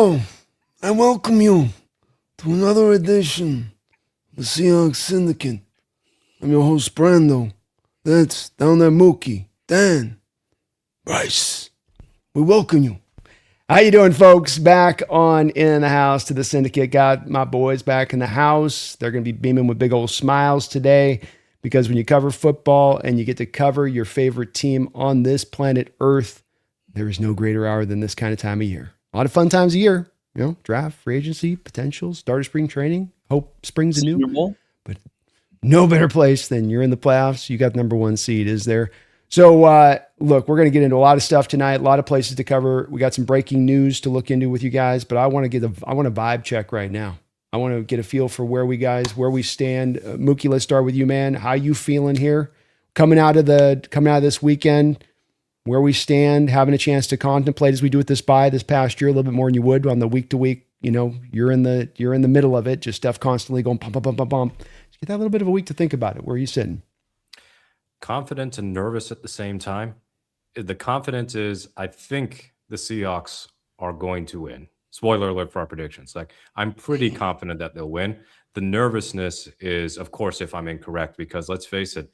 Hello, I welcome you to another edition of the Seahawks Syndicate. I'm your host, Brando. That's down there, Mookie, Dan, Bryce. We welcome you. How you doing, folks? Back on In the House to the Syndicate. Got my boys back in the house. They're going to be beaming with big old smiles today because when you cover football and you get to cover your favorite team on this planet Earth, there is no greater hour than this kind of time of year. A lot of fun times a year, draft, free agency, potential, start of spring training, hope springs anew. But no better place than you're in the playoffs. You got the number one seed, is there? So, look, we're going to get into a lot of stuff tonight, a lot of places to cover. We got some breaking news to look into with you guys, but I want to vibe check right now. I want to get a feel for where we stand. Mookie, let's start with you, man. How you feeling here? Coming out of this weekend, where we stand, having a chance to contemplate as we do with this past year a little bit more than you would on the week to week. You're in the middle of it, just stuff constantly going pump, pump, pump, pump, pump. Just get that little bit of a week to think about it. Where are you sitting? Confident and nervous at the same time. The confidence is, I think the Seahawks are going to win. Spoiler alert for our predictions. I'm pretty confident that they'll win. The nervousness is, of course, if I'm incorrect, because let's face it,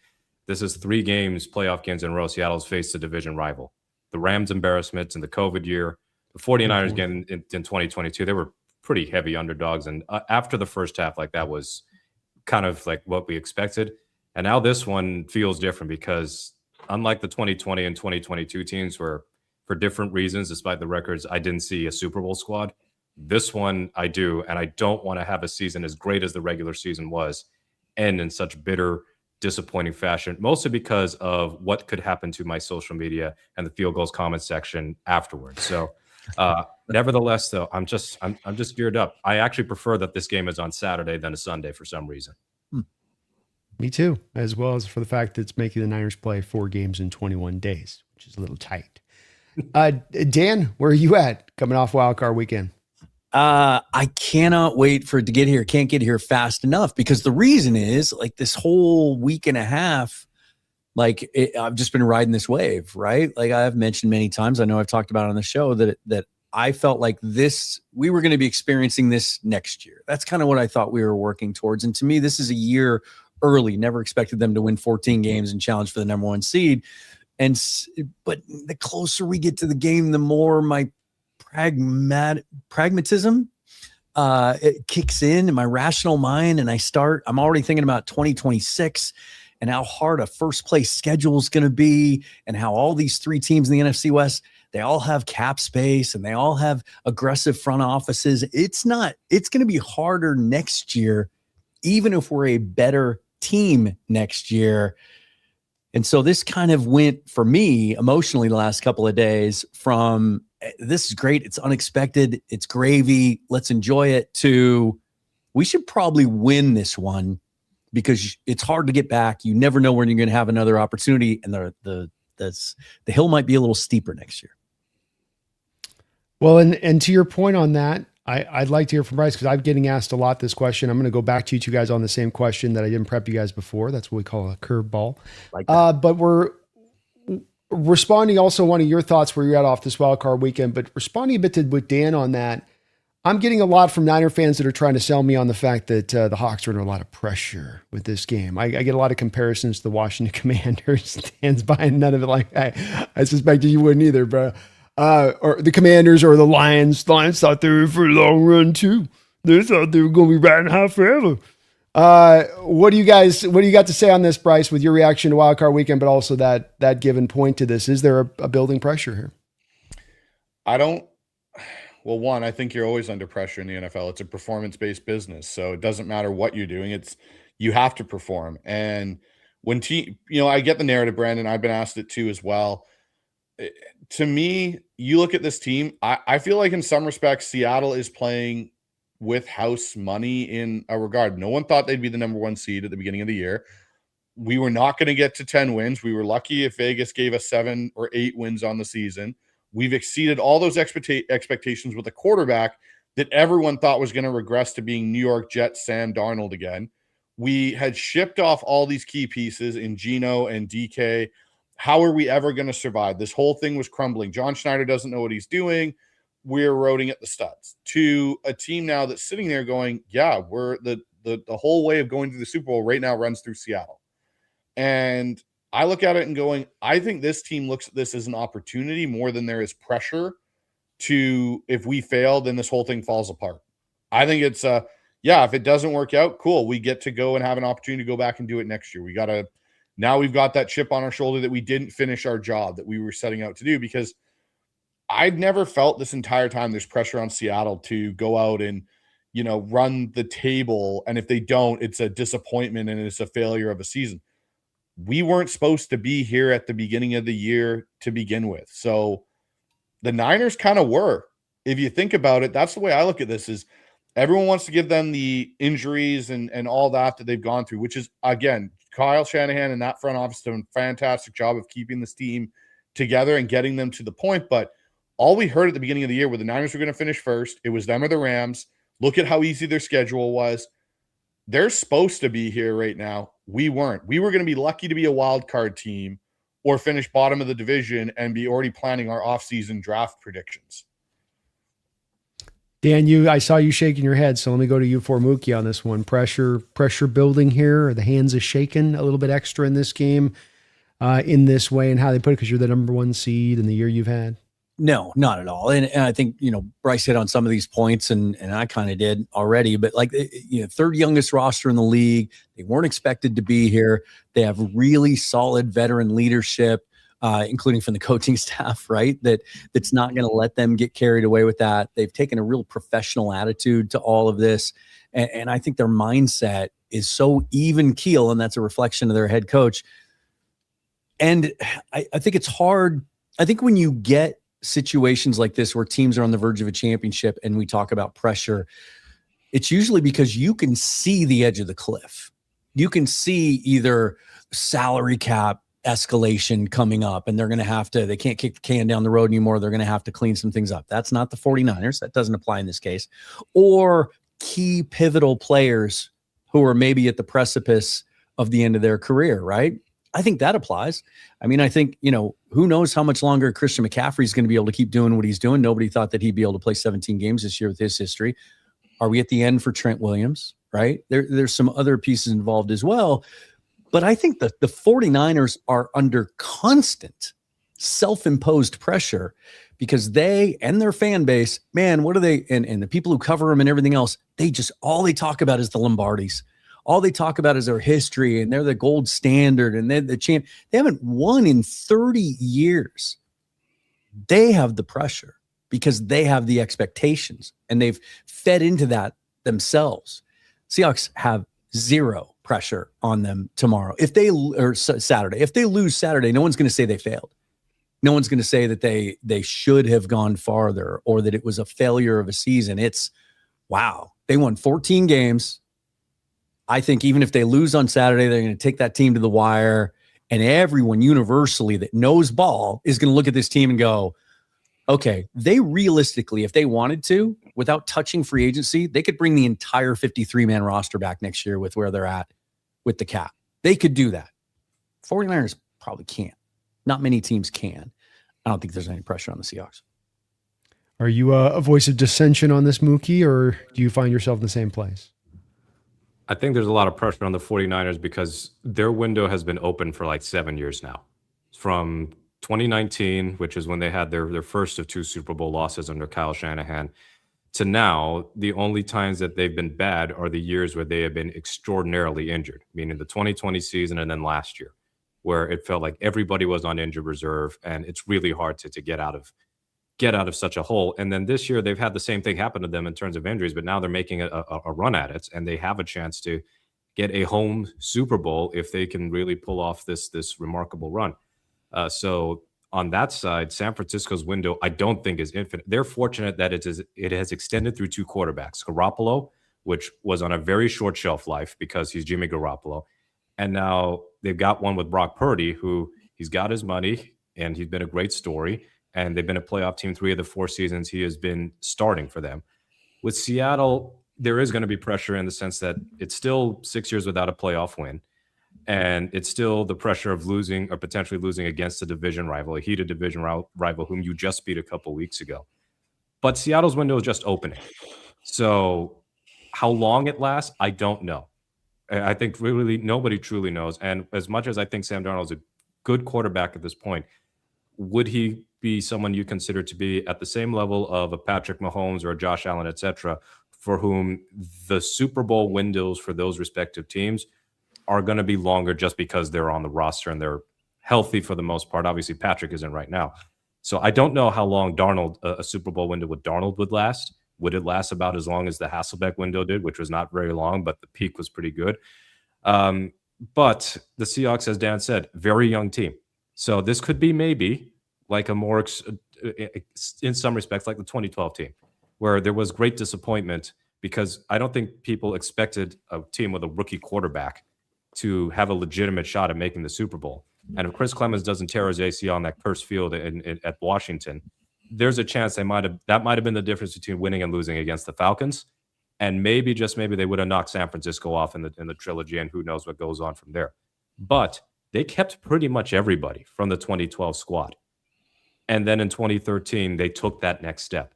this is 3 playoff games in a row. Seattle's faced a division rival. The Rams' embarrassments in the COVID year, the 49ers again in 2022, they were pretty heavy underdogs. And after the first half, that was kind of like what we expected. And now this one feels different because unlike the 2020 and 2022 teams where for different reasons, despite the records, I didn't see a Super Bowl squad. This one I do, and I don't want to have a season as great as the regular season was end in such bitter, disappointing fashion, mostly because of what could happen to my social media and the field goals comment section afterwards. So nevertheless, though, I'm just geared up. I actually prefer that this game is on Saturday than a Sunday for some reason. Me too, as well as for the fact that it's making the Niners play 4 games in 21 days, which is a little tight. Dan, where are you at coming off Wildcard weekend? I cannot wait for it to get here. Can't get here fast enough because the reason is this whole week and a half, I've just been riding this wave, right? I've mentioned many times, I know I've talked about it on the show that I felt like we were going to be experiencing this next year. That's kind of what I thought we were working towards. And to me, this is a year early. Never expected them to win 14 games and challenge for the number 1 seed. But the closer we get to the game, the more my pragmatism it kicks in my rational mind, and I'm already thinking about 2026 and how hard a first place schedule is going to be, and how all these 3 teams in the NFC West, they all have cap space and they all have aggressive front offices. It's going to be harder next year, even if we're a better team next year. And so this kind of went for me emotionally the last couple of days from this is great, it's unexpected, it's gravy, let's enjoy it, to we should probably win this one because it's hard to get back. You never know when you're going to have another opportunity, and the hill might be a little steeper next year. Well, and to your point on that, I'd like to hear from Bryce because I'm getting asked a lot this question. I'm going to go back to you two guys on the same question that I didn't prep you guys before. That's what we call a curveball. But we're responding also one of your thoughts where you're at off this wildcard weekend, but responding a bit to with Dan on that. I'm getting a lot from Niner fans that are trying to sell me on the fact that the Hawks are under a lot of pressure with this game. I get a lot of comparisons to the Washington Commanders. Dan's buying none of it. I suspected you wouldn't either, bro. Or the Commanders or the Lions. The Lions thought they were for a long run too. They thought they were going to be riding high forever. What do you got to say on this, Bryce, with your reaction to Wildcard Weekend, but also that given point to this? Is there a building pressure here? Well, one, I think you're always under pressure in the NFL. It's a performance-based business, so it doesn't matter what you're doing. You have to perform. And when I get the narrative, Brandon. I've been asked it too as well. To me, you look at this team, I feel like in some respects, Seattle is playing with house money in a regard. No one thought they'd be the number 1 seed at the beginning of the year. We were not going to get to 10 wins. We were lucky if Vegas gave us 7 or 8 wins on the season. We've exceeded all those expectations with a quarterback that everyone thought was going to regress to being New York Jets Sam Darnold again. We had shipped off all these key pieces in Geno and DK. How are we ever going to survive? This whole thing was crumbling. John Schneider doesn't know what he's doing. we're eroding at the studs, to a team now that's sitting there going, yeah, we're the whole way of going to the Super Bowl right now runs through Seattle. And I look at it and going, I think this team looks at this as an opportunity more than there is pressure to, if we fail, then this whole thing falls apart. I think it's yeah, if it doesn't work out, cool. We get to go and have an opportunity to go back and do it next year. Now we've got that chip on our shoulder that we didn't finish our job that we were setting out to do, because I'd never felt this entire time there's pressure on Seattle to go out and, run the table. And if they don't, it's a disappointment and it's a failure of a season. We weren't supposed to be here at the beginning of the year to begin with. So the Niners kind of were. If you think about it, that's the way I look at this, is everyone wants to give them the injuries and all that they've gone through, which is, again, Kyle Shanahan and that front office done a fantastic job of keeping this team together and getting them to the point. But all we heard at the beginning of the year were the Niners were going to finish first. It was them or the Rams. Look at how easy their schedule was. They're supposed to be here right now. We weren't. We were going to be lucky to be a wild card team or finish bottom of the division and be already planning our offseason draft predictions. Dan, I saw you shaking your head, so let me go to you for Mookie on this one. Pressure building here. Are the hands is shaken a little bit extra in this game in this way, and how they put it, because you're the number one seed in the year you've had? No, not at all. And I think, Bryce hit on some of these points, and I kind of did already, but third youngest roster in the league. They weren't expected to be here. They have really solid veteran leadership, including from the coaching staff, right? That's not going to let them get carried away with that. They've taken a real professional attitude to all of this. And I think their mindset is so even keel, and that's a reflection of their head coach. And I think it's hard. I think when you get situations like this where teams are on the verge of a championship and we talk about pressure, it's usually because you can see the edge of the cliff. You can see either salary cap escalation coming up, and they can't kick the can down the road anymore. They're going to have to clean some things up. That's not the 49ers. That doesn't apply in this case. Or key pivotal players who are maybe at the precipice of the end of their career, right? I think that applies. I mean, I think, who knows how much longer Christian McCaffrey is going to be able to keep doing what he's doing. Nobody thought that he'd be able to play 17 games this year with his history. Are we at the end for Trent Williams, right? There's some other pieces involved as well. But I think that the 49ers are under constant self-imposed pressure, because they and their fan base, man, what are they, and the people who cover them and everything else, all they talk about is the Lombardis. All they talk about is their history, and they're the gold standard, and they're the champ. They haven't won in 30 years. They have the pressure because they have the expectations, and they've fed into that themselves. Seahawks have zero pressure on them tomorrow. Saturday. If they lose Saturday, no one's going to say they failed. No one's going to say that they should have gone farther or that it was a failure of a season. It's, wow, they won 14 games. I think even if they lose on Saturday, they're going to take that team to the wire, and everyone universally that knows ball is going to look at this team and go, okay, they realistically, if they wanted to, without touching free agency, they could bring the entire 53-man roster back next year with where they're at with the cap. They could do that. 49ers probably can't. Not many teams can. I don't think there's any pressure on the Seahawks. Are you a voice of dissension on this, Mookie, or do you find yourself in the same place? I think there's a lot of pressure on the 49ers because their window has been open for like 7 years now. From 2019, which is when they had their first of 2 Super Bowl losses under Kyle Shanahan, to now, the only times that they've been bad are the years where they have been extraordinarily injured, meaning the 2020 season and then last year, where it felt like everybody was on injured reserve, and it's really hard to get out of such a hole. And then this year, they've had the same thing happen to them in terms of injuries, but now they're making a run at it, and they have a chance to get a home Super Bowl if they can really pull off this remarkable run. So on that side, San Francisco's window, I don't think is infinite. They're fortunate that it has extended through 2 quarterbacks, Garoppolo, which was on a very short shelf life because he's Jimmy Garoppolo, and now they've got one with Brock Purdy, who he's got his money, and he's been a great story. And they've been a playoff team 3 of the 4 seasons he has been starting for them. With Seattle, there is going to be pressure in the sense that it's still 6 years without a playoff win. And it's still the pressure of losing or potentially losing against a division rival, a heated division rival whom you just beat a couple weeks ago. But Seattle's window is just opening. So how long it lasts, I don't know. I think really nobody truly knows. And as much as I think Sam Darnold's a good quarterback at this point, would he be someone you consider to be at the same level of a Patrick Mahomes or a Josh Allen, et cetera, for whom the Super Bowl windows for those respective teams are going to be longer just because they're on the roster and they're healthy for the most part? Obviously, Patrick isn't right now. So I don't know how long a Super Bowl window with Darnold would last. Would it last about as long as the Hasselbeck window did, which was not very long, but the peak was pretty good? But the Seahawks, as Dan said, very young team. So this could be maybe like a more, in some respects, like the 2012 team, where there was great disappointment because I don't think people expected a team with a rookie quarterback to have a legitimate shot at making the Super Bowl. And if Chris Clemens doesn't tear his ACL on that cursed field at Washington, there's a chance that might have been the difference between winning and losing against the Falcons. And maybe, just maybe, they would have knocked San Francisco off in the trilogy, and who knows what goes on from there. But they kept pretty much everybody from the 2012 squad. And then in 2013, they took that next step,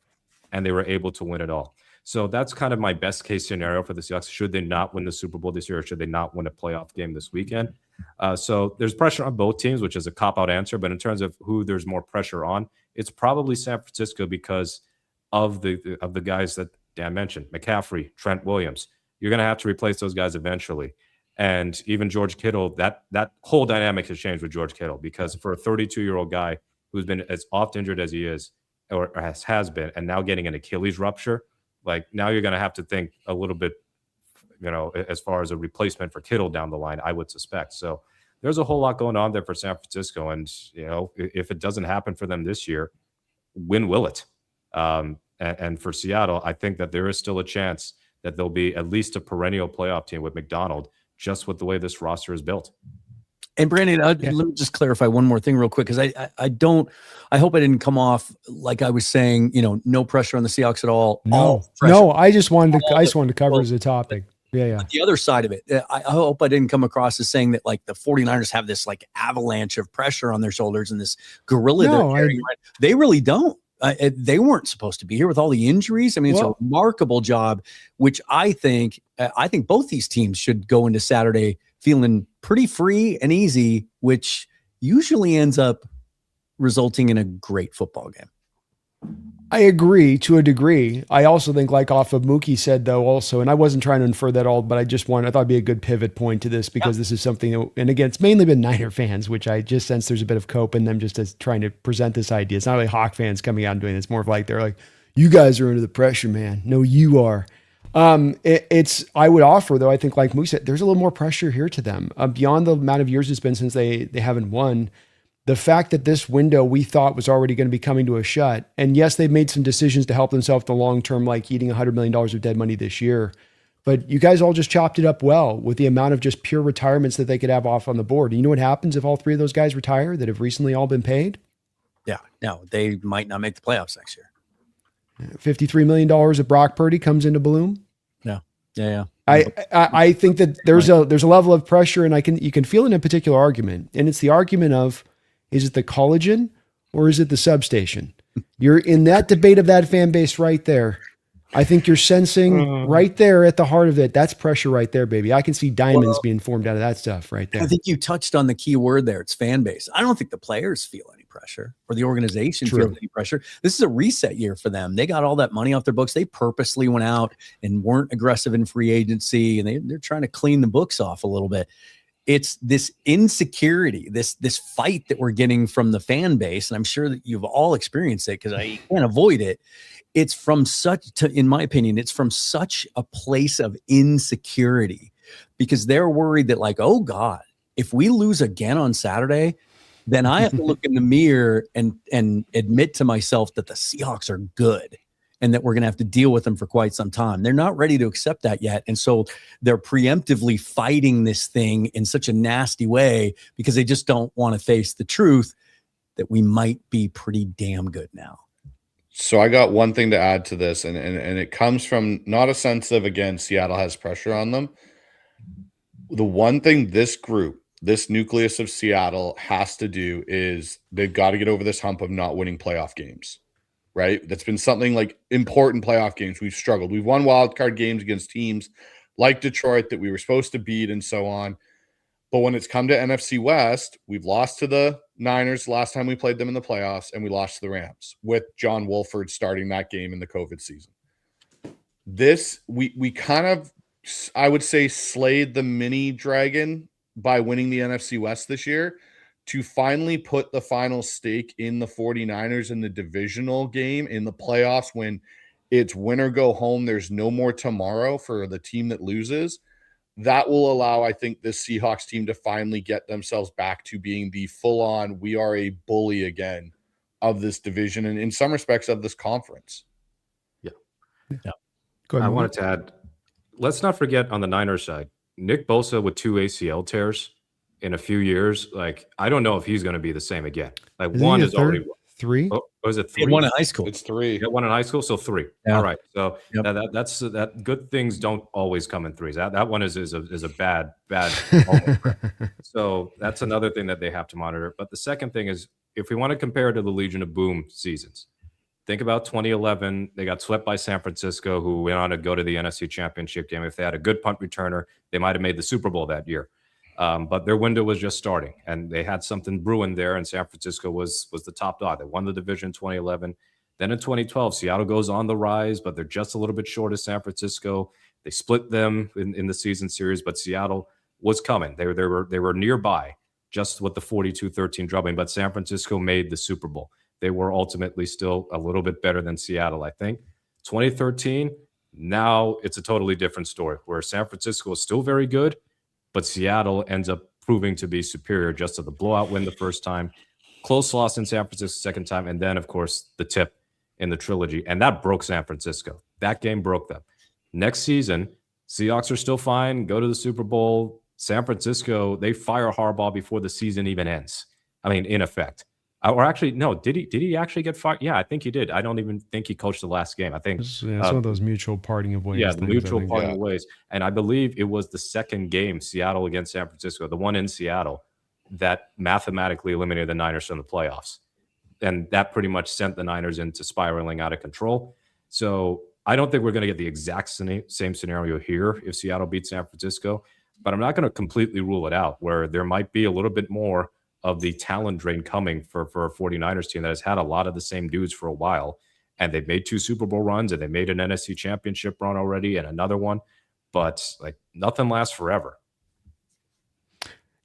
and they were able to win it all. So that's kind of my best case scenario for the Seahawks. Should they not win the Super Bowl this year, or should they not win a playoff game this weekend? So there's pressure on both teams, which is a cop-out answer. But in terms of who there's more pressure on, it's probably San Francisco because of the guys that Dan mentioned, McCaffrey, Trent Williams. You're going to have to replace those guys eventually. And even George Kittle, that whole dynamic has changed with George Kittle, because for a 32-year-old guy who's been as oft injured as he is, or has been, and now getting an Achilles rupture, like now you're going to have to think a little bit, as far as a replacement for Kittle down the line, I would suspect. So there's a whole lot going on there for San Francisco. And, if it doesn't happen for them this year, when will it? And for Seattle, I think that there is still a chance that they'll be at least a perennial playoff team with McDonald, just with the way this roster is built. And Brandon, let me just clarify one more thing real quick, because I hope I didn't come off like I was saying, no pressure on the Seahawks at all. No, I just wanted to cover as a topic. Yeah. But the other side of it, I hope I didn't come across as saying that like the 49ers have this like avalanche of pressure on their shoulders and this gorilla they're carrying. They really don't. They weren't supposed to be here with all the injuries. I mean, it's a remarkable job, which I think both these teams should go into Saturday feeling pretty free and easy, which usually ends up resulting in a great football game. I agree to a degree. I also think, like off of Mookie said, though, also, and I wasn't trying to infer that all, but I thought it'd be a good pivot point to this, because this is something that, and again, it's mainly been Niner fans, which I just sense there's a bit of cope in them just as trying to present this idea. It's not really Hawk fans coming out and doing it. It's more of like, they're like, you guys are under the pressure, man. No, you are. I would offer, though, I think like Mookie said, there's a little more pressure here to them beyond the amount of years it's been since they haven't won. The fact that this window we thought was already going to be coming to a shut, and yes, they've made some decisions to help themselves the long term, like eating $100 million of dead money this year. But you guys all just chopped it up well with the amount of just pure retirements that they could have off on the board. And you know what happens if all three of those guys retire that have recently all been paid? Yeah, no, they might not make the playoffs next year. $53 million of Brock Purdy comes into bloom. Yeah. I think that there's a level of pressure, and you can feel it in a particular argument, and it's the argument of, is it the collagen or is it the substation? You're in that debate of that fan base right there. I think you're sensing right there at the heart of it. That's pressure right there, baby. I can see diamonds being formed out of that stuff right there. I think you touched on the key word there. It's fan base. I don't think the players feel any pressure, or the organization feels any pressure. This is a reset year for them. They got all that money off their books. They purposely went out and weren't aggressive in free agency, and they're trying to clean the books off a little bit. It's this insecurity, this fight that we're getting from the fan base, and I'm sure that you've all experienced it because I can't avoid it. It's from in my opinion, it's from such a place of insecurity, because they're worried that like, oh God, if we lose again on Saturday, then I have to look in the mirror and admit to myself that the Seahawks are good and that we're going to have to deal with them for quite some time. They're not ready to accept that yet. And so they're preemptively fighting this thing in such a nasty way because they just don't want to face the truth that we might be pretty damn good now. So I got one thing to add to this, and it comes from not a sense of, again, Seattle has pressure on them. The one thing this group, this nucleus of Seattle has to do is they've got to get over this hump of not winning playoff games. right? That's been something like important playoff games. We've struggled. We've won wildcard games against teams like Detroit that we were supposed to beat and so on. But when it's come to NFC West, we've lost to the Niners last time we played them in the playoffs, and we lost to the Rams with John Wolford starting that game in the COVID season. This, we kind of, I would say, slayed the mini dragon by winning the NFC West this year to finally put the final stake in the 49ers in the divisional game in the playoffs when it's win or go home. There's no more tomorrow for the team that loses. That will allow, I think, this Seahawks team to finally get themselves back to being the full-on, we are a bully again of this division and in some respects of this conference. Yeah. Go ahead, I wanted to add, let's not forget on the Niners side, Nick Bosa with 2 ACL tears in a few years. Like, I don't know if he's going to be the same again. Like, Isn't one he a is already third? 3? Oh, was it He had 3? one in high school. It's 3. You got one in high school, so 3. Yeah. All right. So Yep. that's that. Good things don't always come in 3s. That one is a bad moment. So that's another thing that they have to monitor. But the second thing is, if we want to compare it to the Legion of Boom seasons, think about 2011. They got swept by San Francisco, who went on to go to the NFC Championship game. If they had a good punt returner, they might have made the Super Bowl that year. But their window was just starting, and they had something brewing there, and San Francisco was the top dog. They won the division in 2011. Then in 2012, Seattle goes on the rise, but they're just a little bit short of San Francisco. They split them in the season series, but Seattle was coming. They were nearby, just with the 42-13 drubbing, but San Francisco made the Super Bowl. They were ultimately still a little bit better than Seattle, I think. 2013, now it's a totally different story, where San Francisco is still very good, but Seattle ends up proving to be superior just to the blowout win the first time, close loss in San Francisco second time, and then, of course, the tip in the trilogy. And that broke San Francisco. That game broke them. Next season, Seahawks are still fine, go to the Super Bowl. San Francisco, they fire Harbaugh before the season even ends. I mean, in effect. Or actually, no, did he actually get fired? Yeah, I think he did. I don't even think he coached the last game. I think It's one of those mutual parting of ways. yeah, the things, mutual parting Yeah. of ways. And I believe it was the second game, Seattle against San Francisco, the one in Seattle, that mathematically eliminated the Niners from the playoffs. And that pretty much sent the Niners into spiraling out of control. So I don't think we're going to get the exact same scenario here if Seattle beats San Francisco, but I'm not going to completely rule it out, where there might be a little bit more of the talent drain coming for a 49ers team that has had a lot of the same dudes for a while. And they've made 2 Super Bowl runs, and they made an NFC championship run already and another one. But like, nothing lasts forever.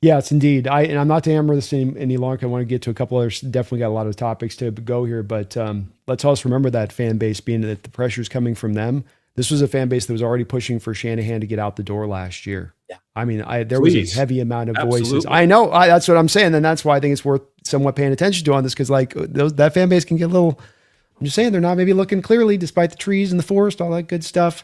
Yes, indeed. I'm not to hammer this any longer. I want to get to a couple others. Definitely got a lot of topics to go here, but let's also remember that fan base, being that the pressure's coming from them. This was a fan base that was already pushing for Shanahan to get out the door last year. Yeah. I mean, there was a heavy amount of voices. Absolutely. I know. That's what I'm saying. And that's why I think it's worth somewhat paying attention to on this, because like that fan base can get a little, I'm just saying, they're not maybe looking clearly despite the trees and the forest, all that good stuff.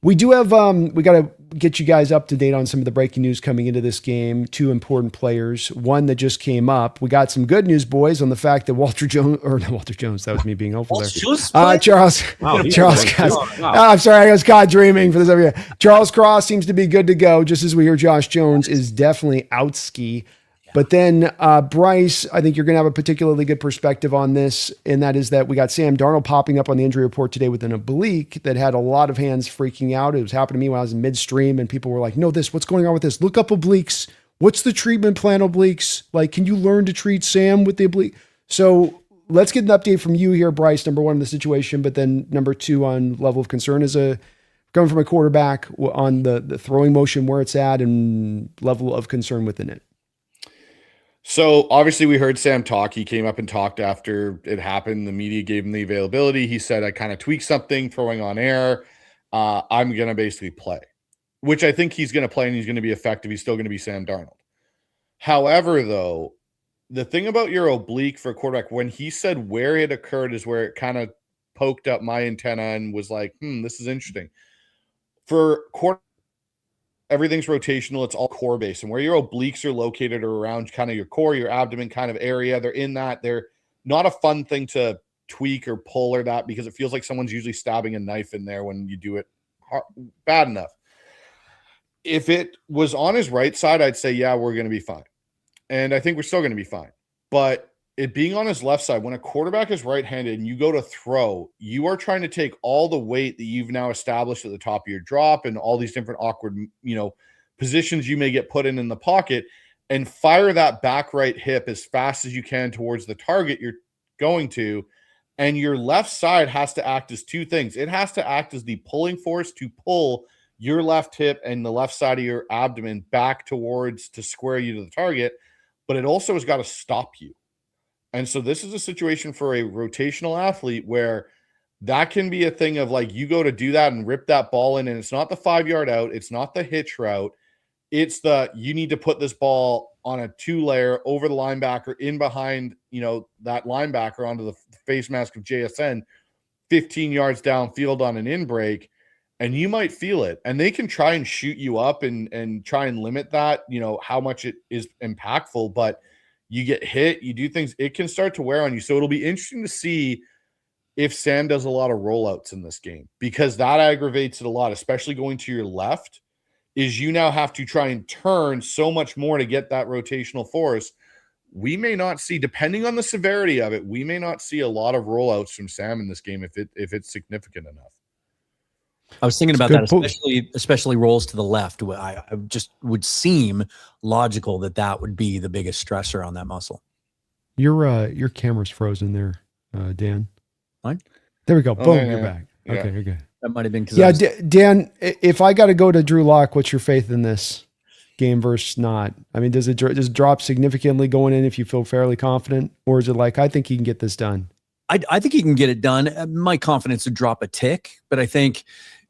We do have, we got to get you guys up to date on some of the breaking news coming into this game. 2 important players. One that just came up. We got some good news, boys, on the fact that Walter Jones, that was me being hopeful there. Charles Cross. I'm sorry, I was caught dreaming for this over here. Charles Cross seems to be good to go, just as we hear Josh Jones is definitely out ski. But then, Bryce, I think you're going to have a particularly good perspective on this, and that is that we got Sam Darnold popping up on the injury report today with an oblique that had a lot of hands freaking out. It was happening to me when I was in midstream, and people were like, no, what's going on with this? Look up obliques. What's the treatment plan obliques? Like, can you learn to treat Sam with the oblique? So let's get an update from you here, Bryce, number 1, on the situation, but then number 2 on level of concern as coming from a quarterback on the throwing motion, where it's at, and level of concern within it. So obviously we heard Sam talk. He came up and talked after it happened. The media gave him the availability. He said, I kind of tweaked something, throwing on air. I'm going to basically play, which I think he's going to play, and he's going to be effective. He's still going to be Sam Darnold. However, though, the thing about your oblique for a quarterback, when he said where it occurred is where it kind of poked up my antenna and was like, this is interesting. For quarterback, everything's rotational. It's all core based, and where your obliques are located are around kind of your core, your abdomen kind of area. They're in that. They're not a fun thing to tweak or pull or that, because it feels like someone's usually stabbing a knife in there when you do it bad enough. If it was on his right side, I'd say, yeah, we're going to be fine. And I think we're still going to be fine. But it being on his left side, when a quarterback is right-handed and you go to throw, you are trying to take all the weight that you've now established at the top of your drop and all these different awkward, positions you may get put in the pocket, and fire that back right hip as fast as you can towards the target you're going to. And your left side has to act as two things. It has to act as the pulling force to pull your left hip and the left side of your abdomen back towards to square you to the target, but it also has got to stop you. And so this is a situation for a rotational athlete where that can be a thing of like, you go to do that and rip that ball in, and it's not the 5-yard out. It's not the hitch route. It's you need to put this ball on a 2-layer over the linebacker in behind, that linebacker onto the face mask of JSN 15 yards downfield on an in break. And you might feel it, and they can try and shoot you up and try and limit that, how much it is impactful, but you get hit, you do things, it can start to wear on you. So it'll be interesting to see if Sam does a lot of rollouts in this game, because that aggravates it a lot, especially going to your left, is you now have to try and turn so much more to get that rotational force. We may not see, depending on the severity of it, we may not see a lot of rollouts from Sam in this game if it's significant enough. I was thinking about that, especially rolls to the left. I just would seem logical that would be the biggest stressor on that muscle. Your camera's frozen there, Dan. Mine? There we go. Boom, yeah, you're back. Yeah. Okay, you're good. That might have been because Dan, if I got to go to Drew Lock, what's your faith in this game versus not? I mean, does it drop significantly going in if you feel fairly confident, or is it like, I think he can get this done? I think he can get it done. My confidence would drop a tick, but I think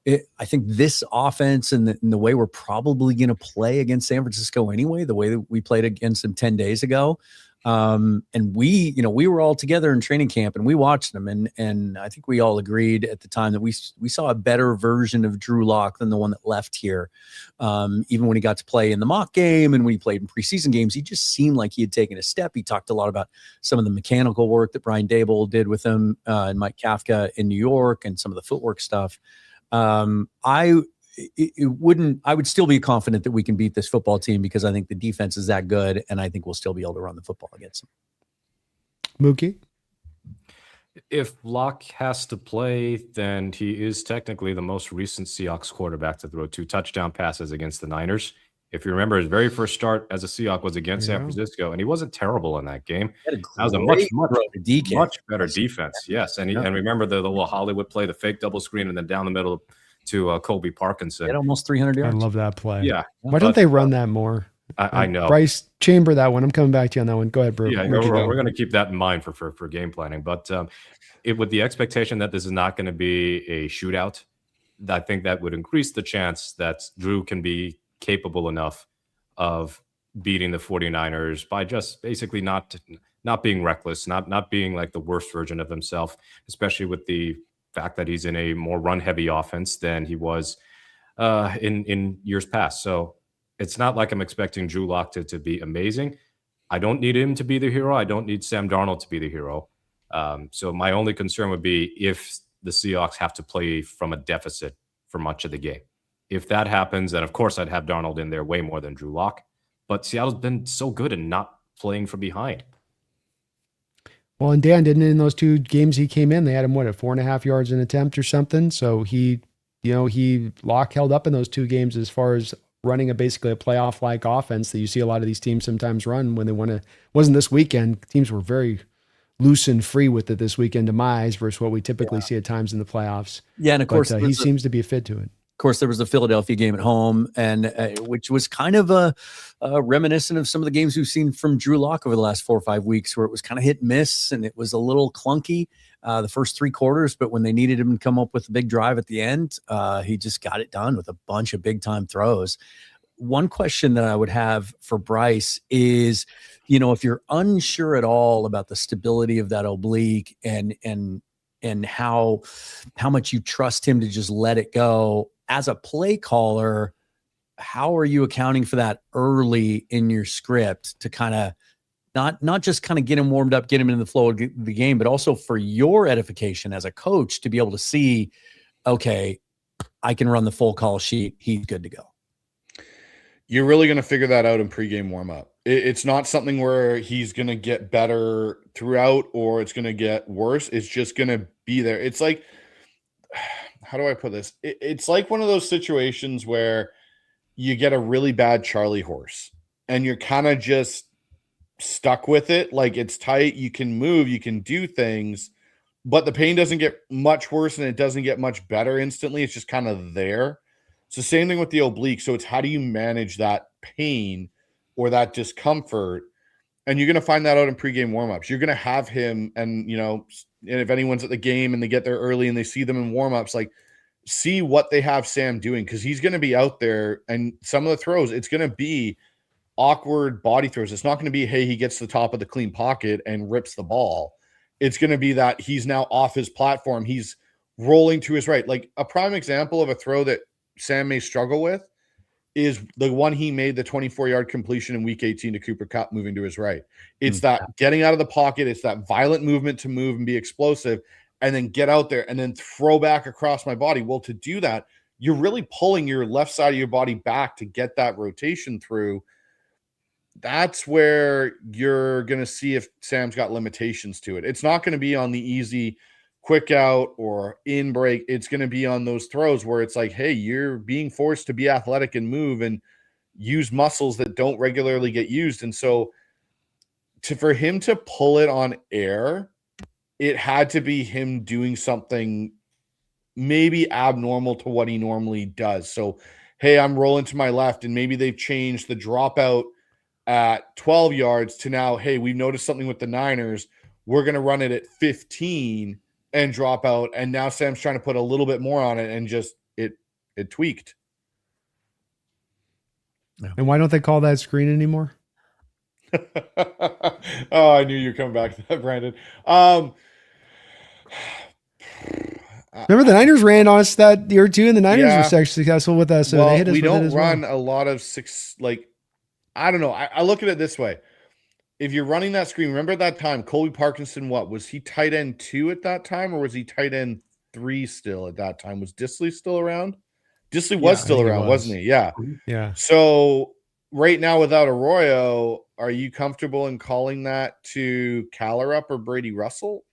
this offense and the way we're probably going to play against San Francisco anyway, the way that we played against them 10 days ago. And we were all together in training camp and we watched them. And I think we all agreed at the time that we saw a better version of Drew Lock than the one that left here. Even when he got to play in the mock game and when he played in preseason games, he just seemed like he had taken a step. He talked a lot about some of the mechanical work that Brian Dable did with him and Mike Kafka in New York and some of the footwork stuff. I would still be confident that we can beat this football team because I think the defense is that good, and I think we'll still be able to run the football against them. Mookie? If Locke has to play, then he is technically the most recent Seahawks quarterback to throw 2 touchdown passes against the Niners. If you remember, his very first start as a Seahawk was against San Francisco, and he wasn't terrible in that game. That was a much better defense. Yes, and remember the little Hollywood play, the fake double screen, and then down the middle to Colby Parkinson. He had almost 300 yards. I love that play. Yeah. Why don't they run that more? I know. Bryce, chamber that one. I'm coming back to you on that one. Go ahead, bro. Yeah, we're going to keep that in mind for game planning. But with the expectation that this is not going to be a shootout, I think that would increase the chance that Drew can be capable enough of beating the 49ers by just basically not being reckless, not being like the worst version of himself, especially with the fact that he's in a more run-heavy offense than he was in years past. So it's not like I'm expecting Drew Lock to be amazing. I don't need him to be the hero. I don't need Sam Darnold to be the hero. So my only concern would be if the Seahawks have to play from a deficit for much of the game. If that happens, then of course I'd have Darnold in there way more than Drew Lock. But Seattle's been so good in not playing from behind. Well, and Dan, didn't in those 2 games he came in, they had him, at 4.5 yards an attempt or something. So Locke held up in those 2 games as far as running basically a playoff-like offense that you see a lot of these teams sometimes run when they want to. Wasn't this weekend. Teams were very loose and free with it this weekend to my eyes versus what we typically see at times in the playoffs. Yeah, and of course, he seems to be a fit to it. Of course, there was the Philadelphia game at home, and which was kind of a reminiscent of some of the games we've seen from Drew Lock over the last 4 or 5 weeks, where it was kind of hit and miss, and it was a little clunky the first 3 quarters. But when they needed him to come up with a big drive at the end, he just got it done with a bunch of big time throws. One question that I would have for Bryce is, if you're unsure at all about the stability of that oblique and how much you trust him to just let it go. As a play caller, how are you accounting for that early in your script to kind of not just kind of get him warmed up, get him in the flow of the game, but also for your edification as a coach to be able to see, okay, I can run the full call sheet. He's good to go. You're really going to figure that out in pregame warm-up. It's not something where he's going to get better throughout or it's going to get worse. It's just going to be there. It's like, how do I put this? It's like one of those situations where you get a really bad Charlie horse and you're kind of just stuck with it. Like it's tight. You can move, you can do things, but the pain doesn't get much worse and it doesn't get much better instantly. It's just kind of there. It's the same thing with the oblique. So it's how do you manage that pain or that discomfort? And you're going to find that out in pregame warmups. You're going to have him, and and if anyone's at the game and they get there early and they see them in warmups, like see what they have Sam doing, because he's going to be out there, and some of the throws, it's going to be awkward body throws. It's not going to be, hey, he gets to the top of the clean pocket and rips the ball. It's going to be that he's now off his platform. He's rolling to his right. Like a prime example of a throw that Sam may struggle with is the one he made, the 24-yard completion in week 18 to Cooper Kupp moving to his right. It's that getting out of the pocket. It's that violent movement to move and be explosive and then get out there and then throw back across my body. Well, to do that, you're really pulling your left side of your body back to get that rotation through. That's where you're going to see if Sam's got limitations to it. It's not going to be on the easy quick out or in break. It's going to be on those throws where it's like, hey, you're being forced to be athletic and move and use muscles that don't regularly get used. And so for him to pull it on air, it had to be him doing something maybe abnormal to what he normally does. So, hey, I'm rolling to my left, and maybe they've changed the dropout at 12 yards to now, hey, we've noticed something with the Niners. We're going to run it at 15 and drop out. And now Sam's trying to put a little bit more on it and just it tweaked. And why don't they call that screen anymore? Oh, I knew you were coming back to that, Brandon. Remember the Niners ran on us that year too, and the Niners were successful with us. So they hit us we with don't it as run well. a lot of I don't know. I look at it this way. If you're running that screen, remember at that time, Colby Parkinson, was he tight end 2 at that time, or was he tight end 3 still at that time? Was Disley still around? Disley was still around, wasn't he? Yeah. Yeah. So right now without Arroyo, are you comfortable in calling that to Callerup or Brady Russell?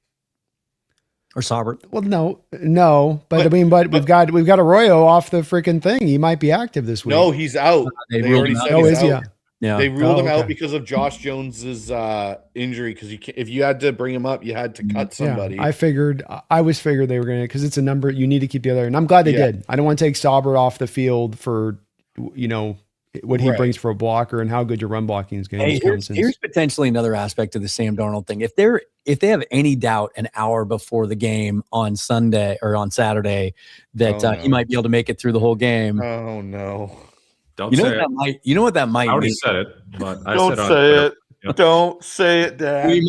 Or Saubert? Well, no, but we've got Arroyo off the freaking thing. He might be active this week. No, he's out. They already said he's out. Yeah. They ruled him out because of Josh Jones's injury. Because if you had to bring him up, you had to cut somebody. Yeah, I was figured they were going to, because it's a number you need to keep the other, and I'm glad they did. I don't want to take Saubert off the field for what he brings for a blocker and how good your run blocking is going to be. Here's potentially another aspect of the Sam Darnold thing. If they have any doubt an hour before the game on Sunday or on Saturday that he might be able to make it through the whole game. Oh no. Don't you know say what it. That might I already mean? said it, but I Don't said say it. Yep. Don't say it, Dad.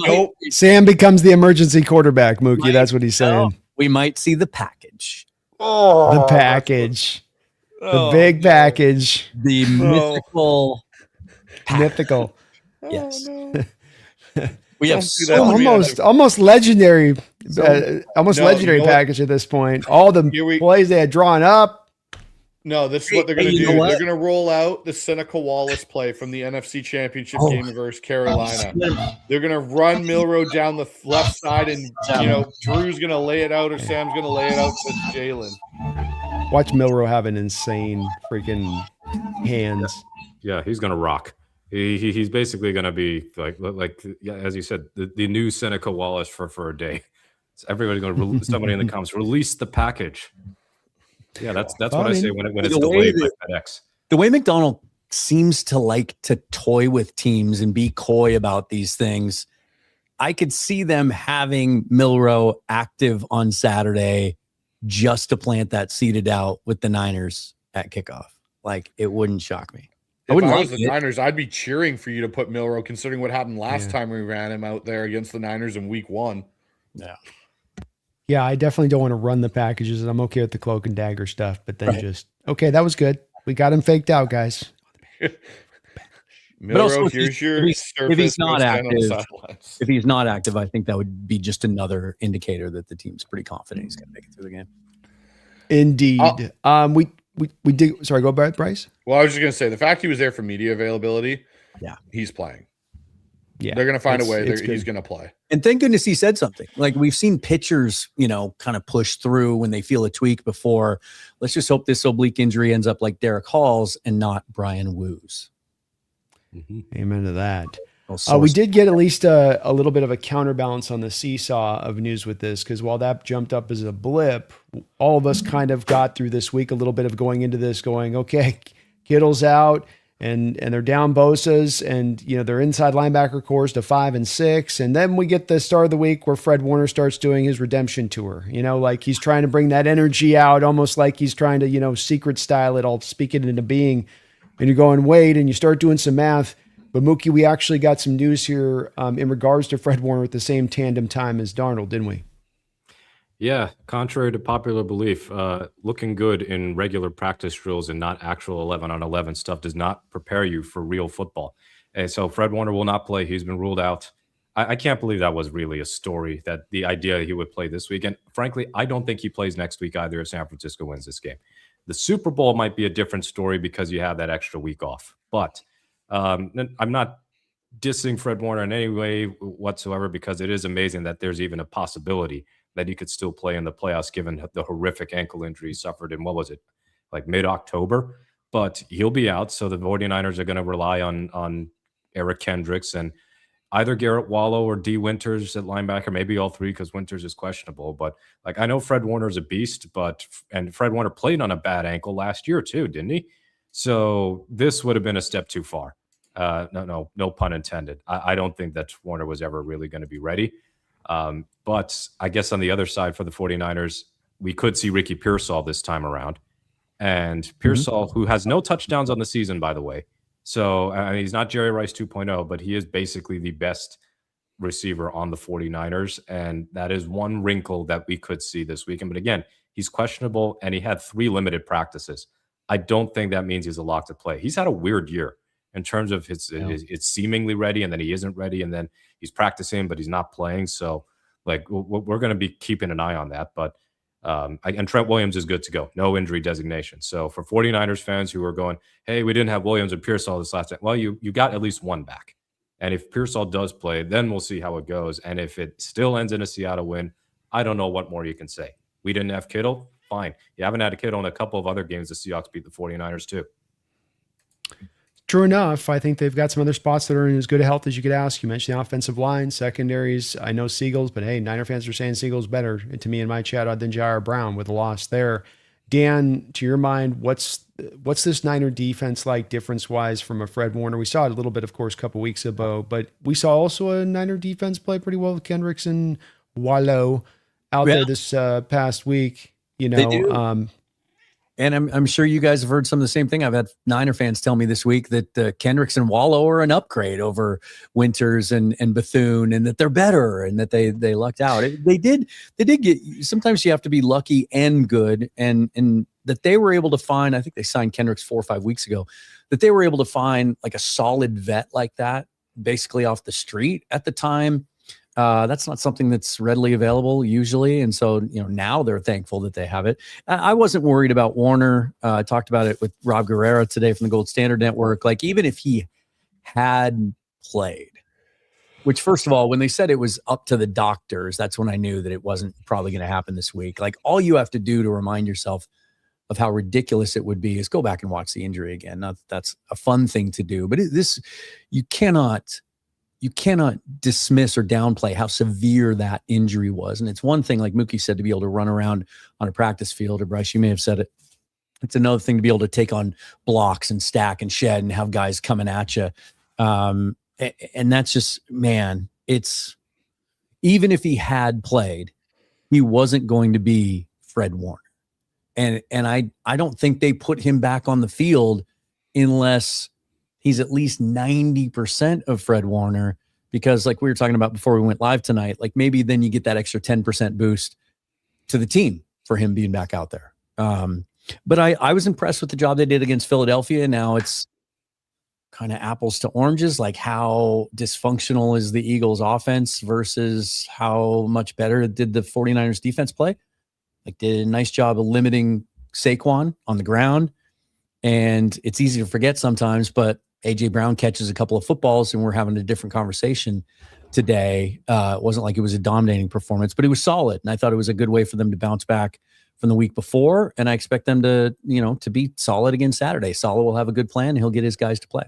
Sam becomes the emergency quarterback, Mookie. That's what he's saying. We might see the package. Oh, the package. The big package. The mythical. Mythical. Yes. No. We have almost legendary, legendary package at this point. All the plays they had drawn up. No, this is what they're going to do. They're going to roll out the Seneca Wallace play from the NFC Championship game versus Carolina. They're going to run Milroe down the left side, and Drew's going to lay it out, or Sam's going to lay it out to Jalen. Watch Milroe have an insane freaking hands. Yeah, he's going to rock. He's basically going to be like as you said, the new Seneca Wallace for a day. So everybody's going to somebody in the comments release the package. Yeah, that's what I say when it's delayed by FedEx. The way McDonald seems to like to toy with teams and be coy about these things, I could see them having Milroe active on Saturday just to plant that seeded out with the Niners at kickoff. Like, it wouldn't shock me. If I was the Niners, I'd be cheering for you to put Milroe, considering what happened last time we ran him out there against the Niners in week 1. Yeah. Yeah, I definitely don't want to run the packages. I'm okay with the cloak and dagger stuff, but then that was good. We got him faked out, guys. Milroe, also, if he's not active, I think that would be just another indicator that the team's pretty confident he's going to make it through the game. Indeed. We did. Sorry, go back, Bryce. Well, I was just going to say the fact he was there for media availability. he's playing. Yeah, They're going to find a way. it's He's good. going to play. And thank goodness he said something. Like we've seen pitchers, kind of push through when they feel a tweak before. Let's just hope this oblique injury ends up like Derek Hall's and not Brian Wu's. Amen to that. Oh, We did get at least a little bit of a counterbalance on the seesaw of news with this, because while that jumped up as a blip, all of us kind of got through this week a little bit of going into this going, okay, Kittle's out and they're down Bosa's, and their inside linebacker cores to 5 and 6. And then we get the start of the week where Fred Warner starts doing his redemption tour, like he's trying to bring that energy out, almost like he's trying to, secret style it all, speak it into being. And you're going, wait, and you start doing some math. But Mookie, we actually got some news here in regards to Fred Warner at the same tandem time as Darnold, didn't we? Yeah, contrary to popular belief, looking good in regular practice drills and not actual 11-on-11 stuff does not prepare you for real football. And so Fred Warner will not play. He's been ruled out. I can't believe that was really a story, that the idea he would play this week. And frankly, I don't think he plays next week either if San Francisco wins this game. The Super Bowl might be a different story because you have that extra week off. But I'm not dissing Fred Warner in any way whatsoever, because it is amazing that there's even a possibility that he could still play in the playoffs given the horrific ankle injury he suffered in, like mid-October. But he'll be out, so the 49ers are going to rely on Eric Kendricks and either Garrett Wallow or D. Winters at linebacker, maybe all three because Winters is questionable. But I know Fred Warner's a beast, and Fred Warner played on a bad ankle last year too, didn't he? So this would have been a step too far. No pun intended. I don't think that Warner was ever really going to be ready. But I guess on the other side for the 49ers, we could see Ricky Pearsall this time around. And Pearsall, who has no touchdowns on the season, by the way. So he's not Jerry Rice 2.0, but he is basically the best receiver on the 49ers. And that is one wrinkle that we could see this weekend. But again, he's questionable and he had 3 limited practices. I don't think that means he's a lock to play. He's had a weird year in terms of it's seemingly ready and then he isn't ready and then he's practicing, but he's not playing. So we're going to be keeping an eye on that. But and Trent Williams is good to go. No injury designation. So for 49ers fans who are going, hey, we didn't have Williams and Pearsall this last time. Well, you got at least one back. And if Pearsall does play, then we'll see how it goes. And if it still ends in a Seattle win, I don't know what more you can say. We didn't have Kittle. Fine. You haven't had a Kittle in a couple of other games. The Seahawks beat the 49ers too. True enough. I think they've got some other spots that are in as good a health as you could ask. You mentioned the offensive line, secondaries. I know Seagulls, but hey, Niner fans are saying Seagulls better to me in my chat than Jair Brown with a loss there. Dan, to your mind, what's this Niner defense like difference-wise from a Fred Warner? We saw it a little bit, of course, a couple weeks ago, but we saw also a Niner defense play pretty well with Kendricks and Wallow out there this past week. They do. And I'm sure you guys have heard some of the same thing. I've had Niner fans tell me this week that Kendricks and Wallow are an upgrade over Winters and Bethune, and that they're better, and that they lucked out. They did get. Sometimes you have to be lucky and good, and that they were able to find. I think they signed Kendricks 4 or 5 weeks ago. That they were able to find like a solid vet like that, basically off the street at the time. That's not something that's readily available usually. And so, now they're thankful that they have it. I wasn't worried about Warner. I talked about it with Rob Guerrero today from the Gold Standard Network. Like, even if he had played, which, first of all, when they said it was up to the doctors, that's when I knew that it wasn't probably going to happen this week. Like, all you have to do to remind yourself of how ridiculous it would be is go back and watch the injury again. Now, that's a fun thing to do, but you cannot dismiss or downplay how severe that injury was. And it's one thing, like Mookie said, to be able to run around on a practice field, or Bryce, you may have said it. It's another thing to be able to take on blocks and stack and shed and have guys coming at you. And that's just, man, it's, even if he had played, he wasn't going to be Fred Warner. And I don't think they put him back on the field unless he's at least 90% of Fred Warner, because like we were talking about before we went live tonight, like maybe then you get that extra 10% boost to the team for him being back out there. But I was impressed with the job they did against Philadelphia. Now it's kind of apples to oranges, like how dysfunctional is the Eagles offense versus how much better did the 49ers defense play. Like, did a nice job of limiting Saquon on the ground. And it's easy to forget sometimes, but AJ Brown catches a couple of footballs and we're having a different conversation today. It wasn't like it was a dominating performance, but it was solid. And I thought it was a good way for them to bounce back from the week before. And I expect them to, to be solid again Saturday. Saleh will have a good plan and he'll get his guys to play.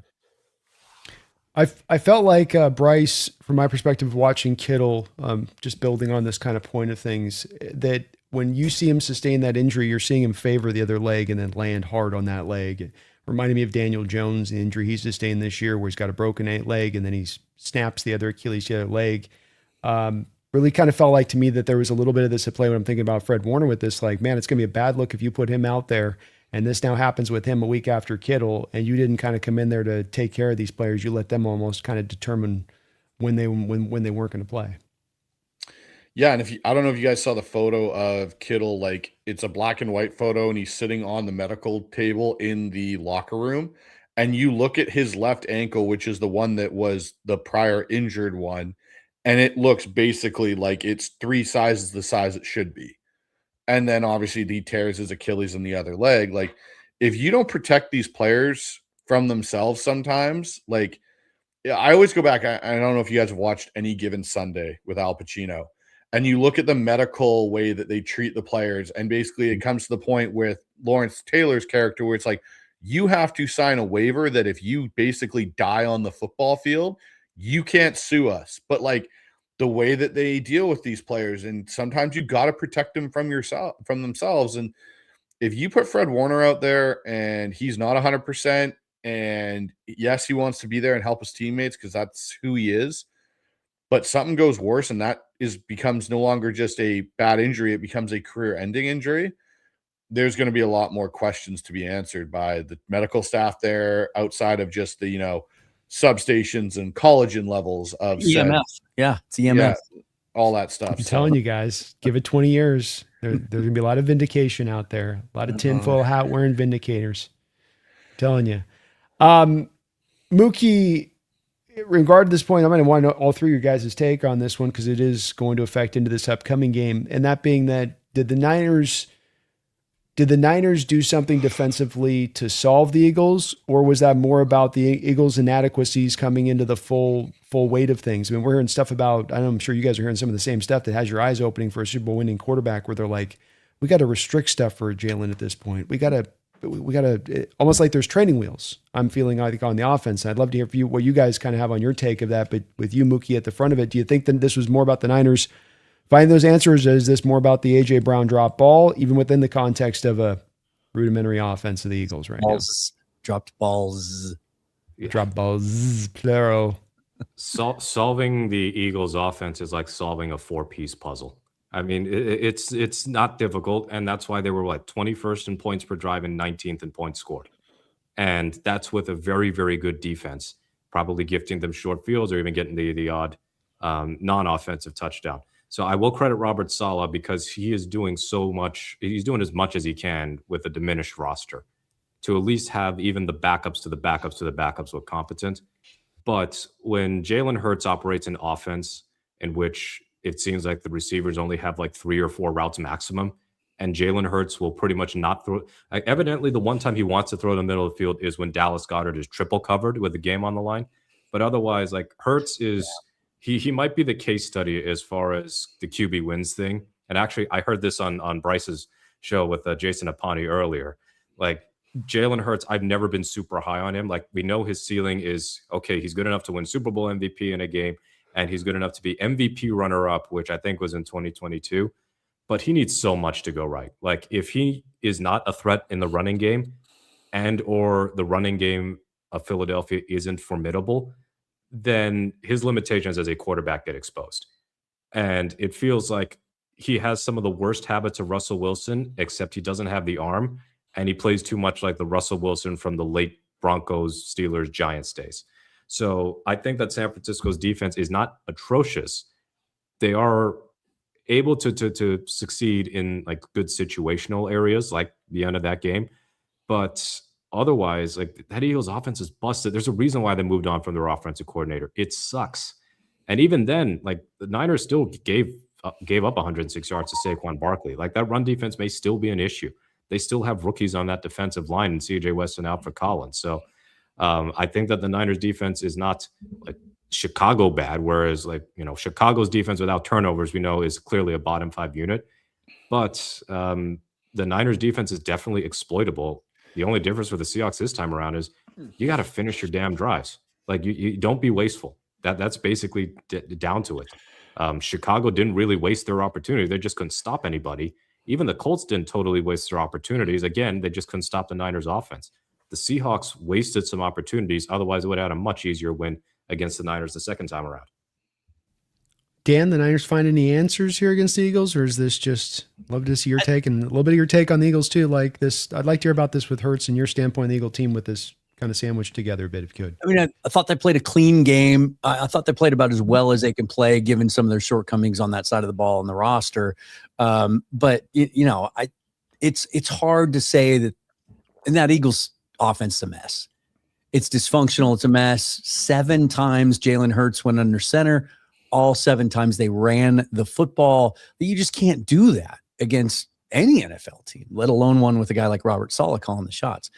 I felt like Bryce, from my perspective, watching Kittle, just building on this kind of point of things, that when you see him sustain that injury, you're seeing him favor the other leg and then land hard on that leg. It reminded me of Daniel Jones, the injury he sustained this year, where he's got a broken leg and then he snaps the other Achilles, the other leg. Really kind of felt like to me that there was a little bit of this at play when I'm thinking about Fred Warner with this. Like, man, it's going to be a bad look if you put him out there. And this now happens with him a week after Kittle, and you didn't kind of come in there to take care of these players. You let them almost kind of determine when they weren't going to play. Yeah, and I don't know if you guys saw the photo of Kittle, like it's a black and white photo, and he's sitting on the medical table in the locker room, and you look at his left ankle, which is the one that was the prior injured one, and it looks basically like it's 3 sizes the size it should be. And then obviously he tears his Achilles in the other leg. Like, if you don't protect these players from themselves sometimes, like, I always go back. I don't know if you guys have watched Any Given Sunday with Al Pacino, and you look at the medical way that they treat the players. And basically it comes to the point with Lawrence Taylor's character where it's like, you have to sign a waiver that if you basically die on the football field, you can't sue us. But like, the way that they deal with these players, and sometimes you got to protect them from themselves. And if you put Fred Warner out there and he's not 100%, and yes, he wants to be there and help his teammates because that's who he is, but something goes worse and that becomes no longer just a bad injury, it becomes a career-ending injury, there's going to be a lot more questions to be answered by the medical staff there outside of just the, substations and collagen levels of EMF. Yeah, it's EMF. Yeah, all that stuff. I'm telling you guys, give it 20 years. There's going to be a lot of vindication out there. A lot of tinfoil hat wearing vindicators. I'm telling you. Mookie, in regard to this point, I'm going to want to know all three of your guys' take on this one because it is going to affect into this upcoming game. And that being that, did the Niners do something defensively to solve the Eagles, or was that more about the Eagles' inadequacies coming into the full weight of things? I mean, we're hearing stuff about, I'm sure you guys are hearing some of the same stuff that has your eyes opening for a Super Bowl winning quarterback where they're like, we got to restrict stuff for Jalen at this point. We got to almost like there's training wheels. I'm feeling, I think, on the offense. I'd love to hear what you guys kind of have on your take of that. But with you, Mookie, at the front of it, do you think that this was more about the Niners finding those answers? Or is this more about the A.J. Brown drop ball, even within the context of a rudimentary offense of the Eagles right now? Dropped balls. Drop balls, plural. Solving the Eagles offense is like solving a 4-piece puzzle. I mean, it's not difficult, and that's why they were 21st in points per drive and 19th in points scored. And that's with a very, very good defense, probably gifting them short fields or even getting the odd non-offensive touchdown. So I will credit Robert Saleh because he is doing so much. He's doing as much as he can with a diminished roster to at least have even the backups to the backups to the backups look competent. But when Jalen Hurts operates an offense in which it seems like the receivers only have 3 or 4 routes maximum, and Jalen Hurts will pretty much not throw. Evidently, the one time he wants to throw in the middle of the field is when Dallas Goedert is triple covered with the game on the line. But otherwise, Hurts is... He might be the case study as far as the QB wins thing. And actually, I heard this on Bryce's show with Jason Apani earlier. Jalen Hurts, I've never been super high on him. We know his ceiling is, okay, he's good enough to win Super Bowl MVP in a game, and he's good enough to be MVP runner-up, which I think was in 2022. But he needs so much to go right. If he is not a threat in the running game and or the running game of Philadelphia isn't formidable, then his limitations as a quarterback get exposed. And it feels like he has some of the worst habits of Russell Wilson, except he doesn't have the arm, and he plays too much like the Russell Wilson from the late Broncos, Steelers, Giants days. So I think that San Francisco's defense is not atrocious. They are able to succeed in good situational areas, like the end of that game. But otherwise, that Eagles offense is busted. There's a reason why they moved on from their offensive coordinator. It sucks. And even then, the Niners still gave up 106 yards to Saquon Barkley. That run defense may still be an issue. They still have rookies on that defensive line and CJ Weston out for Collins. So I think that the Niners defense is not like Chicago bad, whereas Chicago's defense without turnovers, we know, is clearly a bottom 5 unit. But the Niners defense is definitely exploitable. The only difference for the Seahawks this time around is you got to finish your damn drives. Like you don't be wasteful. That's basically down to it. Chicago didn't really waste their opportunity. They just couldn't stop anybody. Even the Colts didn't totally waste their opportunities. Again, they just couldn't stop the Niners offense. The Seahawks wasted some opportunities. Otherwise, it would have had a much easier win against the Niners the second time around. Dan, the Niners find any answers here against the Eagles, or is this just love to see your take and a little bit of your take on the Eagles too? Like this, I'd like to hear about this with Hurts and your standpoint of the Eagle team with this kind of sandwich together a bit if you could. I mean, I thought they played a clean game. I thought they played about as well as they can play, given some of their shortcomings on that side of the ball on the roster. But it's hard to say that. And that Eagles offense is a mess. It's dysfunctional. It's a mess. 7 times Jalen Hurts went under center. All 7 times they ran the football. You just can't do that against any NFL team, let alone one with a guy like Robert Saleh calling the shots.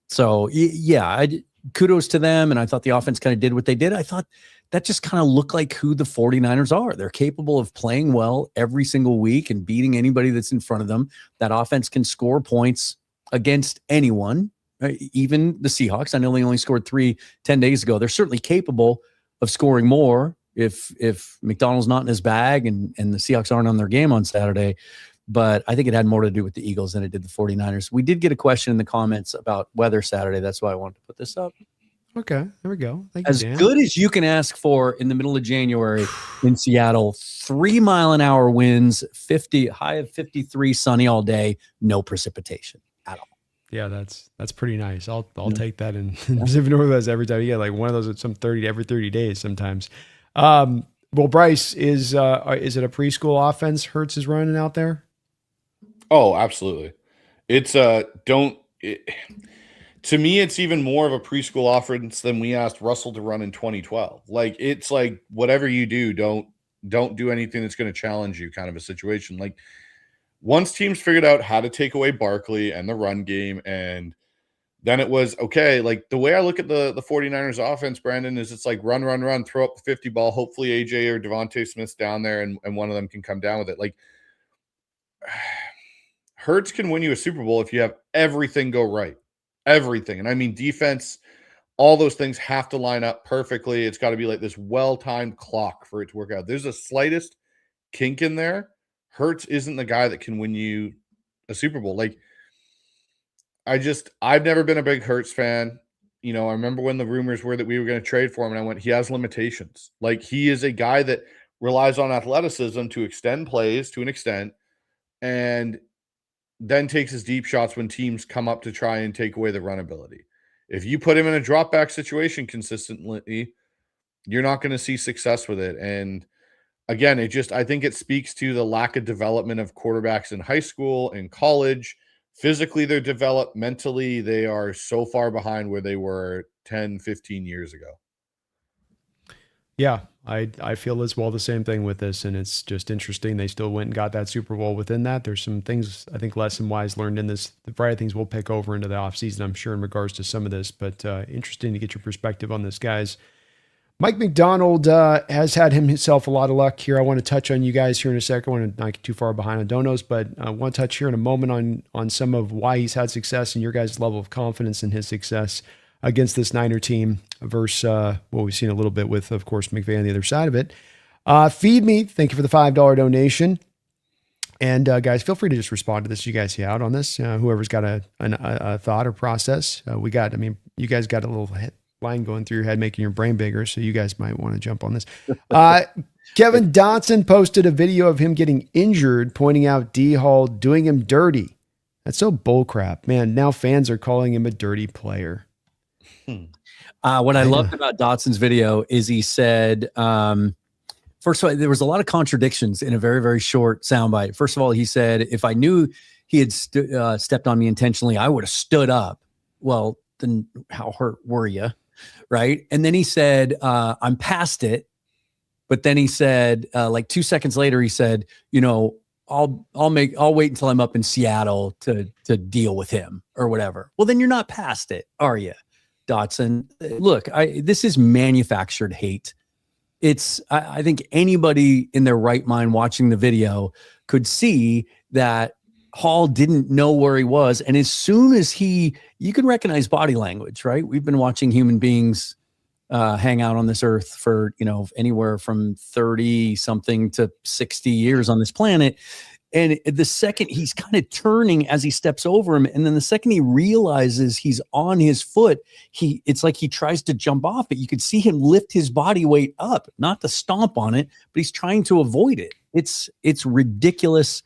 So yeah, kudos to them. And I thought the offense kind of did what they did. I thought that just kind of looked like who the 49ers are. They're capable of playing well every single week and beating anybody that's in front of them. That offense can score points against anyone, right? Even the Seahawks. I know they only scored 3 10 days ago. They're certainly capable of scoring more if McDonald's not in his bag and the Seahawks aren't on their game on Saturday. But I think it had more to do with the Eagles than it did the 49ers. We did get a question in the comments about weather Saturday. That's why I wanted to put this up. Okay, there we go. Thank As you, Dan. good as you can ask for in the middle of January in Seattle, 3-mile-an-hour winds, high of 53, sunny all day, no precipitation at all. Yeah, that's pretty nice. I'll take that in Pacific Northwest every time. Yeah, like one of those at some 30 every 30 days sometimes. Well, Bryce, is it a preschool offense Hurts is running out there? Oh, absolutely. It's to me, it's even more of a preschool offense than we asked Russell to run in 2012. Like, it's like whatever you do, don't do anything that's going to challenge you kind of a situation. Like, once teams figured out how to take away Barkley and the run game, and then it was okay. Like, the way I look at the 49ers offense, Brandon, is it's like run, throw up the 50 ball. Hopefully AJ or Devontae Smith's down there and one of them can come down with it. Like, Hurts can win you a Super Bowl if you have everything go right. Everything. And I mean, defense, all those things have to line up perfectly. It's got to be like this well-timed clock for it to work out. There's the slightest kink in there. Hurts isn't the guy that can win you a Super Bowl. Like, I've never been a big Hurts fan. You know, I remember when the rumors were that we were going to trade for him, and I went, he has limitations. Like, he is a guy that relies on athleticism to extend plays to an extent, and then takes his deep shots when teams come up to try and take away the run ability. If you put him in a drop back situation consistently, you're not going to see success with it. And again, I think it speaks to the lack of development of quarterbacks in high school and college. Physically, they're developed. Mentally, they are so far behind where they were 10, 15 years ago. Yeah, I feel as well the same thing with this, and it's just interesting. They still went and got that Super Bowl within that. There's some things, I think, lesson-wise learned in this. The variety of things we'll pick over into the offseason, I'm sure, in regards to some of this, but interesting to get your perspective on this, guys. Mike McDonald has had himself a lot of luck here. I want to touch on you guys here in a second. I want to not get too far behind on donos, but I want to touch here in a moment on some of why he's had success and your guys' level of confidence in his success against this Niner team versus what we've seen a little bit with, of course, McVay on the other side of it. Feed Me, thank you for the $5 donation. And guys, feel free to just respond to this. You guys see out on this. Whoever's got a thought or process. You guys got a little line going through your head, making your brain bigger. So you guys might want to jump on this. Kevin Dotson posted a video of him getting injured, pointing out D-Hall doing him dirty. That's so bullcrap, man. Now fans are calling him a dirty player. What I loved about Dotson's video is he said, first of all, there was a lot of contradictions in a very, very short soundbite. First of all, he said, if I knew he had stepped on me intentionally, I would have stood up. Well, then how hurt were you? Right. And then he said, I'm past it. But then he said, like 2 seconds later, he said, you know, I'll wait until I'm up in Seattle to deal with him or whatever. Well, then you're not past it, are you? Dotson. Look, this is manufactured hate. I think anybody in their right mind watching the video could see that Hall didn't know where he was. And as soon as you can recognize body language, right? We've been watching human beings hang out on this earth for, anywhere from 30 something to 60 years on this planet. And the second he's kind of turning as he steps over him, and then the second he realizes he's on his foot, it's like he tries to jump off, but you could see him lift his body weight up, not to stomp on it, but he's trying to avoid it. It's ridiculous.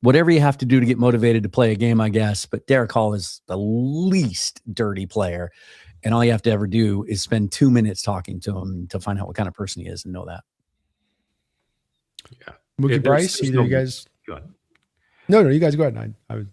Whatever you have to do to get motivated to play a game, I guess. But Derek Hall is the least dirty player. And all you have to ever do is spend 2 minutes talking to him to find out what kind of person he is and know that. Yeah. Mookie, Bryce, either you guys. Go ahead. No, you guys go ahead. I was.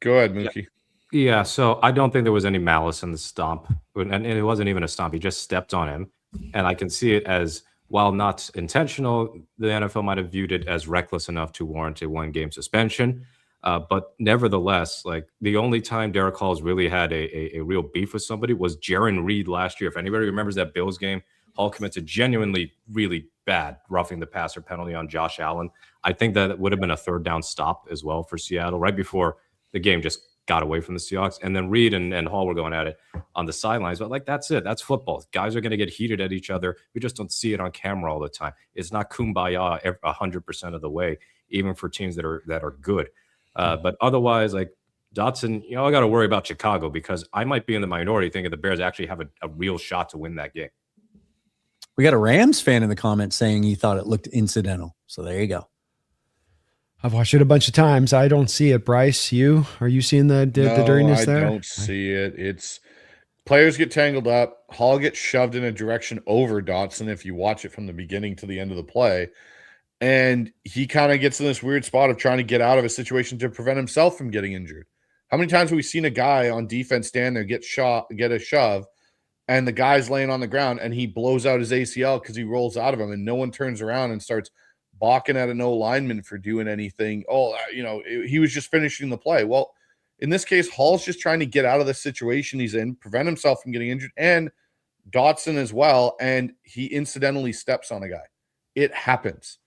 Go ahead, Mookie. Yeah, so I don't think there was any malice in the stomp. And it wasn't even a stomp. He just stepped on him. And I can see it as, while not intentional, the NFL might have viewed it as reckless enough to warrant a one-game suspension. But nevertheless, like, the only time Derek Hall's really had a real beef with somebody was Jaron Reed last year. If anybody remembers that Bills game, Hall commits a genuinely really bad roughing the passer penalty on Josh Allen. I think that would have been a third down stop as well for Seattle right before the game just got away from the Seahawks. And then Reed and Hall were going at it on the sidelines. But, like, that's it. That's football. Guys are going to get heated at each other. We just don't see it on camera all the time. It's not kumbaya 100% of the way, even for teams that are good. But otherwise, like, Dotson, I got to worry about Chicago because I might be in the minority thinking the Bears actually have a real shot to win that game. We got a Rams fan in the comments saying he thought it looked incidental. So there you go. I've watched it a bunch of times. I don't see it. Bryce, are you seeing the dirtiness there? I don't see it. It's players get tangled up. Hall gets shoved in a direction over Dotson if you watch it from the beginning to the end of the play. And he kind of gets in this weird spot of trying to get out of a situation to prevent himself from getting injured. How many times have we seen a guy on defense stand there, get a shove, and the guy's laying on the ground and he blows out his ACL because he rolls out of him and no one turns around and starts balking at an O lineman for doing anything. He was just finishing the play. Well, in this case, Hall's just trying to get out of the situation he's in, prevent himself from getting injured, and Dotson as well, and he incidentally steps on a guy. It happens.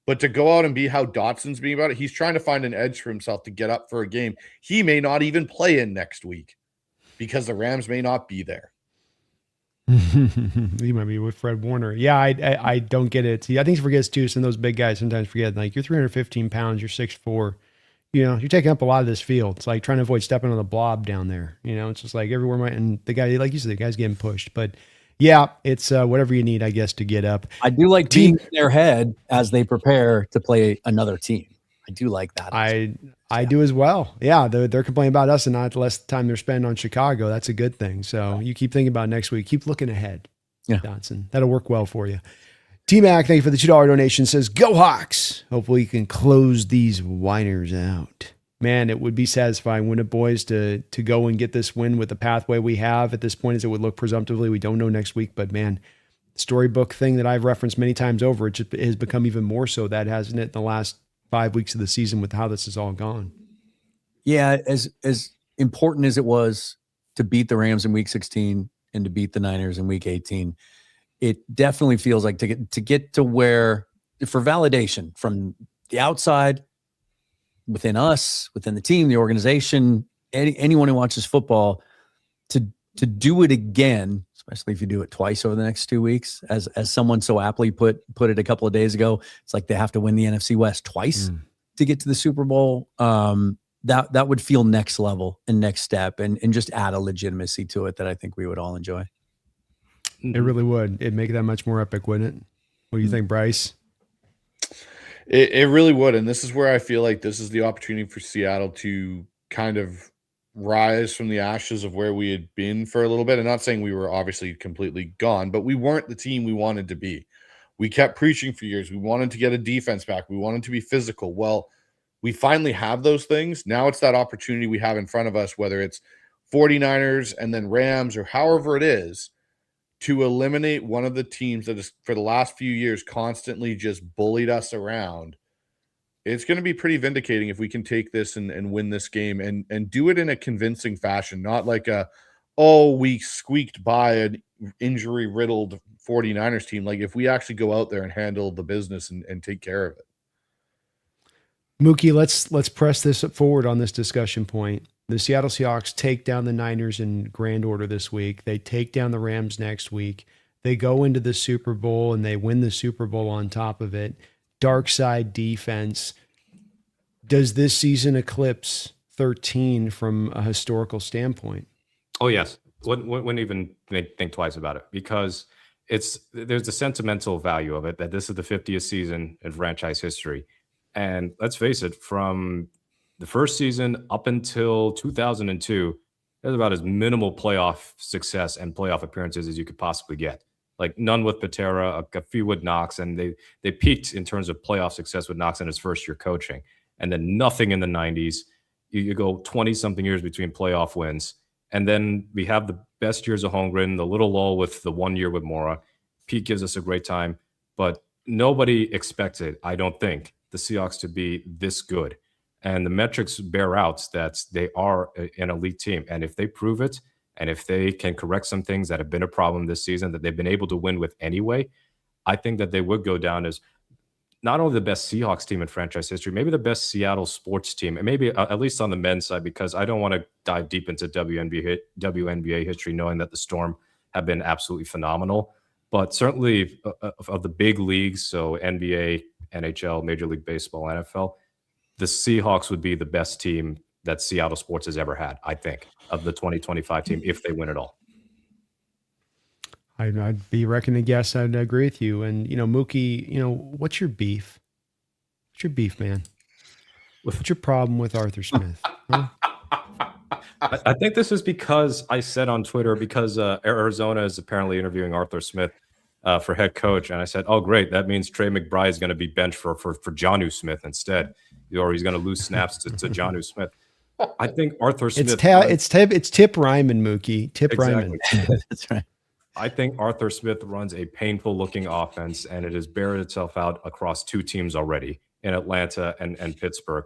But to go out and be how Dotson's being about it, he's trying to find an edge for himself to get up for a game he may not even play in next week because the Rams may not be there. He might be with Fred Warner. Yeah, I don't get it. See, I think he forgets too. Some of those big guys sometimes forget, like, you're 315 pounds, you're 6'4". You're taking up a lot of this field. It's like trying to avoid stepping on the blob down there. It's just like everywhere. And the guy, like you said, the guy's getting pushed. But yeah, it's whatever you need, I guess, to get up. I do like being in their head as they prepare to play another team. I do like that. I do as well. Yeah, they're complaining about us and not less time they're spending on Chicago. That's a good thing. So you keep thinking about next week. Keep looking ahead, Dotson. That'll work well for you. T-Mac, thank you for the $2 donation. Says, go Hawks. Hopefully you can close these whiners out. Man, it would be satisfying, wouldn't it, boys, to go and get this win with the pathway we have at this point, as it would look presumptively. We don't know next week, but man, storybook thing that I've referenced many times over, it just has become even more so, that hasn't it, in the last 5 weeks of the season with how this has all gone. Yeah, as important as it was to beat the Rams in week 16 and to beat the Niners in week 18, it definitely feels like to get to where, for validation from the outside, within us, within the team, the organization, anyone who watches football, to do it again, especially if you do it twice over the next 2 weeks, as someone so aptly put it a couple of days ago, it's like they have to win the NFC West twice to get to the Super Bowl. That would feel next level and next step and just add a legitimacy to it that I think we would all enjoy. It really would. It'd make it that much more epic, wouldn't it? What do you think, Bryce? It really would. And this is where I feel like this is the opportunity for Seattle to kind of rise from the ashes of where we had been for a little bit. I'm not saying we were obviously completely gone, but we weren't the team we wanted to be. We kept preaching for years. We wanted to get a defense back. We wanted to be physical. Well, we finally have those things. Now it's that opportunity we have in front of us, whether it's 49ers and then Rams or however it is, to eliminate one of the teams that has, for the last few years, constantly just bullied us around. It's going to be pretty vindicating if we can take this and win this game and do it in a convincing fashion, not like oh, we squeaked by an injury-riddled 49ers team. Like, if we actually go out there and handle the business and take care of it. Mookie, let's press this forward on this discussion point. The Seattle Seahawks take down the Niners in grand order this week. They take down the Rams next week. They go into the Super Bowl and they win the Super Bowl on top of it. Dark side defense. Does this season eclipse 13 from a historical standpoint? Oh yes, wouldn't even think twice about it, because there's a sentimental value of it that this is the 50th season in franchise history, and let's face it, from the first season up until 2002, there's about as minimal playoff success and playoff appearances as you could possibly get. Like none with Patera, a few with Knox, and they peaked in terms of playoff success with Knox in his first year coaching, and then nothing in the 90s. You go 20-something years between playoff wins. And then we have the best years of Holmgren, the little lull with the 1 year with Mora. Pete gives us a great time, but nobody expected, I don't think, the Seahawks to be this good. And the metrics bear out that they are an elite team. And if they prove it, and if they can correct some things that have been a problem this season that they've been able to win with anyway, I think that they would go down as not only the best Seahawks team in franchise history, maybe the best Seattle sports team, and maybe at least on the men's side, because I don't want to dive deep into WNBA history, knowing that the Storm have been absolutely phenomenal. But certainly of the big leagues, so NBA, NHL, Major League Baseball, NFL, the Seahawks would be the best team that Seattle sports has ever had, I think, of the 2025 team, if they win it all. I'd be reckoning a guess. I'd agree with you. And, Mookie, what's your beef? What's your beef, man? What's your problem with Arthur Smith? Huh? I think this is because I said on Twitter, because Arizona is apparently interviewing Arthur Smith for head coach. And I said, oh, great. That means Trey McBride is going to be benched for Jonnu Smith instead, or he's going to lose snaps to Jonnu Smith. I think Arthur Smith. It's Tip Ryman, Mookie. Tip Exactly. Ryman. That's right. I think Arthur Smith runs a painful-looking offense, and it has bared itself out across two teams already in Atlanta and Pittsburgh.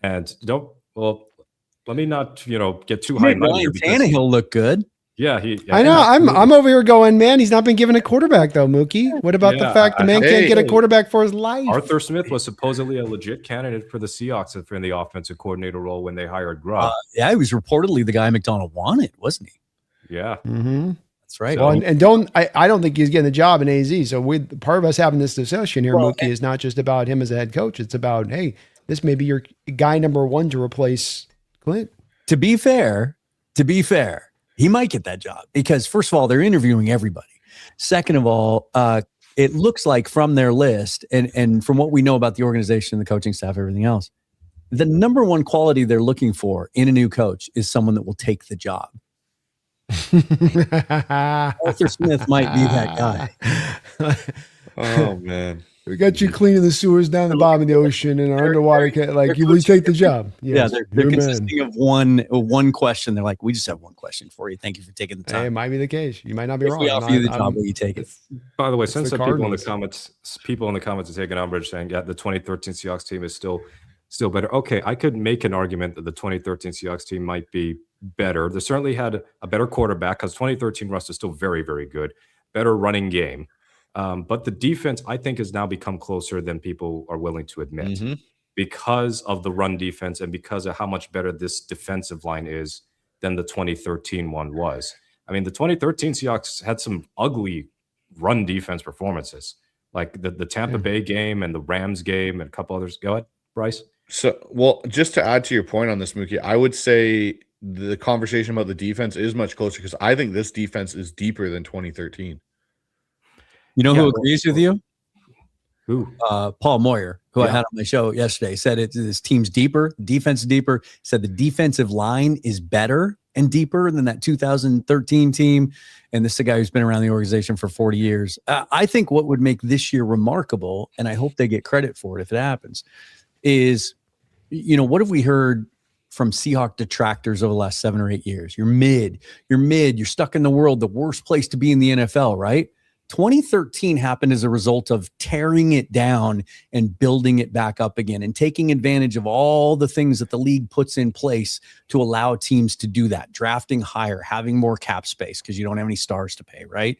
And let me not get too high. Ryan Tannehill look good. Yeah, I know. I'm over here going, man, he's not been given a quarterback though, Mookie. What about the fact the man can't get a quarterback for his life? Arthur Smith was supposedly a legit candidate for the Seahawks in the offensive coordinator role when they hired Grubb. Yeah, he was reportedly the guy McDonald wanted, wasn't he? Yeah. Mm-hmm. That's right. Well, I don't think he's getting the job in AZ. So part of us having this discussion here, Mookie, is not just about him as a head coach. It's about, hey, this may be your guy number one to replace Klint. To be fair, he might get that job because, first of all, they're interviewing everybody. Second of all, it looks like from their list and from what we know about the organization, the coaching staff, everything else, the number one quality they're looking for in a new coach is someone that will take the job. Arthur Smith might be that guy. Oh, man. We got you cleaning the sewers down the bottom of the ocean and our underwater. You will take the job. Yes, they're consisting of one question. They're like, we just have one question for you. Thank you for taking the time. Hey, it might be the case. You might not be wrong. We offer you the job, will you take it? By the way, since some people in the comments are taking umbrage saying, yeah, the 2013 Seahawks team is still better. Okay, I could make an argument that the 2013 Seahawks team might be better. They certainly had a better quarterback because 2013 Russ is still very, very good. Better running game. But the defense, I think, has now become closer than people are willing to admit because of the run defense and because of how much better this defensive line is than the 2013 one was. I mean, the 2013 Seahawks had some ugly run defense performances, like the Tampa Bay game and the Rams game and a couple others. Go ahead, Bryce. So, well, just to add to your point on this, Mookie, I would say the conversation about the defense is much closer because I think this defense is deeper than 2013. You know who agrees with you? Who? Paul Moyer, who I had on my show yesterday, said this team's deeper, defense is deeper. Said the defensive line is better and deeper than that 2013 team. And this is a guy who's been around the organization for 40 years. I think what would make this year remarkable, and I hope they get credit for it if it happens, is, what have we heard from Seahawk detractors over the last 7 or 8 years? You're mid, you're stuck in the world, the worst place to be in the NFL, right? 2013 happened as a result of tearing it down and building it back up again and taking advantage of all the things that the league puts in place to allow teams to do that. Drafting higher, having more cap space because you don't have any stars to pay, right?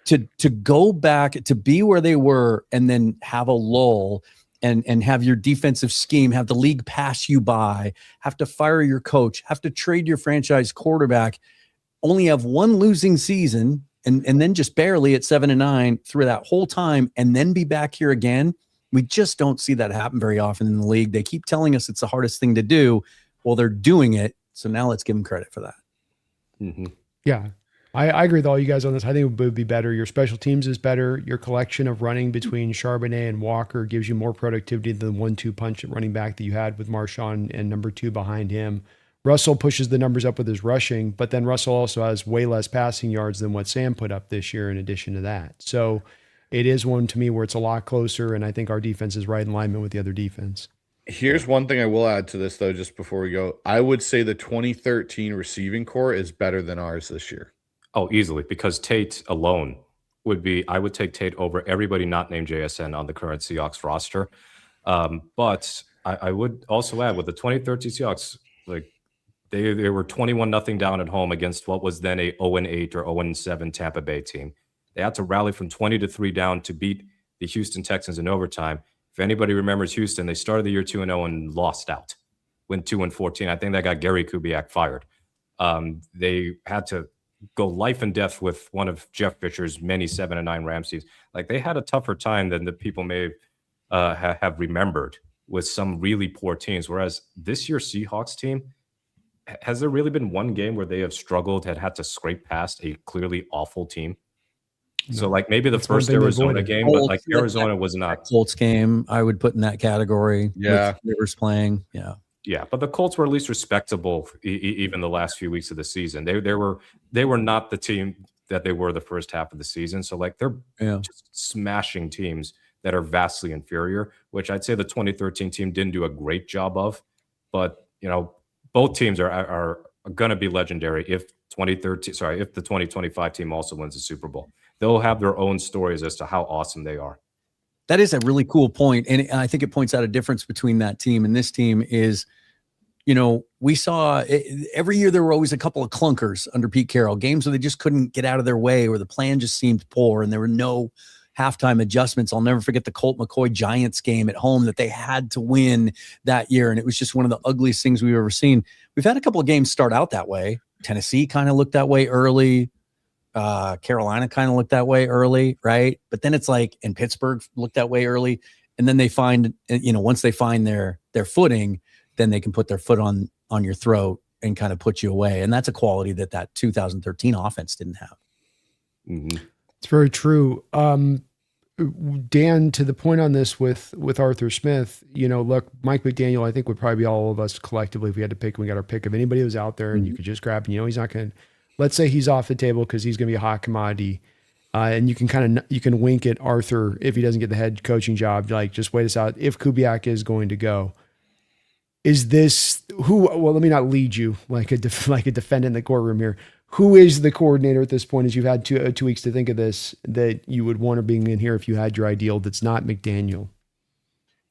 To go back to be where they were and then have a lull and have your defensive scheme, have the league pass you by, have to fire your coach, have to trade your franchise quarterback, only have one losing season and then just barely at 7-9 through that whole time and then be back here again. We just don't see that happen very often in the league. They keep telling us it's the hardest thing to do. Well, they're doing it. So now let's give them credit for that. Mm-hmm. Yeah. I agree with all you guys on this. I think it would be better. Your special teams is better. Your collection of running between Charbonnet and Walker gives you more productivity than the 1-2 punch at running back that you had with Marshawn and number 2 behind him. Russell pushes the numbers up with his rushing, but then Russell also has way less passing yards than what Sam put up this year in addition to that. So it is one to me where it's a lot closer, and I think our defense is right in alignment with the other defense. Here's one thing I will add to this, though, just before we go. I would say the 2013 receiving core is better than ours this year. Oh, easily, because Tate alone I would take Tate over everybody not named JSN on the current Seahawks roster. But I would also add with the 2013 Seahawks, like they were 21-0 down at home against what was then a 0-8 or 0-7 Tampa Bay team. They had to rally from 20-3 down to beat the Houston Texans in overtime. If anybody remembers Houston, they started the year 2-0 and lost out. Went 2-14. I think that got Gary Kubiak fired. They had to go life and death with one of Jeff Fisher's many 7-9 Rams teams. Like they had a tougher time than the people may have remembered with some really poor teams. Whereas this year's Seahawks team, has there really been one game where they have struggled, had to scrape past a clearly awful team? No. So like maybe the first Arizona game, but like Arizona was not. Colts game, I would put in that category. Yeah. With Rivers playing. Yeah. Yeah, but the Colts were at least respectable even the last few weeks of the season. They were not the team that they were the first half of the season. So like they're just smashing teams that are vastly inferior, which I'd say the 2013 team didn't do a great job of. But you know, both teams are going to be legendary if the 2025 team also wins the Super Bowl. They'll have their own stories as to how awesome they are. That is a really cool point. And I think it points out a difference between that team and this team is, you know, we saw every year there were always a couple of clunkers under Pete Carroll, games where they just couldn't get out of their way or the plan just seemed poor and there were no halftime adjustments. I'll never forget the Colt McCoy Giants game at home that they had to win that year. And it was just one of the ugliest things we've ever seen. We've had a couple of games start out that way. Tennessee kind of looked that way early. Carolina kind of looked that way early, right? But then it's like, and Pittsburgh looked that way early. And then they find, you know, once they find their footing, then they can put their foot on your throat and kind of put you away. And that's a quality that 2013 offense didn't have. Mm-hmm. It's very true. Dan, to the point on this with Arthur Smith, you know, look, Mike McDaniel, I think would probably be all of us collectively if we had to pick, we got our pick of anybody who was out there and you could just grab, and you know, he's not going to, let's say he's off the table because he's going to be a hot commodity. And you can wink at Arthur if he doesn't get the head coaching job. Like, just wait us out. If Kubiak is going to go, is this who? Well, let me not lead you like a defendant in the courtroom here. Who is the coordinator at this point? As you've had 2 weeks to think of this, that you would want to bring in here if you had your ideal. That's not McDaniel.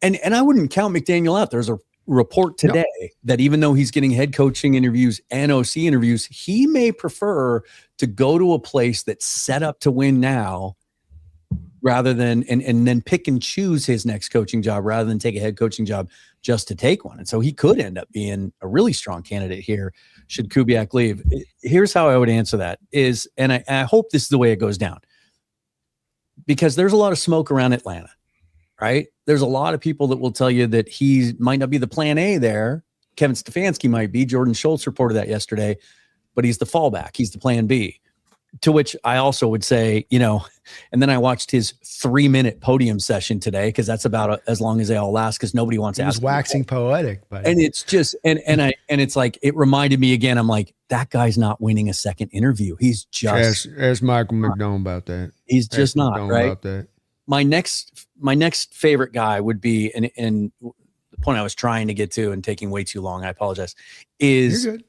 And I wouldn't count McDaniel out. There's a report today that even though he's getting head coaching interviews and OC interviews, he may prefer to go to a place that's set up to win now rather than, and then pick and choose his next coaching job rather than take a head coaching job just to take one. And so he could end up being a really strong candidate here should Kubiak leave. Here's how I would answer that is, and I hope this is the way it goes down, because there's a lot of smoke around Atlanta. Right? There's a lot of people that will tell you that he might not be the plan A there. Kevin Stefanski might be. Jordan Schultz reported that yesterday, but he's the fallback. He's the plan B. To which I also would say, you know, and then I watched his 3-minute podium session today because that's about as long as they all last because nobody wants to ask. He's waxing poetic, but and it's just and it's like it reminded me again. I'm like, that guy's not winning a second interview. He's just ask Michael McDonald about that. He's just not McDonald right. About that. My next favorite guy would be, and the point I was trying to get to and taking way too long, I apologize, is You're good.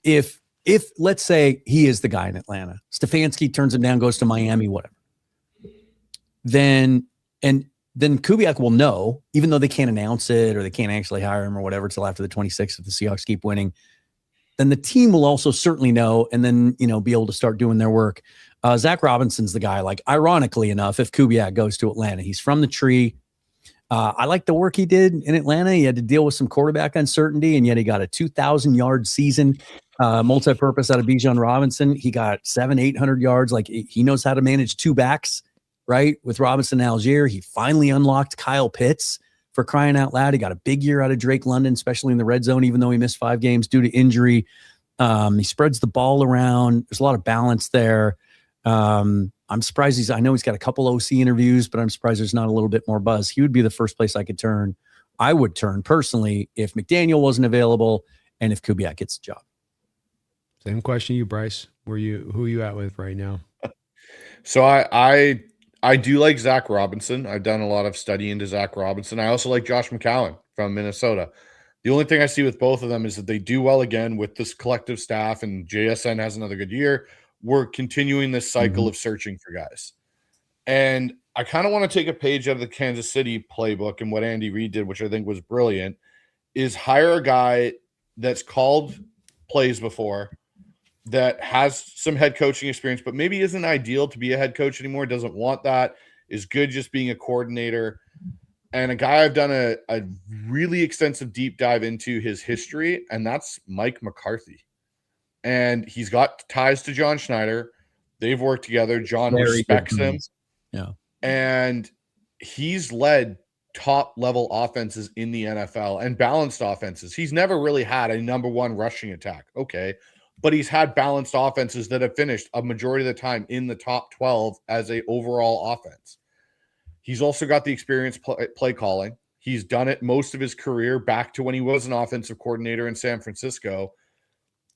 if if let's say he is the guy in Atlanta, Stefanski turns him down, goes to Miami, whatever, then Kubiak will know, even though they can't announce it or they can't actually hire him or whatever till after the 26th if the Seahawks keep winning, then the team will also certainly know and then, be able to start doing their work. Zach Robinson's the guy, like, ironically enough, if Kubiak goes to Atlanta, he's from the tree. I like the work he did in Atlanta. He had to deal with some quarterback uncertainty, and yet he got a 2,000-yard season, multi-purpose out of Bijan Robinson. He got 700-800 yards. Like, he knows how to manage two backs, right? With Robinson and Algier, he finally unlocked Kyle Pitts, for crying out loud. He got a big year out of Drake London, especially in the red zone, even though he missed 5 games due to injury. He spreads the ball around. There's a lot of balance there. I'm surprised I know he's got a couple OC interviews, but I'm surprised there's not a little bit more buzz. He would be the first place I would turn personally if McDaniel wasn't available and if Kubiak gets the job. Same question to you, Bryce. Who are you at with right now? So I do like Zach Robinson. I've done a lot of study into Zach Robinson. I also like Josh McCown from Minnesota. The only thing I see with both of them is that they do well again with this collective staff, and JSN has another good year. We're continuing this cycle of searching for guys. And I kind of want to take a page out of the Kansas City playbook and what Andy Reid did, which I think was brilliant, is hire a guy that's called plays before, that has some head coaching experience, but maybe isn't ideal to be a head coach anymore, doesn't want that, is good just being a coordinator. And a guy I've done a really extensive deep dive into his history, and that's Mike McCarthy. And he's got ties to John Schneider. They've worked together. John respects him. Yeah. And he's led top-level offenses in the NFL and balanced offenses. He's never really had a number one rushing attack. Okay. But he's had balanced offenses that have finished a majority of the time in the top 12 as a overall offense. He's also got the experience play calling. He's done it most of his career back to when he was an offensive coordinator in San Francisco.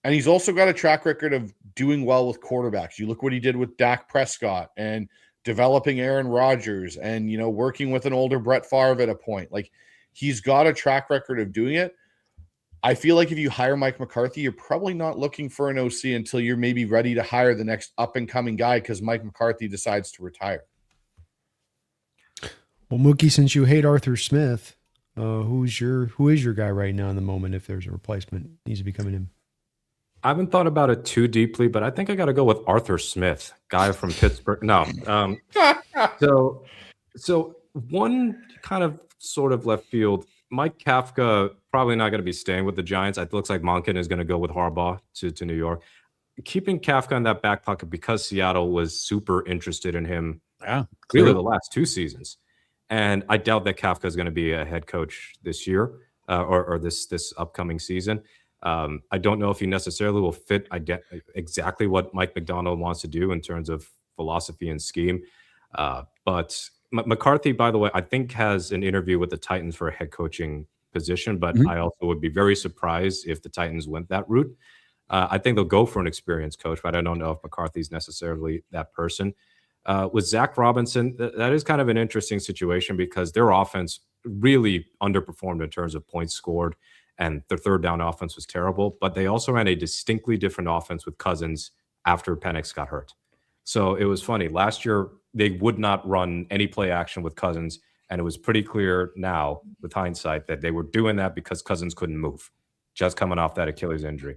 And he's also got a track record of doing well with quarterbacks. You look what he did with Dak Prescott and developing Aaron Rodgers and, working with an older Brett Favre at a point. Like, he's got a track record of doing it. I feel like if you hire Mike McCarthy, you're probably not looking for an OC until you're maybe ready to hire the next up-and-coming guy because Mike McCarthy decides to retire. Well, Mookie, since you hate Arthur Smith, who is your guy right now in the moment if there's a replacement needs to be coming in? I haven't thought about it too deeply, but I think I got to go with Arthur Smith, guy from Pittsburgh. No. So one kind of sort of left field, Mike Kafka probably not going to be staying with the Giants. It looks like Monken is going to go with Harbaugh to New York. Keeping Kafka in that back pocket because Seattle was super interested in him really the last 2 seasons. And I doubt that Kafka is going to be a head coach this year or this upcoming season. I don't know if he necessarily will fit exactly what Mike Macdonald wants to do in terms of philosophy and scheme. But McCarthy, by the way, I think has an interview with the Titans for a head coaching position, but I also would be very surprised if the Titans went that route. I think they'll go for an experienced coach, but I don't know if McCarthy's necessarily that person. With Zach Robinson, that is kind of an interesting situation because their offense really underperformed in terms of points scored, and their third down offense was terrible, but they also ran a distinctly different offense with Cousins after Penix got hurt. So it was funny. Last year, they would not run any play action with Cousins, and it was pretty clear now with hindsight that they were doing that because Cousins couldn't move, just coming off that Achilles injury.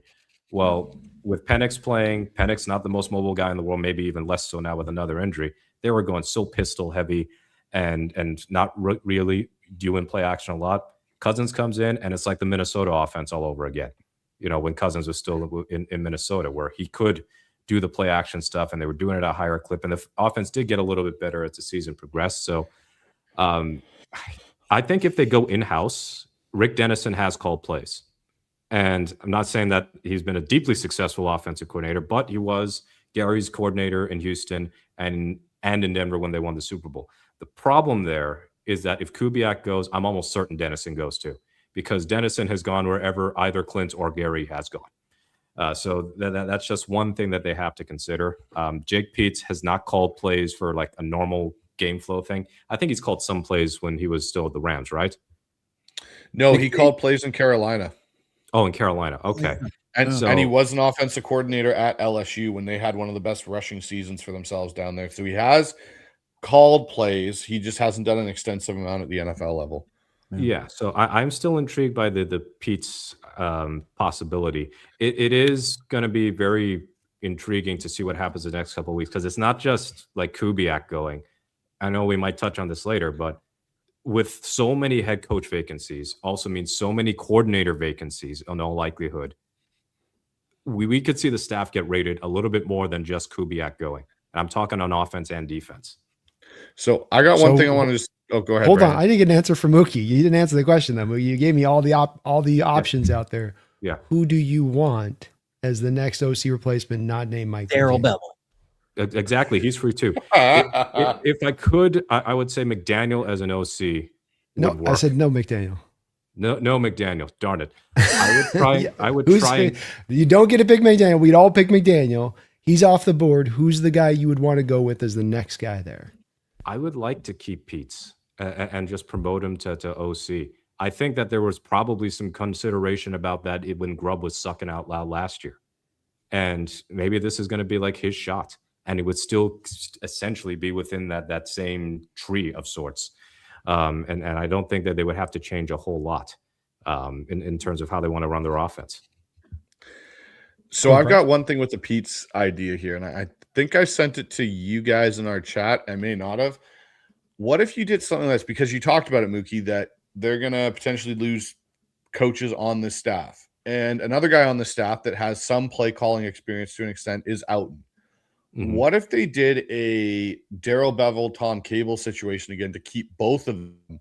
Well, with Penix playing, Penix not the most mobile guy in the world, maybe even less so now with another injury, they were going so pistol heavy and not really doing play action a lot. Cousins comes in, and it's like the Minnesota offense all over again. When Cousins was still in Minnesota, where he could do the play action stuff, and they were doing it at a higher clip. And the offense did get a little bit better as the season progressed. So I think if they go in-house, Rick Dennison has called plays. And I'm not saying that he's been a deeply successful offensive coordinator, but he was Gary's coordinator in Houston and in Denver when they won the Super Bowl. The problem there is that if Kubiak goes, I'm almost certain Dennison goes too, because Dennison has gone wherever either Klint or Gary has gone. So that's just one thing that they have to consider. Jake Peetz has not called plays for like a normal game flow thing. I think he's called some plays when he was still at the Rams, right? No, he called plays in Carolina. Oh, in Carolina. Okay. And he was an offensive coordinator at LSU when they had one of the best rushing seasons for themselves down there. So he has called plays. He just hasn't done an extensive amount at the NFL level. Yeah, so I'm still intrigued by the Pete's possibility. It is going to be very intriguing to see what happens the next couple of weeks, because it's not just like Kubiak going. I know we might touch on this later, but with so many head coach vacancies, also means so many coordinator vacancies in all likelihood. We could see the staff get rated a little bit more than just Kubiak going. And I'm talking on offense and defense. So I got one thing I want to just. Oh, go ahead. Hold Brandon. on, I didn't get an answer from Mookie. You didn't answer the question though. Mookie. You gave me all the options out there. Yeah. Who do you want as the next OC replacement, not named Mike? Daryl McDaniel? Bevel. Exactly. He's free too. If I could, I would say McDaniel as an OC. No, I said no McDaniel. No McDaniel. Darn it. I would try. Yeah. I would try. You don't get to pick McDaniel. We'd all pick McDaniel. He's off the board. Who's the guy you would want to go with as the next guy there? I would like to keep Pete's and just promote him to OC. I think that there was probably some consideration about that when Grubb was sucking out loud last year. And maybe this is going to be like his shot. And it would still essentially be within that same tree of sorts. And I don't think that they would have to change a whole lot in terms of how they want to run their offense. So I've got one thing with the Pete's idea here, and I think I sent it to you guys in our chat. I may not have. What if you did something like this? Because you talked about it, Mookie, that they're going to potentially lose coaches on this staff. And another guy on the staff that has some play calling experience to an extent is Outen. Mm-hmm. What if they did a Daryl Bevel, Tom Cable situation again to keep both of them,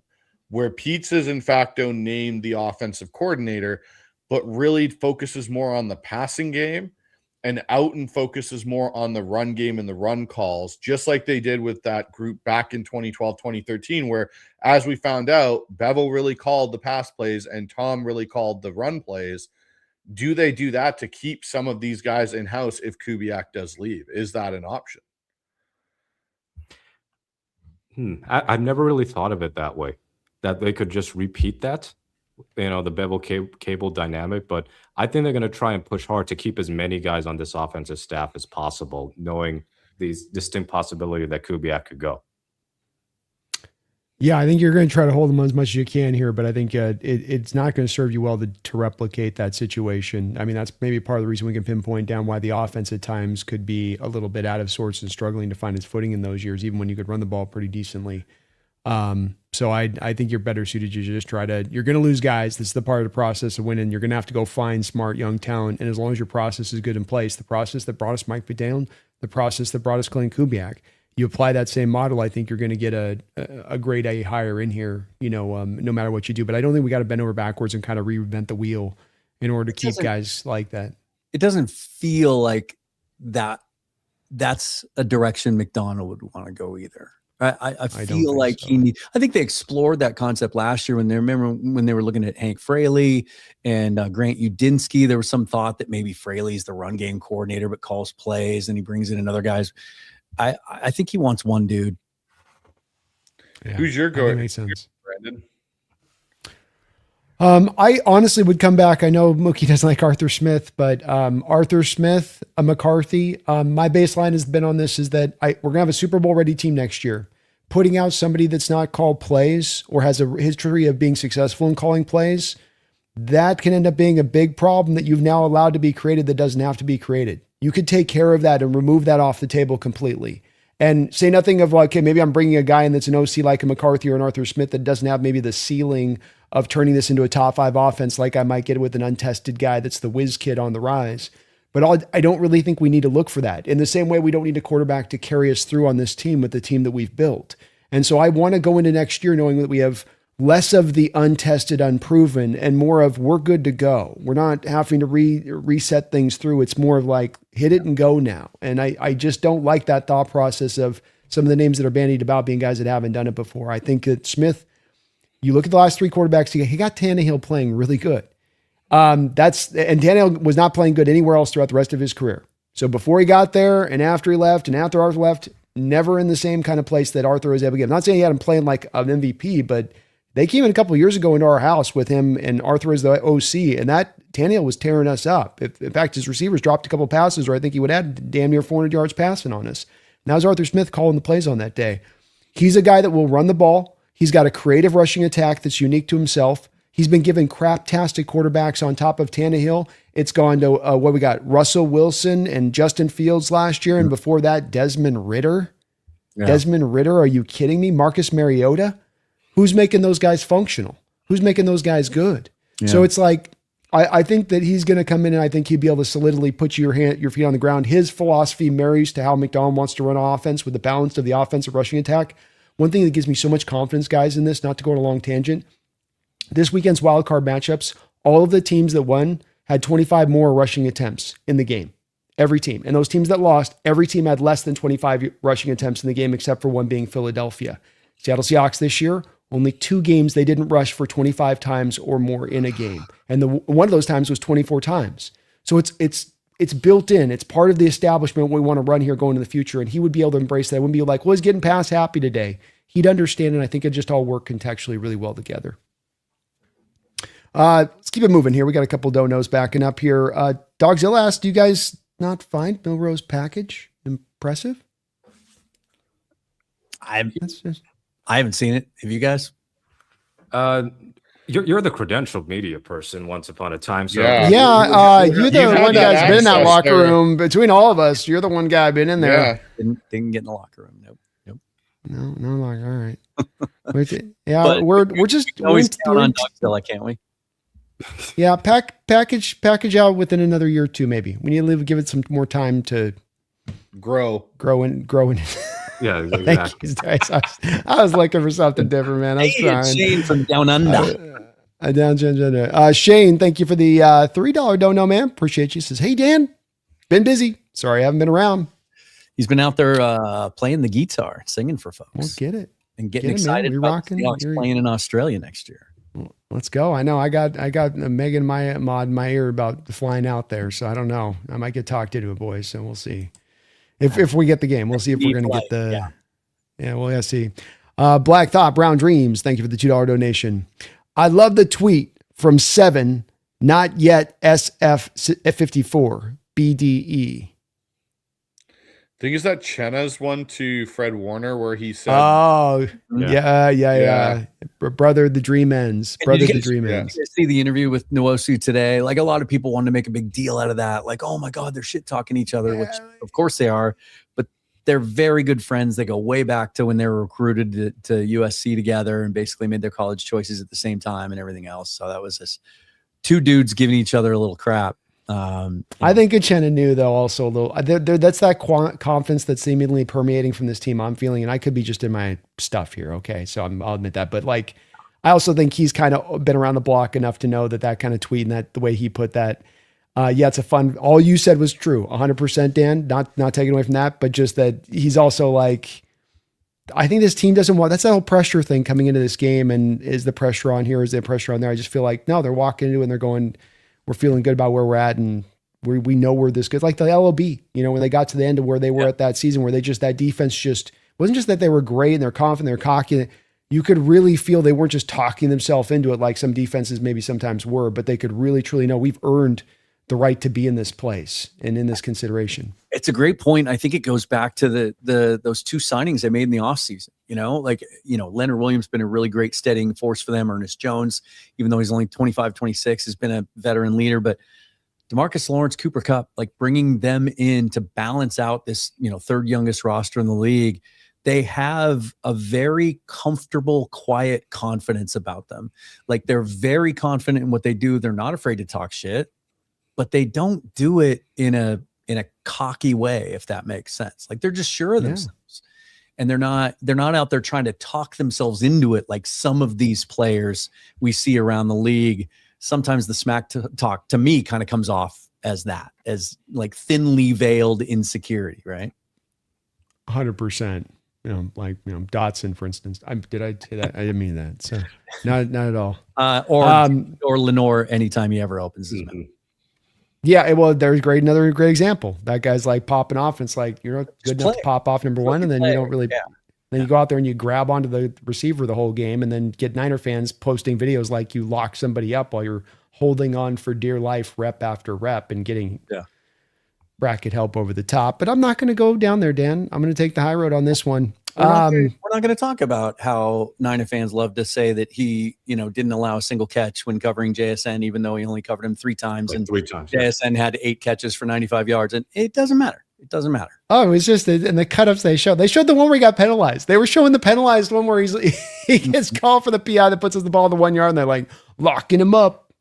where Pete's is in facto named the offensive coordinator, but really focuses more on the passing game, and Outen focuses more on the run game and the run calls, just like they did with that group back in 2012, 2013, where, as we found out, Bevel really called the pass plays and Tom really called the run plays. Do they do that to keep some of these guys in-house if Kubiak does leave? Is that an option? I've never really thought of it that way, that they could just repeat that. The Bevel Cable dynamic, but I think they're going to try and push hard to keep as many guys on this offensive staff as possible, knowing these distinct possibility that Kubiak could go. Yeah, I think you're going to try to hold them as much as you can here, but I think it's not going to serve you well to replicate that situation. I mean, that's maybe part of the reason we can pinpoint down why the offense at times could be a little bit out of sorts and struggling to find its footing in those years, even when you could run the ball pretty decently. So I think you're better suited to just you're going to lose guys. This is the part of the process of winning. You're going to have to go find smart young talent. And as long as your process is good in place, the process that brought us Mike McDaniel, the process that brought us Klint Kubiak, you apply that same model, I think you're going to get a grade A hire in here, no matter what you do. But I don't think we got to bend over backwards and kind of reinvent the wheel in order to keep guys like that. It doesn't feel like that's a direction McDonald would want to go either. I feel like so. I think they explored that concept last year when they were looking at Hank Fraley and Grant Udinski. There was some thought that maybe Fraley's the run game coordinator, but calls plays and he brings in another guys. I think he wants one dude. Yeah, who's your go? Makes sense. Brandon? I honestly would come back. I know Mookie doesn't like Arthur Smith, but Arthur Smith, McCarthy. My baseline has been on this is that we're going to have a Super Bowl ready team next year. Putting out somebody that's not called plays or has a history of being successful in calling plays, that can end up being a big problem that you've now allowed to be created that doesn't have to be created. You could take care of that and remove that off the table completely. And say nothing of like, okay, maybe I'm bringing a guy in that's an OC like a McCarthy or an Arthur Smith that doesn't have maybe the ceiling of turning this into a top 5 offense like I might get with an untested guy that's the whiz kid on the rise. But I don't really think we need to look for that. In the same way, we don't need a quarterback to carry us through on this team with the team that we've built. And so I want to go into next year knowing that we have less of the untested, unproven, and more of we're good to go. We're not having to reset things through. It's more of like hit it and go now. And I just don't like that thought process of some of the names that are bandied about being guys that haven't done it before. I think that Smith, you look at the last 3 quarterbacks, he got Tannehill playing really good. And Tannehill was not playing good anywhere else throughout the rest of his career. So before he got there and after he left and after Arthur left, never in the same kind of place that Arthur was able to get. I'm not saying he had him playing like an MVP, but They came in a couple of years ago into our house with him and Arthur as the OC, and that Tannehill was tearing us up. In fact, his receivers dropped a couple of passes, or I think he would add damn near 400 yards passing on us. Now it's Arthur Smith calling the plays on that day. He's a guy that will run the ball. He's got a creative rushing attack that's unique to himself. He's been given crap-tastic quarterbacks on top of Tannehill. It's gone to, what we got, Russell Wilson and Justin Fields last year, and before that, Desmond Ridder. Yeah. Desmond Ridder, are you kidding me? Marcus Mariota? Who's making those guys functional? Who's making those guys good? Yeah. So it's like, I think that he's going to come in and I think he'd be able to solidly put your feet on the ground. His philosophy marries to how McDonald wants to run offense with the balance of the offensive rushing attack. One thing that gives me so much confidence, guys, in this, not to go on a long tangent, this weekend's wildcard matchups, all of the teams that won had 25 more rushing attempts in the game. Every team. And those teams that lost, every team had less than 25 rushing attempts in the game, except for one being Philadelphia. Seattle Seahawks this year, only 2 games they didn't rush for 25 times or more in a game. And one of those times was 24 times. So it's built in. It's part of the establishment we want to run here going in the future. And he would be able to embrace that. He wouldn't be like, well, he's getting past happy today. He'd understand, and I think it just all work contextually really well together. Let's keep it moving here. We got a couple donos backing up here. Dogzilla asked, do you guys not find Milrose's package impressive? I haven't seen it. Have you guys? You're the credentialed media person once upon a time. So you're the one guy who's been in that locker room. Between all of us, you're the one guy been in there. Yeah. Didn't get in the locker room. Nope. No, like, all right. Yeah, we're just always count on Dogzilla, can't we? Yeah, package out within another year or two, maybe. We need to give it some more time to grow in. Yeah, exactly. Thank you. I was looking for something different, man. I was trying. Shane from Down Under. Shane, thank you for the $3 dono, man. Appreciate you. Says, hey, Dan, been busy. Sorry, I haven't been around. He's been out there playing the guitar, singing for folks. Well, get it. And getting excited about the Seahawks playing in Australia next year. Let's go. I know I got Megan Mod in my ear about flying out there. So I don't know. I might get talked into it, boys. So we'll see. If we get the game, we'll see if we're going to get the, we'll see. Black Thought, Brown Dreams. Thank you for the $2 donation. I love the tweet from 7, not yet SF54 BDE. I think is that Chena's one to Fred Warner where he said, "Oh, yeah. Brother, the dream ends. Brother, the dream ends." You see the interview with Nwosu today. Like a lot of people wanted to make a big deal out of that. Like, oh my God, they're shit talking each other, which of course they are. But they're very good friends. They go way back to when they were recruited to USC together and basically made their college choices at the same time and everything else. So that was just 2 dudes giving each other a little crap. I think Uchenna knew though also a little. That's that confidence that's seemingly permeating from this team. I'm feeling, and I could be just in my stuff here. Okay, so I'll admit that, but like, I also think he's kind of been around the block enough to know that kind of tweet and that the way he put that. It's a fun. All you said was true, 100%, Dan. Not taking away from that, but just that he's also like. I think this team doesn't want. That's that whole pressure thing coming into this game, and is the pressure on here? Is the pressure on there? I just feel like no, they're walking into it and they're going. We're feeling good about where we're at, and we know we're this good. Like the LOB, when they got to the end of where they were at that season, where that defense just wasn't just that they were great and they're confident, they're cocky. You could really feel they weren't just talking themselves into it like some defenses maybe sometimes were, but they could really truly know we've earned the right to be in this place and in this consideration. It's a great point. I think it goes back to those 2 signings they made in the offseason. Leonard Williams been a really great steadying force for them. Ernest Jones, even though he's only 25, 26, has been a veteran leader. But DeMarcus Lawrence, Cooper Kupp, like bringing them in to balance out this, 3rd youngest roster in the league. They have a very comfortable, quiet confidence about them. Like they're very confident in what they do. They're not afraid to talk shit, but they don't do it in a cocky way, if that makes sense. Like they're just sure of themselves. And they're not out there trying to talk themselves into it like some of these players we see around the league. Sometimes the smack talk to me kind of comes off as like thinly veiled insecurity, right? 100%. Dotson, for instance. Did I say that? I didn't mean that. So not at all. Or Lenore anytime he ever opens his mouth. Yeah, well, there's another great example. That guy's like popping off, and it's like you're not good enough to pop off number 1, and then you don't really. Then you go out there and you grab onto the receiver the whole game and then get Niner fans posting videos like you lock somebody up while you're holding on for dear life rep after rep and getting bracket help over the top. But I'm not going to go down there, Dan. I'm going to take the high road on this one. We're not going to talk about how Niner fans love to say that he, didn't allow a single catch when covering JSN, even though he only covered him 3 times. Like and 3 times. JSN had 8 catches for 95 yards. And it doesn't matter. It doesn't matter. Oh, it was just in the cut-ups they showed. They showed the one where he got penalized. They were showing the penalized one where he gets called for the PI that puts the ball in the 1 yard and they're like locking him up.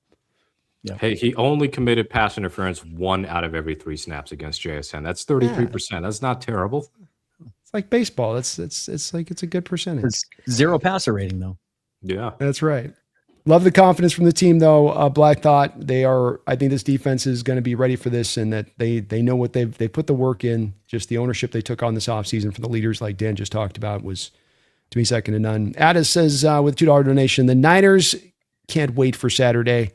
Yeah. Hey, he only committed pass interference 1 out of every 3 snaps against JSN. That's 33%. That's not terrible. It's like baseball. It's a good percentage. It's 0 passer rating though. Yeah, that's right. Love the confidence from the team though. Black Thought. I think this defense is going to be ready for this, and that they know what they put the work in. Just the ownership they took on this offseason for the leaders, like Dan just talked about, was to me second to none. Addis says with $2 donation, the Niners can't wait for Saturday.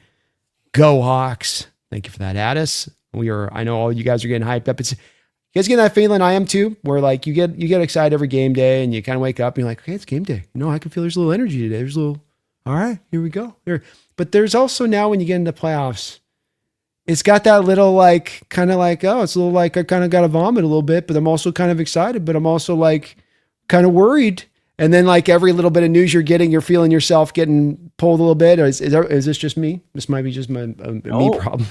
Go Hawks! Thank you for that, Addis. I know all you guys are getting hyped up. You guys get that feeling? I am too, where like you get excited every game day and you kind of wake up and you're like, okay, it's game day. I can feel there's a little energy today. There's a little, all right, here we go. But there's also now when you get into playoffs, it's got that little like, kind of like, oh, it's a little like I kind of got to vomit a little bit, but I'm also kind of excited, but I'm also like kind of worried. And then like every little bit of news you're getting, you're feeling yourself getting pulled a little bit. Or is this just me? This might be just me problem.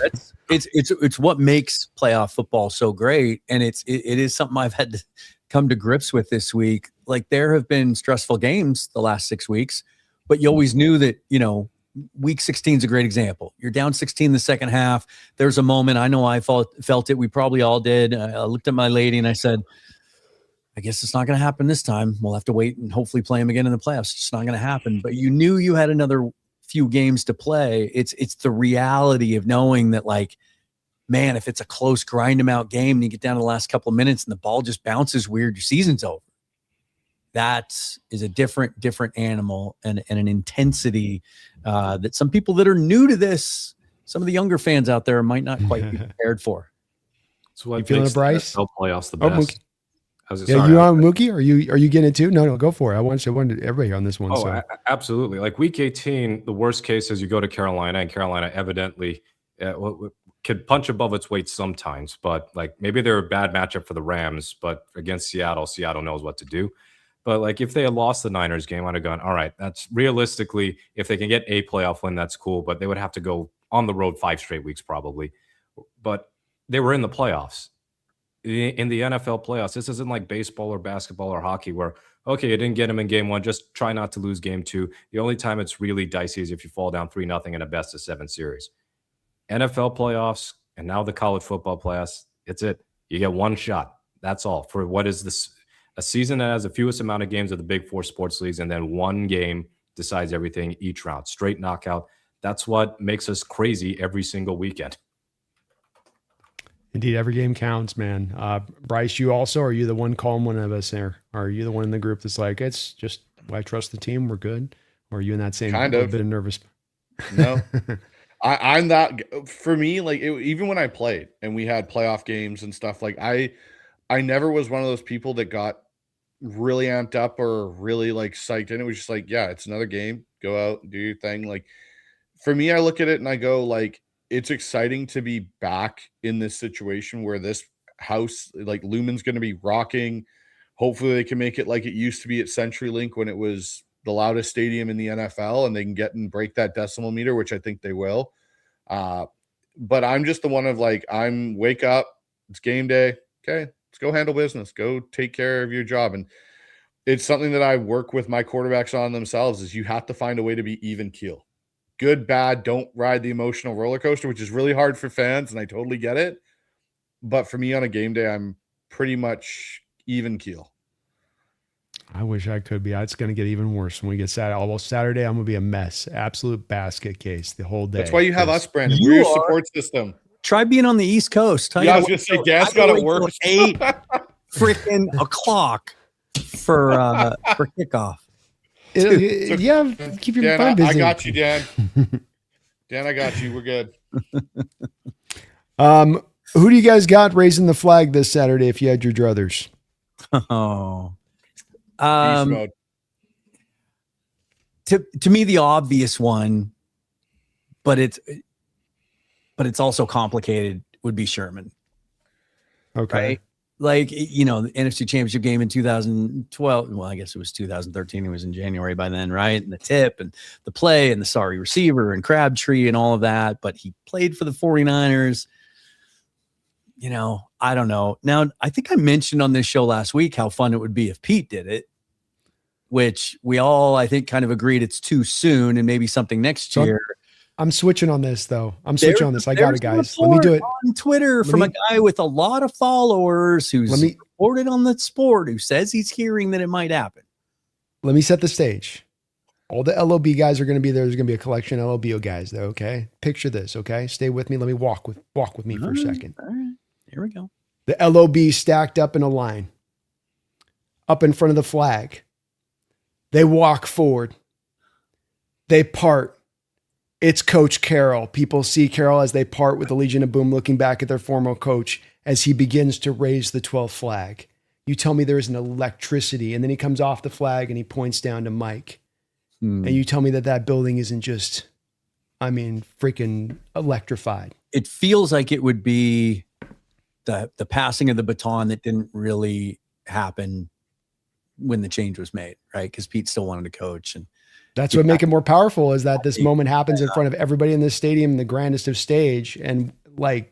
It's what makes playoff football so great. And it is something I've had to come to grips with this week. Like there have been stressful games the last 6 weeks, but you always knew that, week 16 is a great example. You're down 16 in the second half. There's a moment, I know I felt it. We probably all did. I looked at my lady and I said, I guess it's not going to happen this time. We'll have to wait and hopefully play him again in the playoffs. It's not going to happen. But you knew you had another few games to play. It's the reality of knowing that, like, man, if it's a close grind them out game and you get down to the last couple of minutes and the ball just bounces weird, your season's over. That is a different animal and an intensity that some people that are new to this, some of the younger fans out there might not quite be prepared for. So what you feeling makes it, Bryce? the NFL playoffs the best. You on Mookie? Are you getting it too? No, go for it. I wanted everybody on this one. Oh, absolutely. Like week 18, the worst case is you go to Carolina, and Carolina evidently could punch above its weight sometimes. But like maybe they're a bad matchup for the Rams, but against Seattle knows what to do. But like if they had lost the Niners game, I'd have gone, all right, that's realistically, if they can get a playoff win, that's cool. But they would have to go on the road 5 straight weeks probably. But they were in the playoffs. In the NFL playoffs, this isn't like baseball or basketball or hockey where, okay, you didn't get them in game 1, just try not to lose game 2. The only time it's really dicey is if you fall down 3-0 in a best-of-7 series. NFL playoffs and now the college football playoffs, it's it. You get one shot. That's all for what is this a season that has the fewest amount of games of the big 4 sports leagues, and then one game decides everything each round, straight knockout. That's what makes us crazy every single weekend. Indeed, every game counts, man. Bryce, you also, are you the one calm one of us there? Are you the one in the group that's like, it's just, I trust the team, we're good? Or are you in that same kind of bit of nervous? No, I'm that. For me, like even when I played and we had playoff games and stuff, like I never was one of those people that got really amped up or really like psyched in. It was just like, yeah, it's another game. Go out and do your thing. Like for me, I look at it and I go like, it's exciting to be back in this situation where this house, like Lumen's going to be rocking. Hopefully they can make it like it used to be at CenturyLink when it was the loudest stadium in the NFL, and they can get and break that decimal meter, which I think they will. But I'm just the one of like, wake up, it's game day. Okay, let's go handle business. Go take care of your job. And it's something that I work with my quarterbacks on themselves is you have to find a way to be even keel. Good, bad, don't ride the emotional roller coaster, which is really hard for fans, and I totally get it. But for me on a game day, I'm pretty much even keel. I wish I could be. It's going to get even worse when we get Saturday. Almost Saturday, I'm going to be a mess. Absolute basket case the whole day. That's why you have us, Brandon. We're your support system. Try being on the East Coast. Yeah, I was going to say, Dan's got it worse. 8 freaking o'clock for kickoff. Yeah, keep your mind busy. I got you, Dan. Dan, I got you. We're good. Who do you guys got raising the flag this Saturday if you had your druthers? Oh, Beast mode. To me, the obvious one, but it's also complicated, would be Sherman. Okay. Right? Like, the NFC Championship game in 2012. Well, I guess it was 2013. It was in January by then, right? And the tip and the play and the sorry receiver and Crabtree and all of that. But he played for the 49ers. I don't know. Now, I think I mentioned on this show last week how fun it would be if Pete did it, which we all, I think, kind of agreed it's too soon and maybe something next year. I'm switching on this, though. I got it, guys. Let me do it on Twitter from a guy with a lot of followers who's reported on the sport, who says he's hearing that it might happen. Let me set the stage. All the LOB guys are going to be there. There's going to be a collection of LOB guys, though. Okay, picture this. Okay, stay with me. Let me walk with me for a second. All right, here we go. The LOB stacked up in a line, up in front of the flag. They walk forward. They part. It's Coach Carroll. People see Carroll as they part with the Legion of Boom, looking back at their former coach as he begins to raise the 12th flag. You tell me there is an electricity, and then he comes off the flag and he points down to Mike. And you tell me that building isn't just, freaking electrified. It feels like it would be the passing of the baton that didn't really happen when the change was made, right? Because Pete still wanted to coach. And that's what make it more powerful, is that this moment happens in front of everybody in this stadium, the grandest of stage. And I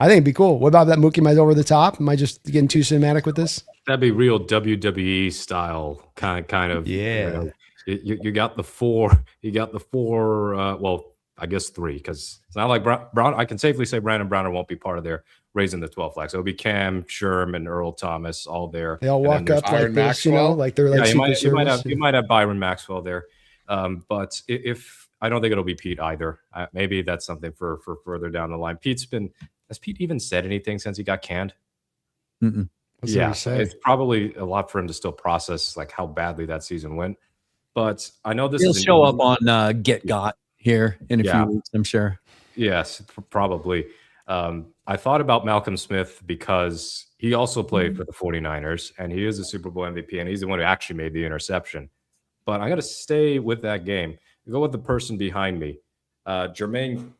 think it'd be cool. What about that Mookie? Am I over the top? Am I just getting too cinematic with this? That'd be real WWE style kind of. Yeah. You got the four. You got the four. Well, I guess three, because it's not like Brown. I can safely say Brandon Browner won't be part of their raising the 12 flag. So it'll be Cam, Sherman, Earl Thomas, all there. They all walk up like Byron this, Maxwell. like they're like you might have Byron Maxwell there. But if I don't think it'll be Pete either. Maybe that's something for further down the line. Has Pete even said anything since he got canned? Mm-mm. It's probably a lot for him to still process, like how badly that season went. But I know he'll show up on Get Got here in a few weeks, I'm sure. Yes, probably. I thought about Malcolm Smith because he also played for the 49ers, and he is a Super Bowl MVP, and he's the one who actually made the interception. But I got to stay with that game. Go with the person behind me. Jermaine,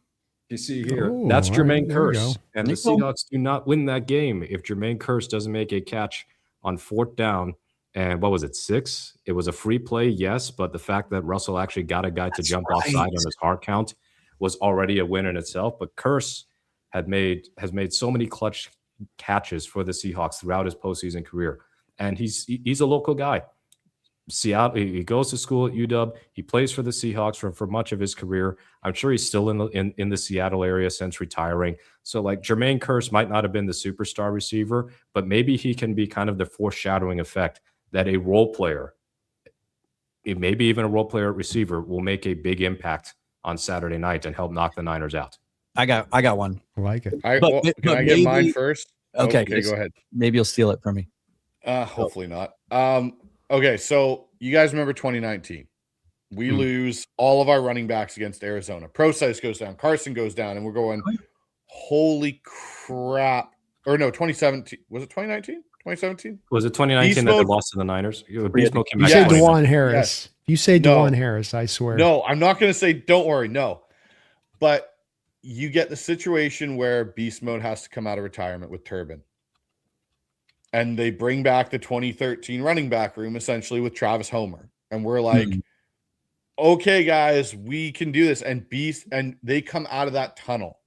you see here, that's Jermaine Kearse. And the Seahawks do not win that game if Jermaine Kearse doesn't make a catch on 4th down. And what was it, 6? It was a free play, yes, but the fact that Russell actually got a guy to jump offside on his hard count was already a win in itself. But Kearse has made so many clutch catches for the Seahawks throughout his postseason career. And he's a local guy. Seattle, he goes to school at UW. He plays for the Seahawks for much of his career. I'm sure he's still in the Seattle area since retiring. So like Jermaine Kearse might not have been the superstar receiver, but maybe he can be kind of the foreshadowing effect that a role player, maybe even a role player at receiver, will make a big impact on Saturday night and help knock the Niners out. I got one. I like it. Can I get mine first? Okay, go ahead. Maybe you'll steal it from me. Hopefully not. Okay, so you guys remember 2019. We lose all of our running backs against Arizona. Procise goes down, Carson goes down, and we're going, holy crap. Or no, 2017. Was it 2019? 2017? Was it 2019 that they lost to the Niners? Beast Mode came You back. say DeJuan Harris. Yes. You say DeJuan Harris, I swear. No, I'm not going to say don't worry. No. But you get the situation where Beast Mode has to come out of retirement with Turbin. And they bring back the 2013 running back room essentially with Travis Homer. And we're like, okay, guys, we can do this. And they come out of that tunnel.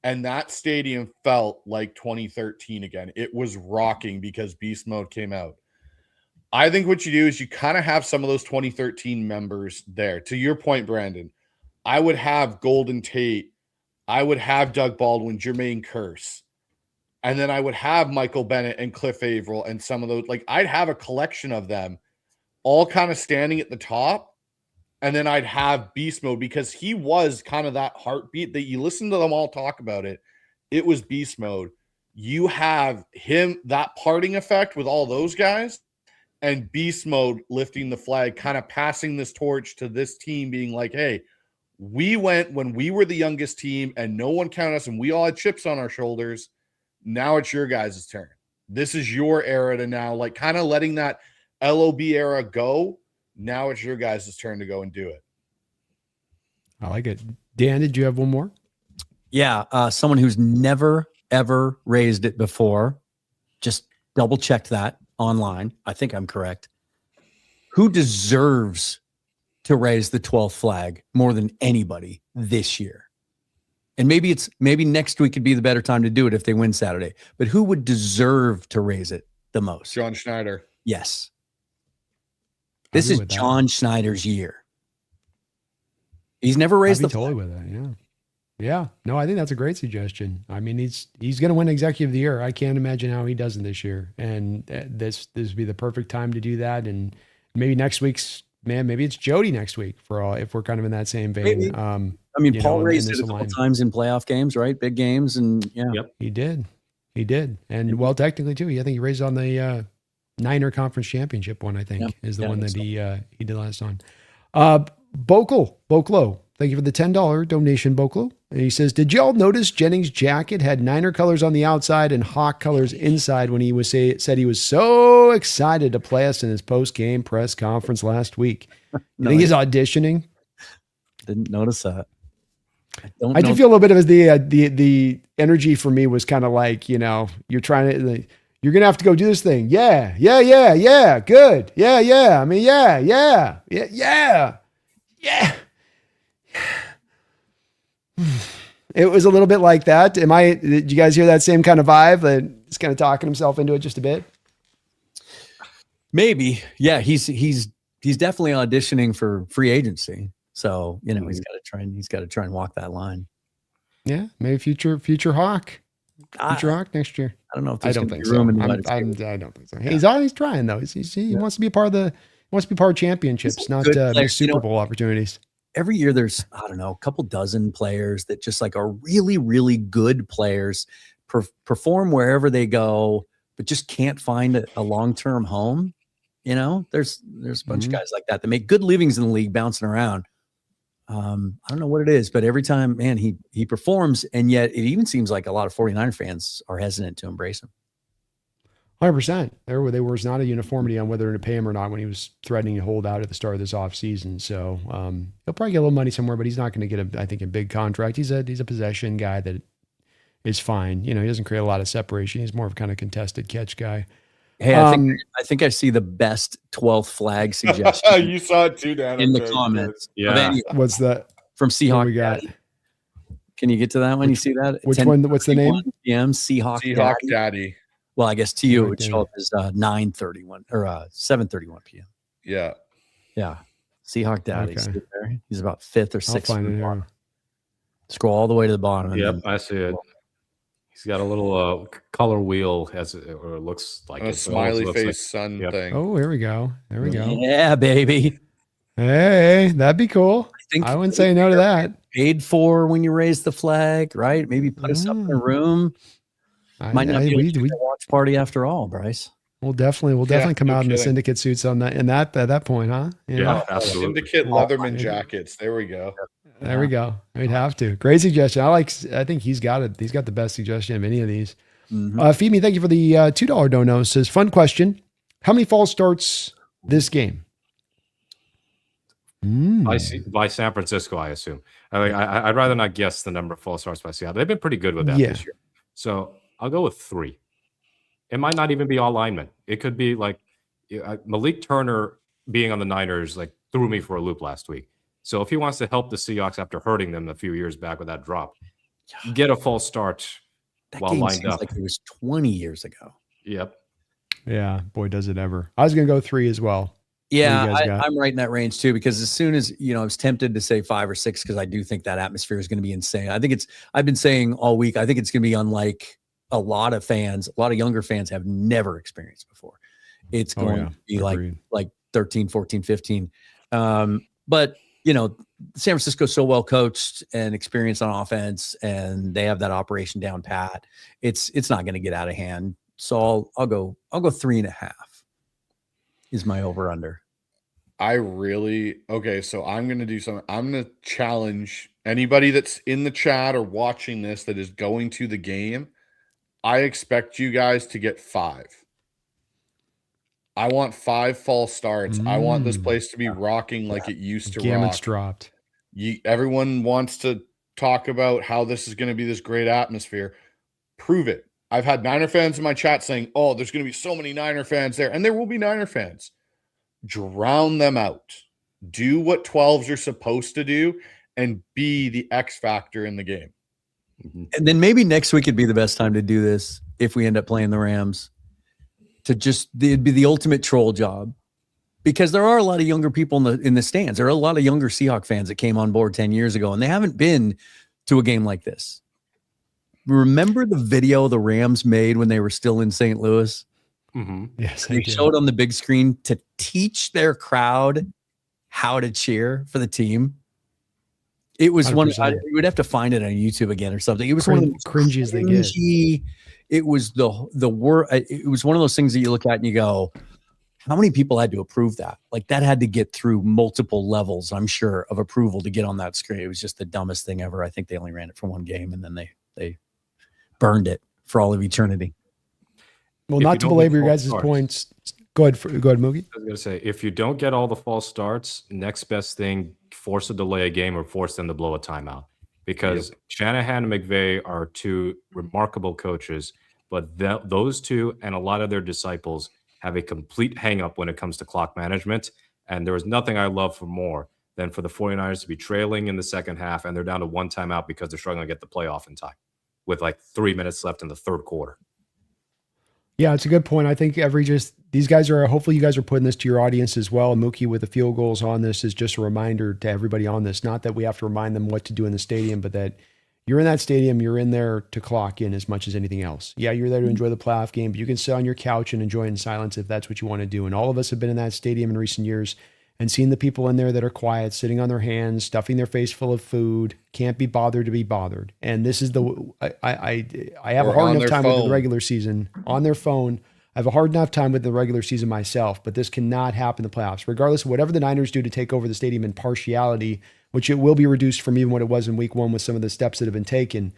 And that stadium felt like 2013 again. It was rocking because Beast Mode came out. I think what you do is you kind of have some of those 2013 members there. To your point, Brandon, I would have Golden Tate. I would have Doug Baldwin, Jermaine Kearse. And then I would have Michael Bennett and Cliff Averill and some of those. Like, I'd have a collection of them all kind of standing at the top. And then I'd have Beast Mode because he was kind of that heartbeat that you listen to them all talk about it. It was Beast Mode. You have him, that parting effect with all those guys, and Beast Mode lifting the flag, kind of passing this torch to this team being like, hey, we went when we were the youngest team and no one counted us and we all had chips on our shoulders. Now it's your guys' turn. This is your era to now, like kind of letting that LOB era go. Now it's your guys' turn to go and do it. I like it. Dan, did you have one more? Yeah, someone who's never, ever raised it before. Just double checked that online. I think I'm correct. Who deserves to raise the 12th flag more than anybody this year? And maybe next week could be the better time to do it if they win Saturday. But who would deserve to raise it the most? John Schneider. Yes. This is John Schneider's year. He's never raised the totally flag. with that. Yeah. Yeah. No, I think that's a great suggestion. I mean, he's going to win Executive of the Year. I can't imagine how he doesn't this year. And this would be the perfect time to do that. And maybe next week's, maybe it's Jody next week for all, if we're kind of in that same vein. Maybe. I mean, Paul raised it a couple times in playoff games, right? Big games. And yeah. Yep. He did. And well, technically too, I think he raised on the Niner Conference Championship one, I think, is the one that he did last on. Boklo. Thank you for the $10 donation, Boklo. And he says, did y'all notice Jennings' jacket had Niner colors on the outside and Hawk colors inside when he said he was so excited to play us in his post-game press conference last week? You think he's auditioning? Didn't notice that. I do feel a little bit of the energy for me was kind of like, you're trying to, you're going to have to go do this thing. Yeah. Good. Yeah. I mean, yeah. It was a little bit like that. Did you guys hear that same kind of vibe? He's kind of talking himself into it just a bit. Maybe. Yeah. He's definitely auditioning for free agency. So, he's got to try and walk that line. Yeah. Maybe future Hawk. Future Hawk next year. I don't know if there's going to be be room in the I don't think so. Yeah. He's trying though. He wants to be part of championships, not Super Bowl opportunities. Every year there's, I don't know, a couple dozen players that just like are really, really good players, perform wherever they go, but just can't find a long-term home. There's a bunch of guys like that make good livings in the league bouncing around. I don't know what it is, but every time, man, he performs, and yet it even seems like a lot of 49er fans are hesitant to embrace him. 100%. There was not a uniformity on whether to pay him or not when he was threatening to hold out at the start of this offseason. So he'll probably get a little money somewhere, but he's not going to get a big contract. He's a possession guy that is fine. He doesn't create a lot of separation. He's more of a kind of contested catch guy. Hey, I think I see the best 12th flag suggestion. You saw it too, Dan. In the comments. Yeah. What's that? From Seahawks. We got? Can you get to that one? You see that? Which one? What's the name? PM Seahawk Daddy. Well, I guess to you it would show up as 9:31 or 7:31 p.m. Yeah. Yeah. Seahawk Daddy. Okay. There. He's about 5th or 6th. I'll find it here. Scroll all the way to the bottom. Yep, I see it. He's got a little color wheel, or it looks like a it. smiley Looks face like, sun yep. thing. Oh, here we go. Yeah, baby. Hey, that'd be cool. I wouldn't say no to that. Paid for when you raise the flag, right? Maybe put us up in a room. Might not be a watch party after all, Bryce. We'll definitely come out in the Syndicate suits on that at that point, huh? Yeah, absolutely. Syndicate Leatherman jackets. There we go. There we go. We'd have to. Great suggestion. I think he's got it. He's got the best suggestion of any of these. Feed Me, thank you for the $2 dono. Says, fun question. How many false starts this game? By San Francisco, I assume. I'd rather not guess the number of false starts by Seattle. They've been pretty good with that this year. So I'll go with 3. It might not even be all linemen. It could be like Malik Turner being on the Niners threw me for a loop last week. So if he wants to help the Seahawks after hurting them a few years back with that drop, get a false start while lined up. Like it was 20 years ago. Yep. Yeah, boy, does it ever. I was going to go 3 as well. Yeah, I'm right in that range too, because as soon as, I was tempted to say 5 or 6 because I do think that atmosphere is going to be insane. I've been saying all week, I think it's going to be unlike a lot of younger fans have never experienced before. It's going to be like 13, 14, 15. But, San Francisco's so well coached and experienced on offense, and they have that operation down pat. It's not going to get out of hand. So I'll go 3.5 is my over under. So I'm going to do something. I'm going to challenge anybody that's in the chat or watching this that is going to the game. I expect you guys to get 5. I want 5 false starts. I want this place to be rocking like it used to Gamut's rock. dropped. Everyone wants to talk about how this is going to be this great atmosphere. Prove it. I've had Niner fans in my chat saying, oh, there's going to be so many Niner fans there. And there will be Niner fans. Drown them out. Do what 12s are supposed to do and be the X factor in the game. And then maybe next week would be the best time to do this if we end up playing the Rams. It'd be the ultimate troll job. Because there are a lot of younger people in the stands. There are a lot of younger Seahawks fans that came on board 10 years ago, and they haven't been to a game like this. Remember the video the Rams made when they were still in St. Louis? Mm-hmm. Yes, They showed on the big screen to teach their crowd how to cheer for the team. It was 100%. you would have to find it on YouTube again or something. It was one of the most cringy as they get. It was the word. It was one of those things that you look at and you go, how many people had to approve that? Like that had to get through multiple levels, I'm sure, of approval to get on that screen. It was just the dumbest thing ever. I think they only ran it for one game and then they burned it for all of eternity. Well, If not you to don't belabor get your false guys' starts. points. Go ahead, Mookie. I was going to say, if you don't get all the false starts, next best thing, force a delay a game or force them to blow a timeout. Because Shanahan and McVay are two remarkable coaches, but those two and a lot of their disciples have a complete hang-up when it comes to clock management. And there is nothing I love for more than for the 49ers to be trailing in the second half and they're down to one timeout because they're struggling to get the playoff in time with like 3 minutes left in the third quarter. Yeah, it's a good point. I think these guys are, hopefully you guys are putting this to your audience as well. Mookie with the field goals on this is just a reminder to everybody on this, not that we have to remind them what to do in the stadium, but that you're in that stadium, you're in there to clock in as much as anything else. Yeah, you're there to enjoy the playoff game, but you can sit on your couch and enjoy it in silence if that's what you want to do. And all of us have been in that stadium in recent years and seen the people in there that are quiet, sitting on their hands, stuffing their face full of food, can't be bothered to be bothered. And this is I have a hard enough time with the regular season on their phone. I have a hard enough time with the regular season myself, but this cannot happen in the playoffs. Regardless of whatever the Niners do to take over the stadium in partiality, which it will be reduced from even what it was in week one with some of the steps that have been taken.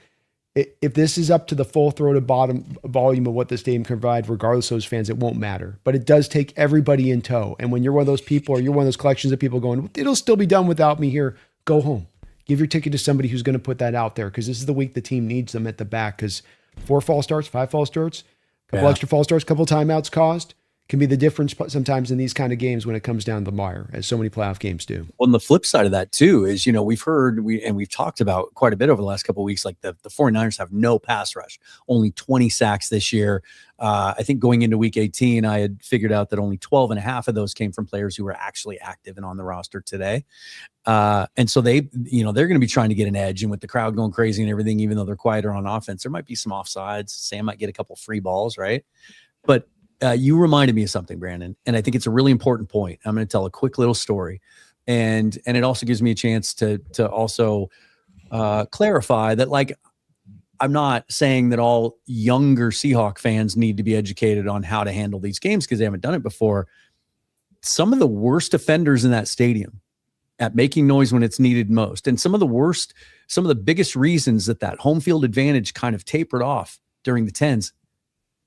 If this is up to the full-throated bottom volume of what the stadium can provide, regardless of those fans, it won't matter. But it does take everybody in tow. And when you're one of those people or you're one of those collections of people going, it'll still be done without me here, go home. Give your ticket to somebody who's going to put that out there because this is the week the team needs them at the back because 4 false starts, 5 false starts, a couple extra false starts, a couple timeouts caused can be the difference sometimes in these kind of games when it comes down to the wire, as so many playoff games do. On the flip side of that too is, we've heard, we've talked about quite a bit over the last couple of weeks, like the 49ers have no pass rush, only 20 sacks this year. I think going into week 18, I had figured out that only 12 and a half of those came from players who were actually active and on the roster today. And so they're going to be trying to get an edge, and with the crowd going crazy and everything, even though they're quieter on offense, there might be some offsides. Sam might get a couple free balls, right? But you reminded me of something, Brandon, and I think it's a really important point. I'm going to tell a quick little story, and it also gives me a chance to also clarify that, like, I'm not saying that all younger Seahawk fans need to be educated on how to handle these games because they haven't done it before. Some of the worst offenders in that stadium at making noise when it's needed most, and some of the biggest reasons that home field advantage kind of tapered off during the 10s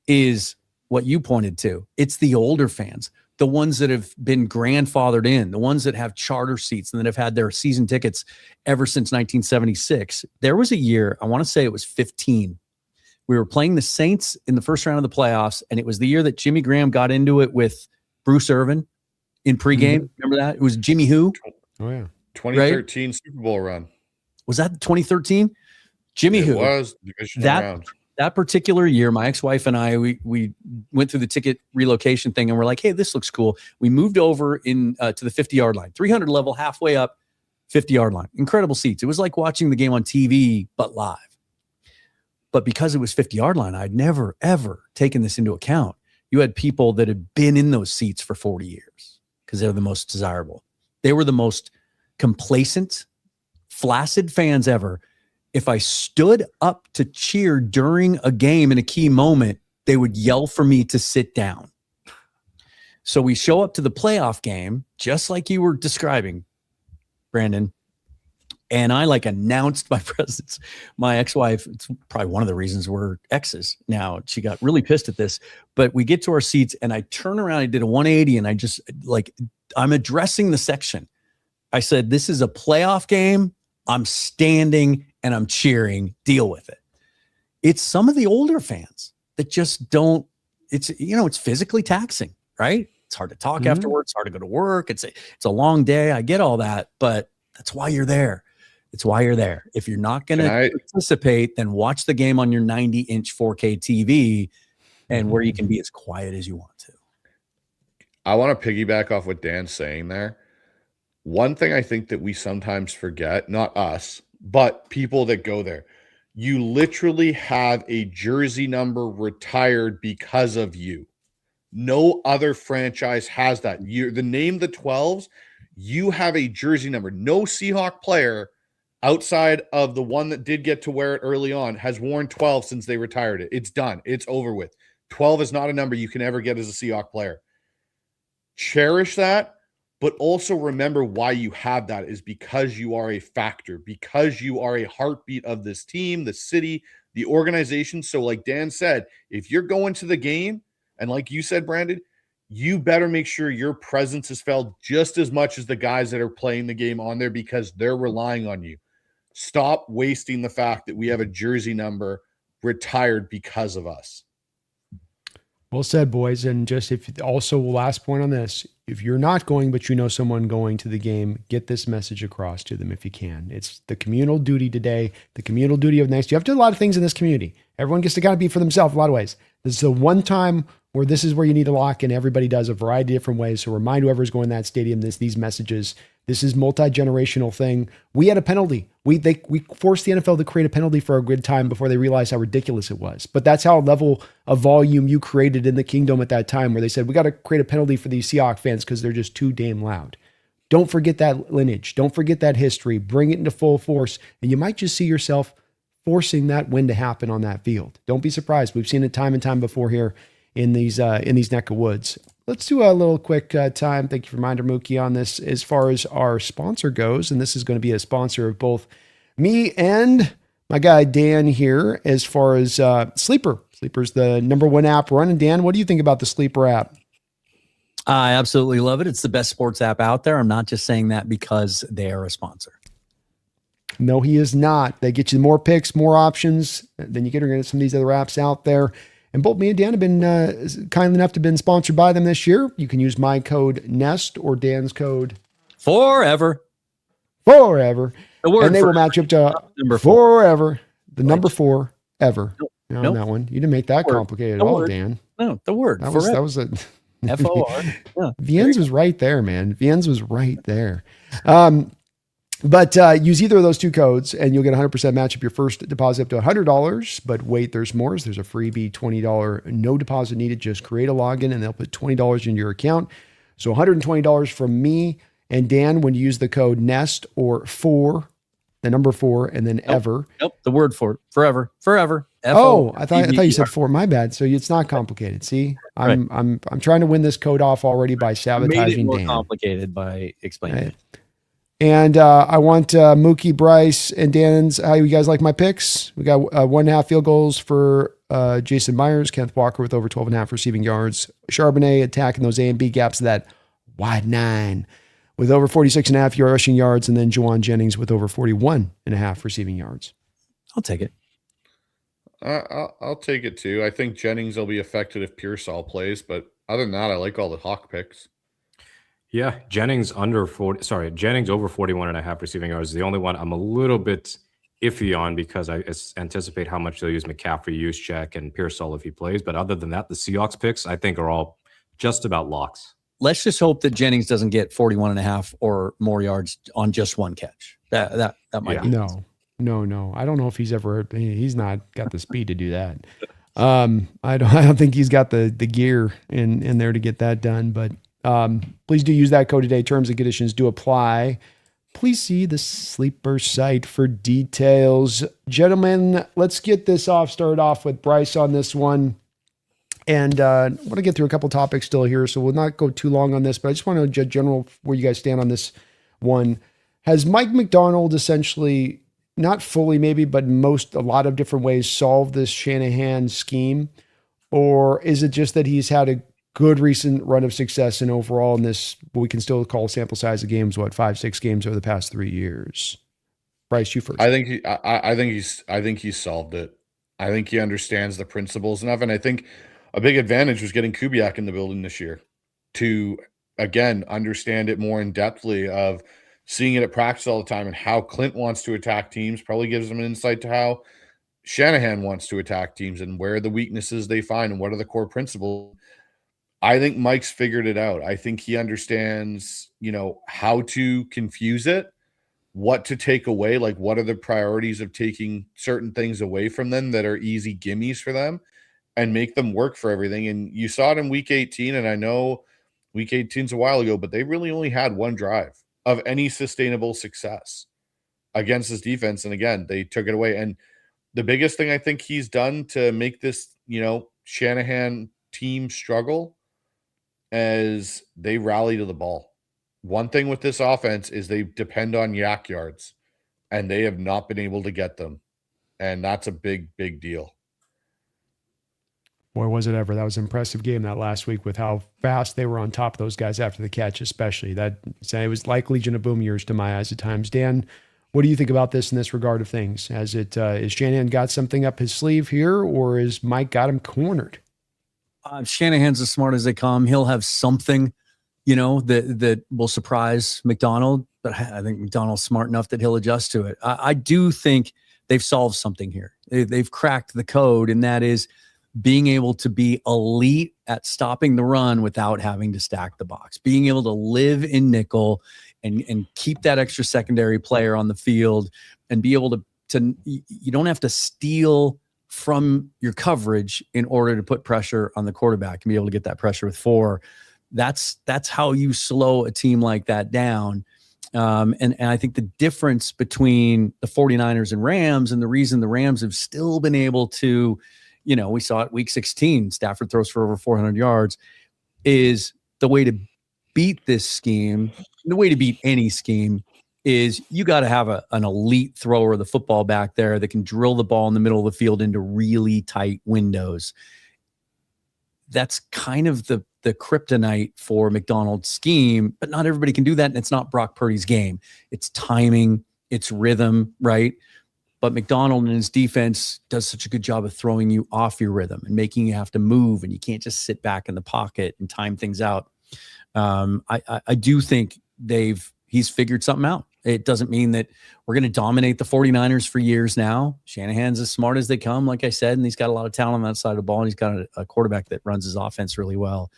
is what you pointed to. It's the older fans, the ones that have been grandfathered in, the ones that have charter seats and that have had their season tickets ever since 1976. There was a year, I want to say it was 15. We were playing the Saints in the first round of the playoffs, and it was the year that Jimmy Graham got into it with Bruce Irvin in pregame. Mm-hmm. Remember that? It was Jimmy who? Oh, yeah. 2013 Super Bowl run. Was that 2013? Jimmy who? It was divisional round. That particular year, my ex-wife and I, we went through the ticket relocation thing, and we're like, hey, this looks cool. We moved over to the 50-yard line, 300 level, halfway up, 50-yard line. Incredible seats. It was like watching the game on TV, but live. But because it was 50-yard line, I'd never, ever taken this into account. You had people that had been in those seats for 40 years because they're the most desirable. They were the most complacent, flaccid fans ever. If I stood up to cheer during a game in a key moment, they would yell for me to sit down. So we show up to the playoff game, just like you were describing, Brandon. And I like announced my presence. My ex-wife, it's probably one of the reasons we're exes now. She got really pissed at this, but we get to our seats and I turn around, I did a 180 and I just like, I'm addressing the section. I said, this is a playoff game. I'm standing and I'm cheering. Deal with it. It's some of the older fans that just don't, it's physically taxing, right? It's hard to talk afterwards. It's hard to go to work. It's a long day. I get all that, but that's why you're there. It's why you're there. If you're not going to participate, then watch the game on your 90-inch 4K TV and where you can be as quiet as you want to. I want to piggyback off what Dan's saying there. One thing I think that we sometimes forget, not us, but people that go there, you literally have a jersey number retired because of you. No other franchise has that. The name the 12s, you have a jersey number. No Seahawk player outside of the one that did get to wear it early on has worn 12 since they retired it. It's done. It's over with. 12 is not a number you can ever get as a Seahawk player. Cherish that, but also remember why you have that is because you are a factor, because you are a heartbeat of this team, the city, the organization. So like Dan said, if you're going to the game, and like you said, Brandon, you better make sure your presence is felt just as much as the guys that are playing the game on there because they're relying on you. Stop wasting the fact that we have a jersey number retired because of us. Well said, boys. And just also last point on this, if you're not going, but you know someone going to the game, get this message across to them if you can. It's the communal duty today, the communal duty of next. You have to do a lot of things in this community. Everyone gets to kind of be for themselves in a lot of ways. This is the one time where this is where you need to lock in. Everybody does a variety of different ways. So remind whoever's going to that stadium these messages. This is multi-generational thing. We had a penalty. We forced the NFL to create a penalty for a good time before they realized how ridiculous it was. But that's how level of volume you created in the kingdom at that time, where they said, we got to create a penalty for these Seahawks fans because they're just too damn loud. Don't forget that lineage. Don't forget that history. Bring it into full force. And you might just see yourself forcing that win to happen on that field. Don't be surprised. We've seen it time and time before here in these neck of woods. Let's do a little quick time. Thank you for reminder, Mookie, on this as far as our sponsor goes. And this is going to be a sponsor of both me and my guy Dan here as far as Sleeper. Sleeper's the #1 app running. Dan, what do you think about the Sleeper app? I absolutely love it. It's the best sports app out there. I'm not just saying that because they are a sponsor. No, he is not. They get you more picks, more options than you get some of these other apps out there. And both me and Dan have been kind enough to have been sponsored by them this year. You can use my code NEST or Dan's code Forever. The word and they will match up to number forever. The number 4 ever. Nope. On that one. You didn't make that complicated at all, Dan. No, the word. That was a FOR. Yeah. Viennes was right there, man. Viennes was right there. But use either of those two codes and you'll get 100% match up your first deposit up to $100. But wait, there's more. There's a freebie $20, no deposit needed. Just create a login and they'll put $20 into your account. So $120 from me and Dan when you use the code NEST or the number 4 and then ever. Nope. The word for forever. Oh, I thought you said 4. My bad. So it's not complicated. See, I'm trying to win this code off already by sabotaging made it more Dan. Complicated by explaining it. And I want Mookie, Bryce, and Dan's. How you guys like my picks? We got 1.5 field goals for Jason Myers, Kenneth Walker with over 12.5 receiving yards, Charbonnet attacking those A and B gaps of that wide 9 with over 46.5 rushing yards, and then Juwan Jennings with over 41.5 receiving yards. I'll take it. I'll take it too. I think Jennings will be affected if Pearsall plays, but other than that, I like all the Hawk picks. Yeah, Jennings over 41.5 receiving yards is the only one I'm a little bit iffy on because I anticipate how much they'll use McCaffrey, Juszczyk, and Pearsall if he plays. But other than that, the Seahawks picks I think are all just about locks. Let's just hope that Jennings doesn't get 41.5 or more yards on just one catch. That might be. No. I don't know if he's not got the speed to do that. I don't think he's got the gear in there to get that done, but please do use that code today. Terms and conditions do apply. Please see the Sleeper site for details. Gentlemen, let's get this started off with Bryce on this one. And I want to get through a couple topics still here, so we'll not go too long on this, but I just want to know general where you guys stand on this one. Has Mike McDonald essentially, not fully maybe, but a lot of different ways solved this Shanahan scheme? Or is it just that he's had a good recent run of success and overall in this, what we can still call sample size of games, 5-6 games over the past 3 years? Bryce, you first. I think he's solved it. I think he understands the principles enough, and I think a big advantage was getting Kubiak in the building this year to again understand it more in depthly of seeing it at practice all the time and how Klint wants to attack teams probably gives them an insight to how Shanahan wants to attack teams and where the weaknesses they find and what are the core principles. I think Mike's figured it out. I think he understands, how to confuse it, what to take away, like what are the priorities of taking certain things away from them that are easy gimmies for them and make them work for everything. And you saw it in week 18, and I know week 18 is a while ago, but they really only had one drive of any sustainable success against this defense. And again, they took it away. And the biggest thing I think he's done to make this, Shanahan team struggle is they rally to the ball. One thing with this offense is they depend on yak yards, and they have not been able to get them. And that's a big, big deal. Boy, was it ever. That was an impressive game that last week with how fast they were on top of those guys after the catch, especially. It was like Legion of Boom years to my eyes at times. Dan, what do you think about this in this regard of things? Is Shanahan got something up his sleeve here, or is Mike got him cornered? Shanahan's as smart as they come. He'll have something, that will surprise McDonald, but I think McDonald's smart enough that he'll adjust to it. I do think they've solved something here. They've cracked the code, and that is being able to be elite at stopping the run without having to stack the box, being able to live in nickel and keep that extra secondary player on the field and be able to you don't have to steal from your coverage in order to put pressure on the quarterback and be able to get that pressure with 4. That's how you slow a team like that down. And I think the difference between the 49ers and Rams, and the reason the Rams have still been able to, we saw it week 16, Stafford throws for over 400 yards, is the way to beat this scheme, the way to beat any scheme is you got to have an elite thrower of the football back there that can drill the ball in the middle of the field into really tight windows. That's kind of the kryptonite for McDonald's scheme, but not everybody can do that. And it's not Brock Purdy's game. It's timing, it's rhythm, right? But McDonald and his defense does such a good job of throwing you off your rhythm and making you have to move, and you can't just sit back in the pocket and time things out. I do think he's figured something out. It doesn't mean that we're going to dominate the 49ers for years now. Shanahan's as smart as they come, like I said, and he's got a lot of talent on that side of the ball, and he's got a quarterback that runs his offense really well.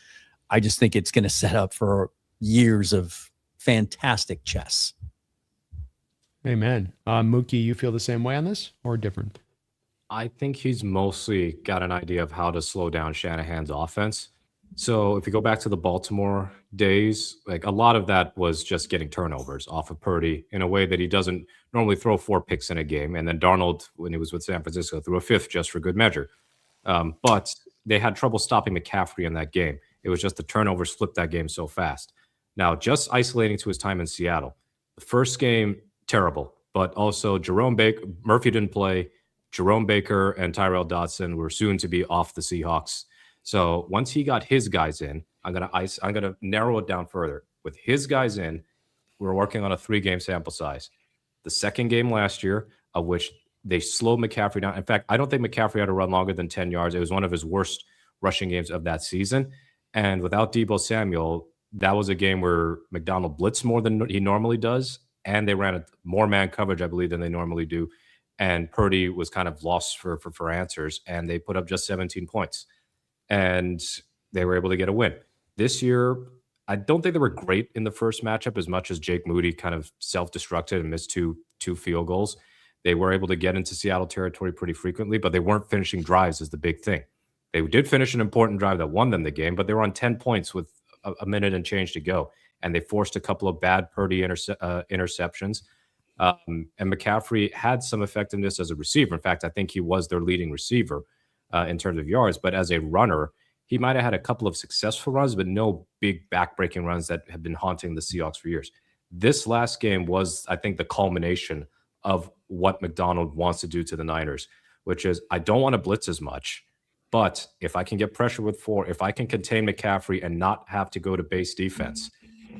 I just think it's going to set up for years of fantastic chess. Amen. Mookie, you feel the same way on this or different? I think he's mostly got an idea of how to slow down Shanahan's offense. So if you go back to the Baltimore days, like a lot of that was just getting turnovers off of Purdy in a way that he doesn't normally throw 4 picks in a game. And then Darnold, when he was with San Francisco, threw a 5th just for good measure. But they had trouble stopping McCaffrey in that game. It was just the turnovers flipped that game so fast. Now, just isolating to his time in Seattle, the first game, terrible. But also Murphy didn't play. Jerome Baker and Tyrell Dodson were soon to be off the Seahawks. So once he got his guys in, I'm gonna narrow it down further. With his guys in, we're working on a 3-game sample size. The second game last year, of which they slowed McCaffrey down. In fact, I don't think McCaffrey had to run longer than 10 yards. It was one of his worst rushing games of that season. And without Deebo Samuel, that was a game where McDonald blitzed more than he normally does, and they ran more man coverage, I believe, than they normally do. And Purdy was kind of lost for answers, and they put up just 17 points. And they were able to get a win. This year, I don't think they were great in the first matchup as much as Jake Moody kind of self-destructed and missed two field goals. They were able to get into Seattle territory pretty frequently, but they weren't finishing drives is the big thing. They did finish an important drive that won them the game, but they were on 10 points with a minute and change to go. And they forced a couple of bad Purdy interceptions. And McCaffrey had some effectiveness as a receiver. In fact, I think he was their leading receiver in terms of yards. But as a runner, he might have had a couple of successful runs, but no big back-breaking runs that have been haunting the Seahawks for years. This last game was, I think, the culmination of what McDonald wants to do to the Niners, which is I don't want to blitz as much, but if I can get pressure with 4, if I can contain McCaffrey and not have to go to base defense,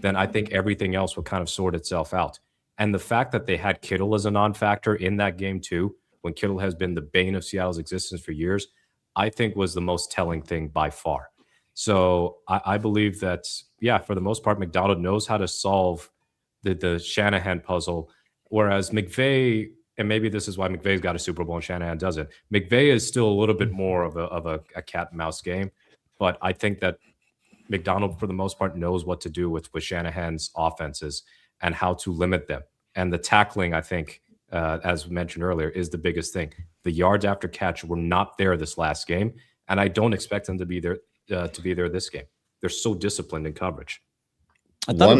then I think everything else will kind of sort itself out. And the fact that they had Kittle as a non-factor in that game too, when Kittle has been the bane of Seattle's existence for years, I think was the most telling thing by far. So I believe that, yeah, for the most part, McDonald knows how to solve the Shanahan puzzle, whereas McVay, and maybe this is why McVay's got a Super Bowl and Shanahan doesn't. McVay is still a little bit more of a cat and mouse game, but I think that McDonald, for the most part, knows what to do with Shanahan's offenses and how to limit them. And the tackling, I think, as mentioned earlier, is the biggest thing. The yards after catch were not there this last game, and I don't expect them to be there this game. They're so disciplined in coverage. I thought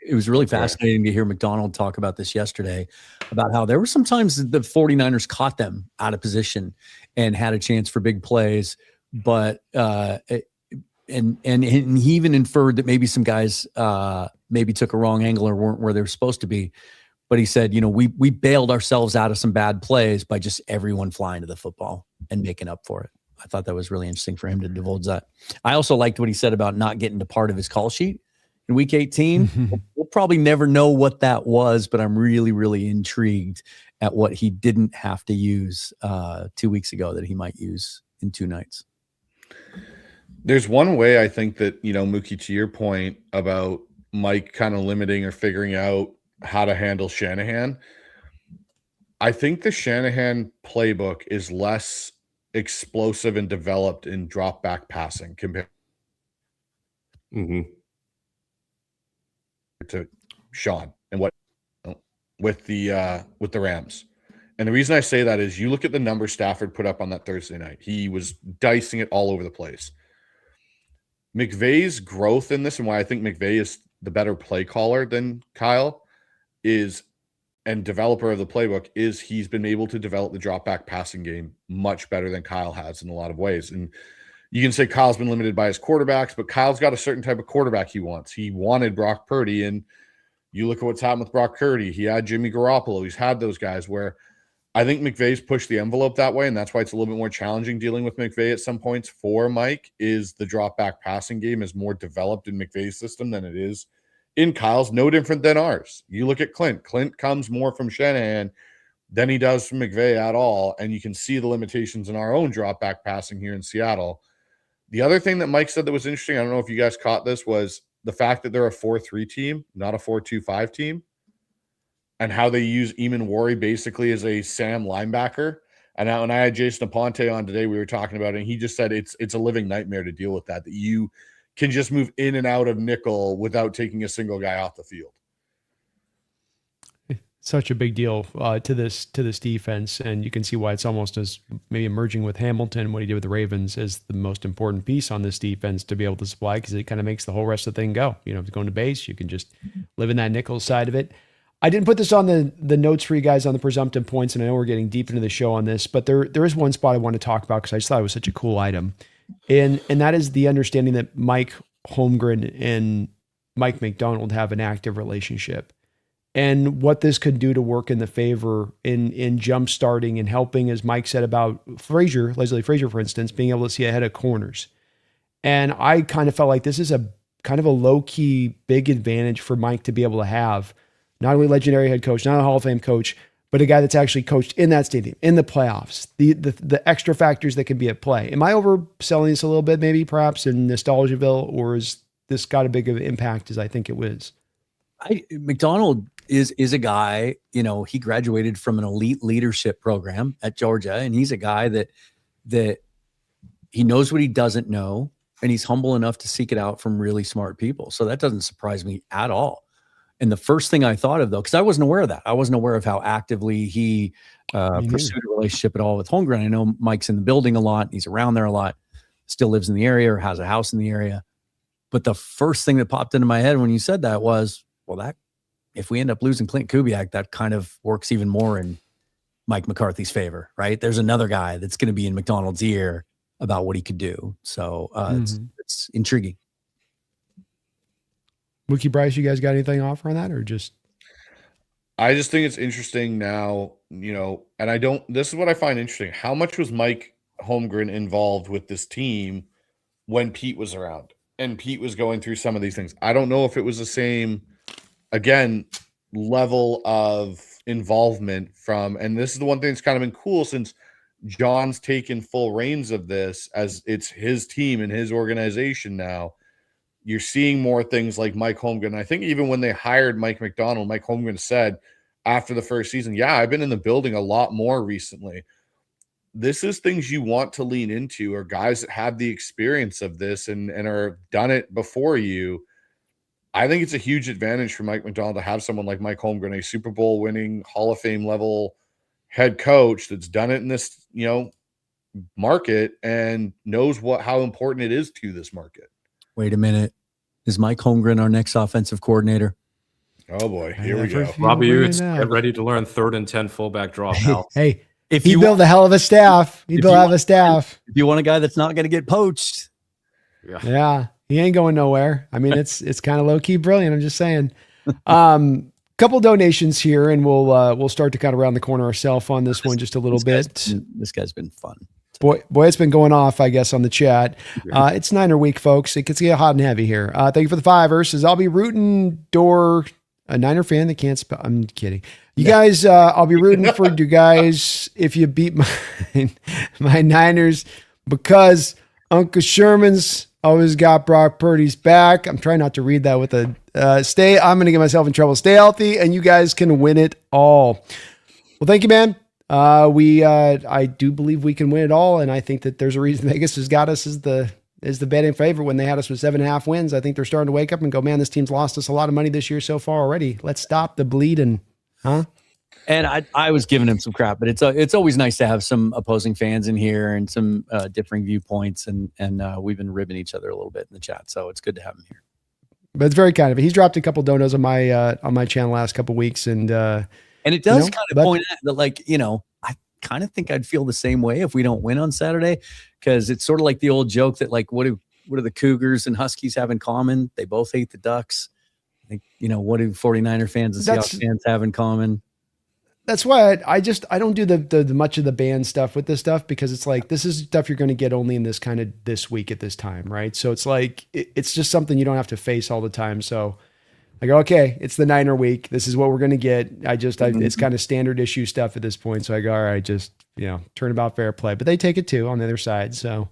it was really fascinating to hear McDonald talk about this yesterday, about how there were some times the 49ers caught them out of position and had a chance for big plays, but and he even inferred that maybe some guys maybe took a wrong angle or weren't where they were supposed to be. But he said, we bailed ourselves out of some bad plays by just everyone flying to the football and making up for it. I thought that was really interesting for him to divulge that. I also liked what he said about not getting to part of his call sheet in week 18. We'll probably never know what that was, but I'm really, really intrigued at what he didn't have to use 2 weeks ago that he might use in 2 nights. There's one way I think that, Mookie, to your point about Mike kind of limiting or figuring out how to handle Shanahan, I think the Shanahan playbook is less explosive and developed in drop back passing compared to Sean and what with the Rams. And the reason I say that is you look at the numbers Stafford put up on that Thursday night. He was dicing it all over the place. McVay's growth in this, and why I think McVay is the better play caller than Kyle and developer of the playbook, is he's been able to develop the drop back passing game much better than Kyle has in a lot of ways. And you can say Kyle's been limited by his quarterbacks, but Kyle's got a certain type of quarterback he wants. He wanted Brock Purdy, and you look at what's happened with Brock Purdy. He had Jimmy Garoppolo. He's had those guys where I think McVay's pushed the envelope that way, and that's why it's a little bit more challenging dealing with McVay at some points for Mike, is the drop back passing game is more developed in McVay's system than it is in Kyle's. No different than ours. You look at Klint. Klint comes more from Shanahan than he does from McVay at all, and you can see the limitations in our own drop back passing here in Seattle. The other thing that Mike said that was interesting, I don't know if you guys caught this, was the fact that they're a 4-3 team, not a 4-2-5 team, and how they use Eamon Warry basically as a Sam linebacker. And when I had Jason Aponte on today, we were talking about it, and he just said it's a living nightmare to deal with that you can just move in and out of nickel without taking a single guy off the field. Such a big deal to this defense, and you can see why it's almost as maybe emerging with Hamilton, what he did with the Ravens, as the most important piece on this defense to be able to supply, because it kind of makes the whole rest of the thing go. If you're going to base, you can just live in that nickel side of it. I didn't put this on the notes for you guys on the presumptive points, and I know we're getting deep into the show on this, but there is one spot I want to talk about because I just thought it was such a cool item, and that is the understanding that Mike Holmgren and Mike McDonald have an active relationship. And what this could do to work in the favor in jump starting and helping, as Mike said about Leslie Frazier, for instance, being able to see ahead of corners. And I kind of felt like this is a kind of a low-key big advantage for Mike to be able to have, not only legendary head coach, not a Hall of Fame coach, but a guy that's actually coached in that stadium, in the playoffs, the extra factors that can be at play. Am I overselling this a little bit, maybe perhaps in Nostalgiaville, or is this got a big of an impact as I think it was? McDonald is a guy, he graduated from an elite leadership program at Georgia, and he's a guy that he knows what he doesn't know, and he's humble enough to seek it out from really smart people. So that doesn't surprise me at all. And the first thing I thought of, though, because I wasn't aware of that. I wasn't aware of how actively he pursued a relationship at all with Holmgren. I know Mike's in the building a lot. He's around there a lot, still lives in the area or has a house in the area. But the first thing that popped into my head when you said that was, well, that if we end up losing Klint Kubiak, that kind of works even more in Mike McCarthy's favor, right? There's another guy that's going to be in McDonald's ear about what he could do. So it's intriguing. Mookie, Bryce, you guys got anything to offer on that, or just? I just think it's interesting now, and this is what I find interesting. How much was Mike Holmgren involved with this team when Pete was around and Pete was going through some of these things? I don't know if it was the same, again, level of involvement and this is the one thing that's kind of been cool since John's taken full reins of this as it's his team and his organization now. You're seeing more things like Mike Holmgren. I think even when they hired Mike McDonald, Mike Holmgren said after the first season, yeah, I've been in the building a lot more recently. This is things you want to lean into, or guys that have the experience of this and are done it before you. I think it's a huge advantage for Mike McDonald to have someone like Mike Holmgren, a Super Bowl winning Hall of Fame level head coach that's done it in this, market and knows how important it is to this market. Wait a minute. Is Mike Holmgren our next offensive coordinator? Oh boy, here we go. Robbie, get ready to learn 3rd and 10 fullback draw, pal. Hey, if you build a hell of a staff, If you want a guy that's not going to get poached. Yeah, he ain't going nowhere. I mean, it's kind of low key brilliant. I'm just saying. Couple donations here, and we'll start to kind of round the corner ourselves on this one just a little bit. This guy's been fun. Boy, it's been going off, I guess, on the chat. It's Niner week, folks. It gets get hot and heavy here. Thank you for the $5. Says I'll be rooting a Niner fan that can't spell. I'm kidding. You guys, I'll be rooting for you guys if you beat my Niners because Uncle Sherman's always got Brock Purdy's back. I'm trying not to read that with a I'm going to get myself in trouble. Stay healthy, and you guys can win it all. Well, thank you, man. I do believe we can win it all, and I think that there's a reason Vegas has got us as the betting favorite when they had us with 7.5 wins. I think they're starting to wake up and go, man, this team's lost us a lot of money this year so far already. Let's stop the bleeding, huh? And I was giving him some crap, but it's always nice to have some opposing fans in here and some differing viewpoints, and we've been ribbing each other a little bit in the chat, so it's good to have him here. But it's very kind of it. He's dropped a couple donos on my channel last couple weeks, and it does kind of point out that, like, I kind of think I'd feel the same way if we don't win on Saturday, because it's sort of like the old joke that, like, what do the Cougars and Huskies have in common? They both hate the Ducks. I think, what do 49er fans and Seahawks fans have in common? That's why I don't do the much of the band stuff with this stuff, because it's like, this is stuff you're going to get only in this week at this time. Right. So it's like, it's just something you don't have to face all the time. So I go, okay, it's the Niner week. This is what we're going to get. It's kind of standard issue stuff at this point. So I go, all right, just, turnabout fair play, but they take it too on the other side. So,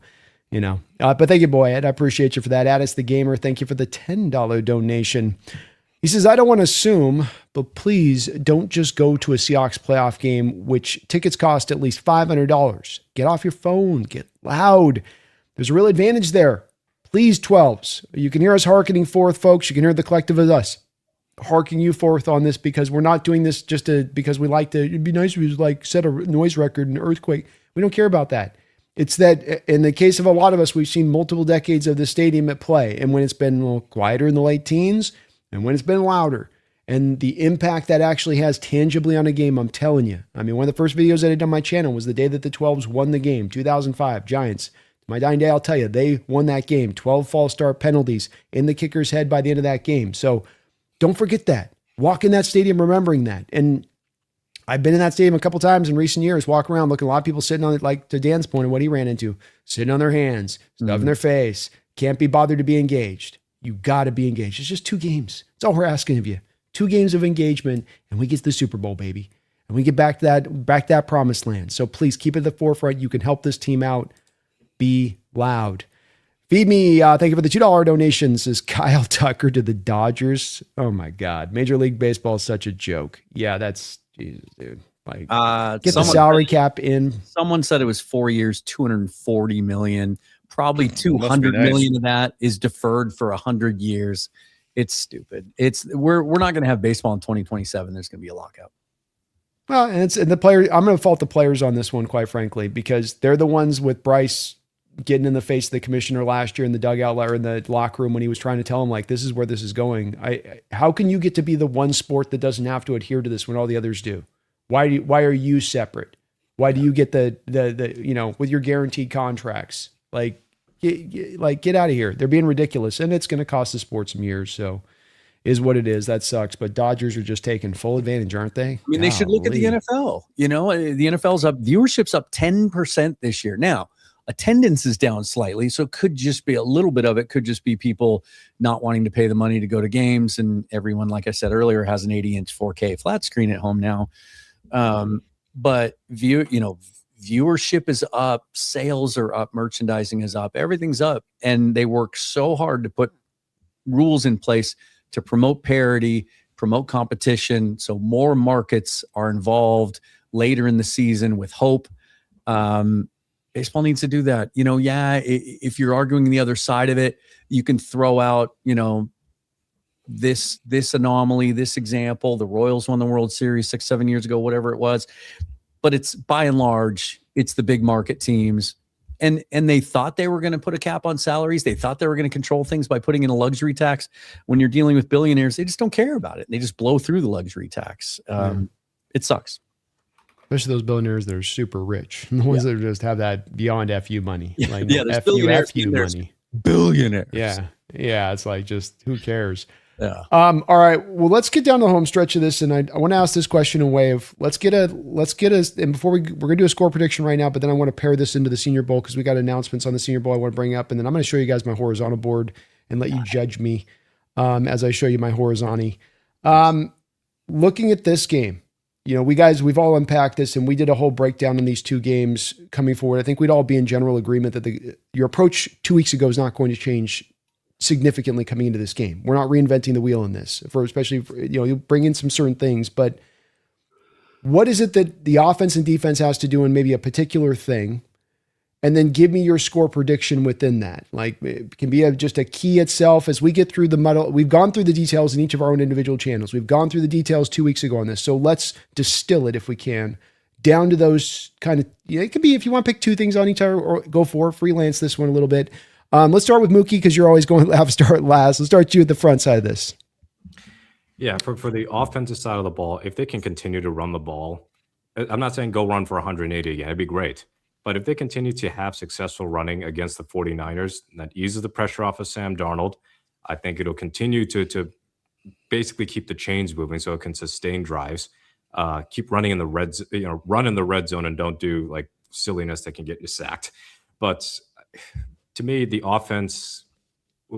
but thank you, Boyd. I appreciate you for that. Addis the Gamer, thank you for the $10 donation. He says, I don't want to assume, but please don't just go to a Seahawks playoff game, which tickets cost at least $500. Get off your phone. Get loud. There's a real advantage there. Please, 12s. You can hear us hearkening forth, folks. You can hear the collective of us harking you forth on this, because we're not doing this because we like to. It'd be nice if we like set a noise record in an earthquake. We don't care about that. It's that in the case of a lot of us, we've seen multiple decades of the stadium at play. And when it's been a little quieter in the late teens, and when it's been louder, and the impact that actually has tangibly on a game, I'm telling you. I mean, one of the first videos I did on my channel was the day that the 12s won the game, 2005, Giants. My dying day, I'll tell you, they won that game. 12 false start penalties in the kicker's head by the end of that game. So don't forget that. Walk in that stadium remembering that. And I've been in that stadium a couple times in recent years, walk around, looking at a lot of people sitting on it, like to Dan's point and what he ran into, sitting on their hands, stuff in their face, can't be bothered to be engaged. You got to be engaged. It's just 2 games. That's all we're asking of you. 2 games of engagement, and we get to the Super Bowl, baby. And we get back to that promised land. So please keep it at the forefront. You can help this team out. Be loud. Feed me. Thank you for the $2 donations. Says Kyle Tucker to the Dodgers. Oh my God. Major League Baseball is such a joke. Yeah, that's Jesus, dude. Like, get the salary cap in. Someone said it was 4 years, $240 million. Probably 200 million of that is deferred for 100 years. It's stupid. We're not going to have baseball in 2027. There's going to be a lockout. Well, and the player. I'm going to fault the players on this one, quite frankly, because they're the ones with Bryce getting in the face of the commissioner last year in the dugout or in the locker room when he was trying to tell him, like, this is where this is going. How can you get to be the one sport that doesn't have to adhere to this when all the others do? Why are you separate? Why do you get the with your guaranteed contracts? Get out of here. They're being ridiculous, and it's going to cost the sport some years. So is what it is. That sucks. But Dodgers are just taking full advantage, aren't they? I mean, they should look at the NFL. You know, the NFL's up, viewership's up 10% this year. Now, attendance is down slightly, so it could just be a little bit of it. Could just be people not wanting to pay the money to go to games, and everyone, like I said earlier, has an 80-inch 4K flat screen at home now. But viewership is up, sales are up, merchandising is up, everything's up, and they work so hard to put rules in place to promote parity, promote competition, so more markets are involved later in the season with hope. Baseball needs to do that. You know, if you're arguing the other side of it, you can throw out, this anomaly, this example. The Royals won the World Series 6-7 years ago, whatever it was. But it's by and large, it's the big market teams. And they thought they were going to put a cap on salaries. They thought they were going to control things by putting in a luxury tax. When you're dealing with billionaires, they just don't care about it. They just blow through the luxury tax. It sucks. Especially those billionaires that are super rich. The ones that just have that beyond FU money. Like, there's FU money. Billionaires. Yeah. It's like, just who cares? Yeah. All right. Well, let's get down to the home stretch of this, and I want to ask this question in a way of let's get a and before we're gonna do a score prediction right now, but then I want to pair this into the Senior Bowl because we got announcements on the Senior Bowl I want to bring up, and then I'm going to show you guys my horizontal board and let you judge me as I show you my horizontally. Looking at this game, we've all unpacked this, and we did a whole breakdown on these two games coming forward. I think we'd all be in general agreement that your approach 2 weeks ago is not going to change significantly coming into this game. We're not reinventing the wheel in this, especially you bring in some certain things, but what is it that the offense and defense has to do in maybe a particular thing? And then give me your score prediction within that. Like, it can be just a key itself as we get through the muddle. We've gone through the details in each of our own individual channels. We've gone through the details 2 weeks ago on this. So let's distill it, if we can, down to those kind of, it could be, if you want to pick two things on each other, or go for freelance this one a little bit. Let's start with Mookie, because you're always going to have to start last. Let's start you at the front side of this. Yeah, for the offensive side of the ball, if they can continue to run the ball, I'm not saying go run for 180 again. It'd be great. But if they continue to have successful running against the 49ers, that eases the pressure off of Sam Darnold. I think it'll continue to basically keep the chains moving so it can sustain drives. Keep running in the run in the red zone and don't do like silliness that can get you sacked. But to me, the offense,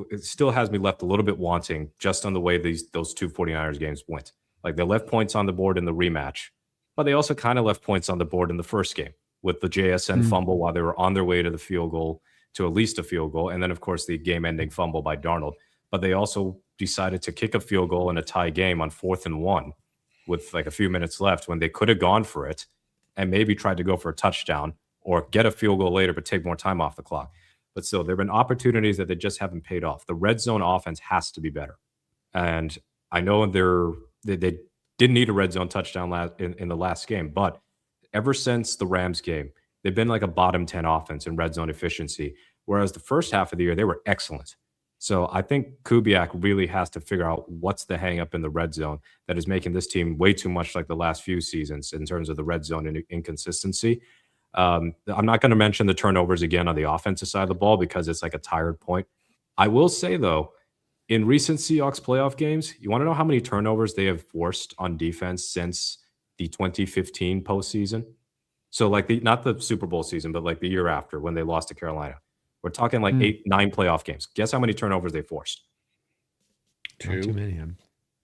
it still has me left a little bit wanting just on the way those two 49ers games went. Like, they left points on the board in the rematch, but they also kind of left points on the board in the first game with the JSN fumble while they were on their way to the field goal, to at least a field goal. And then, of course, the game-ending fumble by Darnold. But they also decided to kick a field goal in a tie game on 4th and 1 with like a few minutes left when they could have gone for it and maybe tried to go for a touchdown or get a field goal later but take more time off the clock. But still, there have been opportunities that they just haven't paid off. The red zone offense has to be better. And I know they didn't need a red zone touchdown in the last game, but ever since the Rams game, they've been like a bottom 10 offense in red zone efficiency, whereas the first half of the year, they were excellent. So I think Kubiak really has to figure out what's the hang up in the red zone that is making this team way too much like the last few seasons in terms of the red zone and inconsistency. I'm not going to mention the turnovers again on the offensive side of the ball because it's like a tired point. I will say, though, in recent Seahawks playoff games, you want to know how many turnovers they have forced on defense since the 2015 postseason? So like not the Super Bowl season, but like the year after when they lost to Carolina. We're talking like 8-9 playoff games. Guess how many turnovers they forced? 2. Not too many.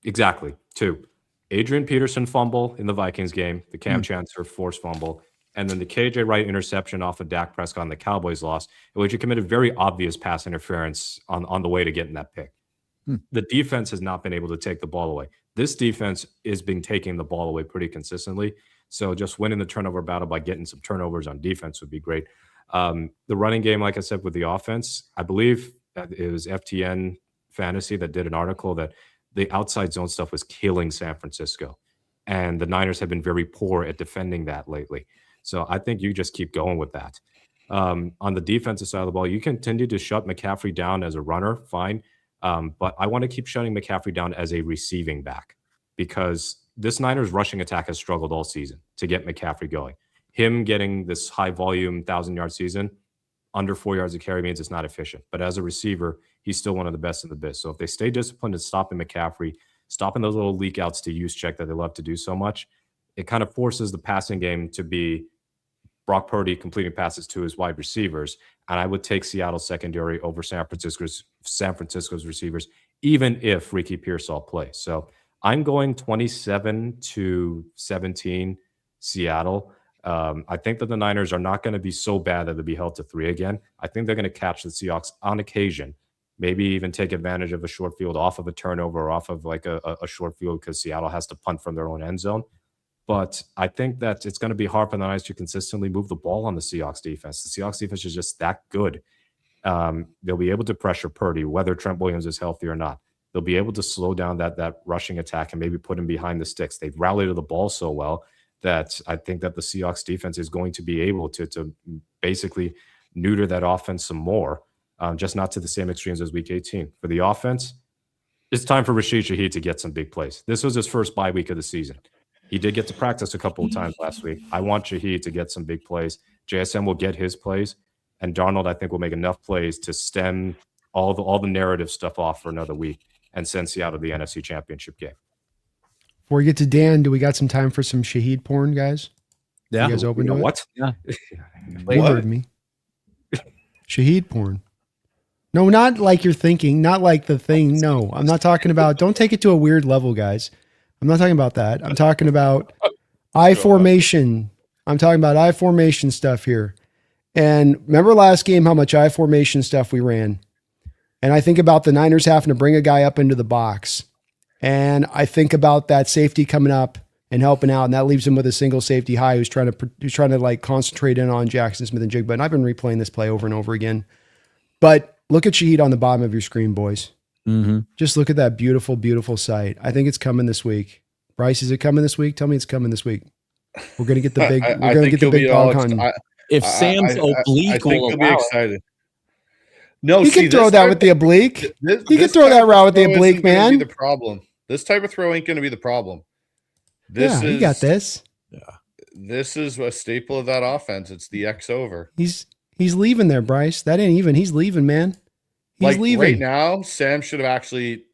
Exactly, 2. Adrian Peterson fumble in the Vikings game, the Cam Chancellor forced fumble, and then the KJ Wright interception off of Dak Prescott in the Cowboys loss, in which he committed very obvious pass interference on the way to getting that pick. The defense has not been able to take the ball away. This defense is been taking the ball away pretty consistently. So just winning the turnover battle by getting some turnovers on defense would be great. The running game, like I said, with the offense, I believe it was FTN Fantasy that did an article that the outside zone stuff was killing San Francisco. And the Niners have been very poor at defending that lately. So I think you just keep going with that. On the defensive side of the ball, you continue to shut McCaffrey down as a runner, fine. But I want to keep shutting McCaffrey down as a receiving back because this Niners rushing attack has struggled all season to get McCaffrey going. Him getting this high volume 1,000-yard season, under 4 yards of carry means it's not efficient. But as a receiver, he's still one of the best in the biz. So if they stay disciplined in stopping McCaffrey, stopping those little leak outs to use check that they love to do so much, it kind of forces the passing game to be Brock Purdy completing passes to his wide receivers. And I would take Seattle's secondary over San Francisco's receivers, even if Ricky Pearsall plays. So I'm going 27-17 Seattle. I think that the Niners are not going to be so bad that they'll be held to 3 again. I think they're going to catch the Seahawks on occasion, maybe even take advantage of a short field off of a turnover or off of like a short field because Seattle has to punt from their own end zone. But I think that it's going to be hard for the Niners to consistently move the ball on the Seahawks defense. The Seahawks defense is just that good. They'll be able to pressure Purdy, whether Trent Williams is healthy or not. They'll be able to slow down that rushing attack and maybe put him behind the sticks. They've rallied to the ball so well that I think that the Seahawks defense is going to be able to basically neuter that offense some more, just not to the same extremes as Week 18. For the offense, it's time for Rashid Shaheed to get some big plays. This was his first bye week of the season. He did get to practice a couple of times last week. I want Shaheed to get some big plays. JSN will get his plays, and Darnold, I think, will make enough plays to stem all the narrative stuff off for another week and send Seattle to the NFC Championship game. Before we get to Dan, do we got some time for some Shaheed porn, guys? Yeah. You guys open to it? What? Yeah. You heard me. Shaheed porn. No, not like you're thinking, not like the thing. No, I'm not talking about, don't take it to a weird level, guys. I'm not talking about that. I'm talking about I formation. I'm talking about I formation stuff here. And remember last game how much I formation stuff we ran? And I think about the Niners having to bring a guy up into the box. And I think about that safety coming up and helping out, and that leaves him with a single safety high who's trying to like concentrate in on Jackson Smith and Jigba. And I've been replaying this play over and over again. But look at Shaheed on the bottom of your screen, boys. Mm-hmm. Just look at that beautiful, beautiful sight. I think it's coming this week. Bryce, is it coming this week? Tell me it's coming this week. We're gonna get the big. We're gonna get the big hog hunting. If Sam's oblique, I think will he'll be allow excited. No, He can throw that with the oblique. He can throw that route with the oblique, man. The problem. This type of throw ain't going to be the problem. Yeah, you got this. Yeah, this is a staple of that offense. It's the X over. He's leaving there, Bryce. That ain't even. He's leaving, man. He's leaving right now. Sam should have actually.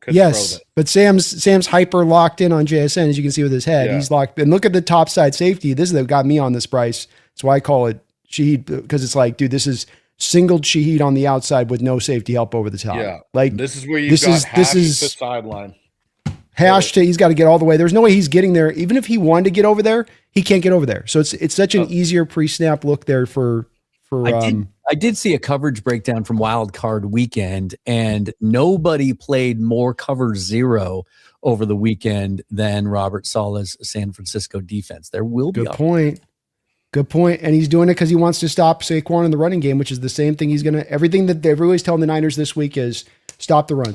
Yes, but Sam's hyper locked in on JSN, as you can see with his head. Yeah. He's locked. And look at the top side safety. This is what got me on this, Bryce. That's why I call it Shaheed, because it's like, dude, this is singled Shaheed on the outside with no safety help over the top. Yeah, like this is where you got Hash the sideline. Hash to, he's got to get all the way. There's no way he's getting there. Even if he wanted to get over there, he can't get over there. So it's such an easier pre-snap look there for. I did see a coverage breakdown from Wildcard weekend, and nobody played more cover 0 over the weekend than Robert Saleh's San Francisco defense. There will be good point. And he's doing it because he wants to stop Saquon in the running game, which is the same thing. Everything that everybody's telling the Niners this week is stop the run,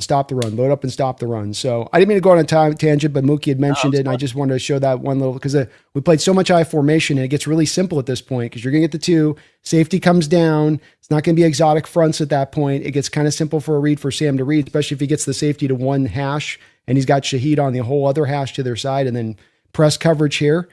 load up and stop the run. So I didn't mean to go on a tangent, but Mookie had mentioned it, and I just wanted to show that one little, because we played so much I formation, and it gets really simple at this point because you're going to get the 2, safety comes down. It's not going to be exotic fronts at that point. It gets kind of simple for a read for Sam to read, especially if he gets the safety to one hash and he's got Shaheed on the whole other hash to their side, and then press coverage here.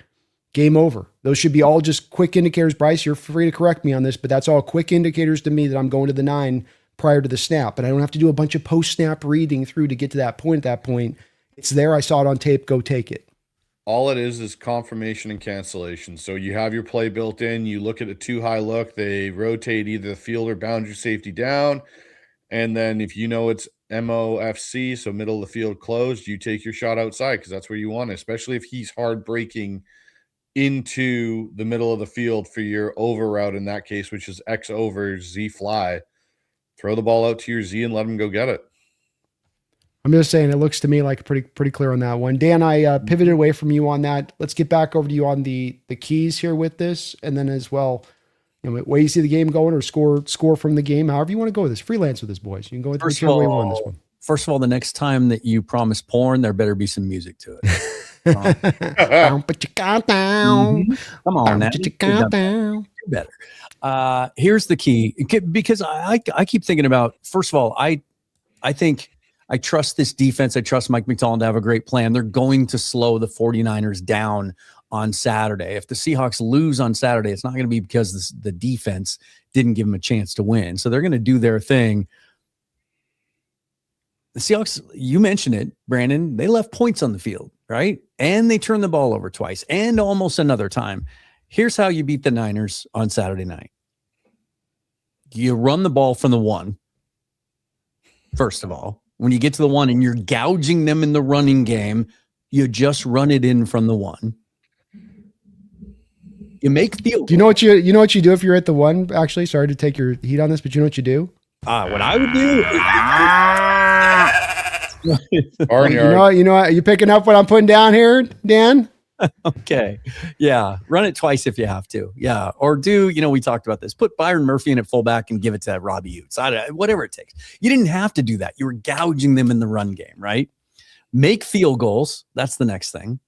Game over. Those should be all just quick indicators. Bryce, you're free to correct me on this, but that's all quick indicators to me that I'm going to the 9 prior to the snap. But I don't have to do a bunch of post-snap reading through to get to that point. At that point, it's there. I saw it on tape. Go take it. All it is confirmation and cancellation. So you have your play built in. You look at a too high look. They rotate either the field or boundary safety down. And then if you know it's MOFC, so middle of the field closed, you take your shot outside because that's where you want it, especially if he's hard breaking into the middle of the field for your over route in that case, which is X over Z fly. Throw the ball out to your Z and let him go get it. I'm just saying it looks to me like pretty clear on that one. Dan, I pivoted away from you on that. Let's get back over to you on the keys here with this, and then as well, way you see the game going or score from the game, however you want to go with this. Freelance with this, boys. You can go with whichever way you want this one. First of all, the next time that you promise porn, there better be some music to it. Put your count down. Come on, now. Put your count down. Better. Here's the key, because I keep thinking about, first of all, I think I trust this defense. I trust Mike McDonald to have a great plan. They're going to slow the 49ers down on Saturday. If the Seahawks lose on Saturday, it's not going to be because the defense didn't give them a chance to win. So they're going to do their thing. The Seahawks, you mentioned it, Brandon, they left points on the field, right? And they turned the ball over twice and almost another time. Here's how you beat the Niners on Saturday night. You run the ball from the 1. First of all, when you get to the 1 and you're gouging them in the running game, you just run it in from the 1. You make field. Do you know what you do if you're at the 1? Actually, sorry to take your heat on this, but you know what you do? What I would do. You know, you picking up what I'm putting down here, Dan? Okay. Yeah. Run it twice if you have to. Yeah. Or we talked about this. Put Byron Murphy in at fullback and give it to Robbie Utes. Whatever it takes. You didn't have to do that. You were gouging them in the run game, right? Make field goals. That's the next thing.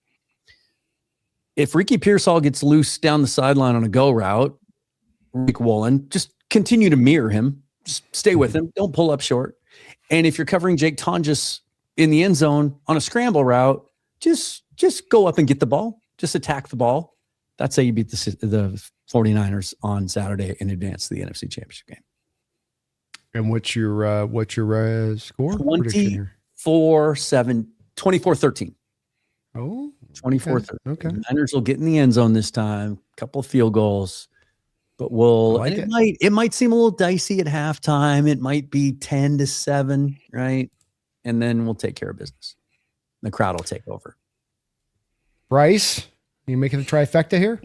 If Ricky Pearsall gets loose down the sideline on a go route, Rick Woolen, just continue to mirror him. Just stay with him. Don't pull up short. And if you're covering Jake Tonjes in the end zone on a scramble route, just go up and get the ball. Just attack the ball. That's how you beat the 49ers on Saturday in advance to the NFC Championship game. And what's your score? 24-13. Oh, 24-13. Okay. The Niners will get in the end zone this time. A couple of field goals. But it might seem a little dicey at halftime. It might be 10-7, right? And then we'll take care of business. The crowd will take over. Bryce, you making a trifecta here?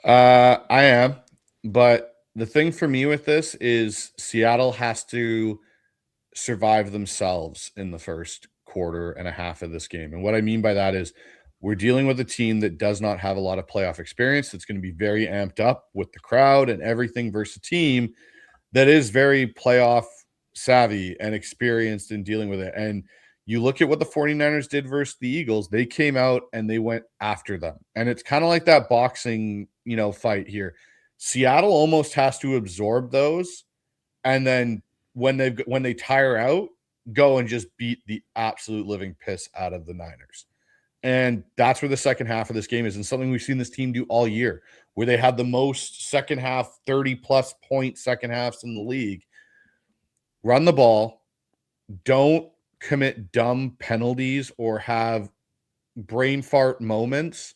I am, but the thing for me with this is Seattle has to survive themselves in the first quarter and a half of this game. And what I mean by that is we're dealing with a team that does not have a lot of playoff experience. That's going to be very amped up with the crowd and everything versus a team that is very playoff savvy and experienced in dealing with it. And you look at what the 49ers did versus the Eagles. They came out and they went after them. And it's kind of like that boxing, fight here. Seattle almost has to absorb those. And then when they tire out, go and just beat the absolute living piss out of the Niners. And that's where the second half of this game is, and something we've seen this team do all year, where they had the most second half, 30-plus point second halves in the league. Run the ball. Don't commit dumb penalties or have brain fart moments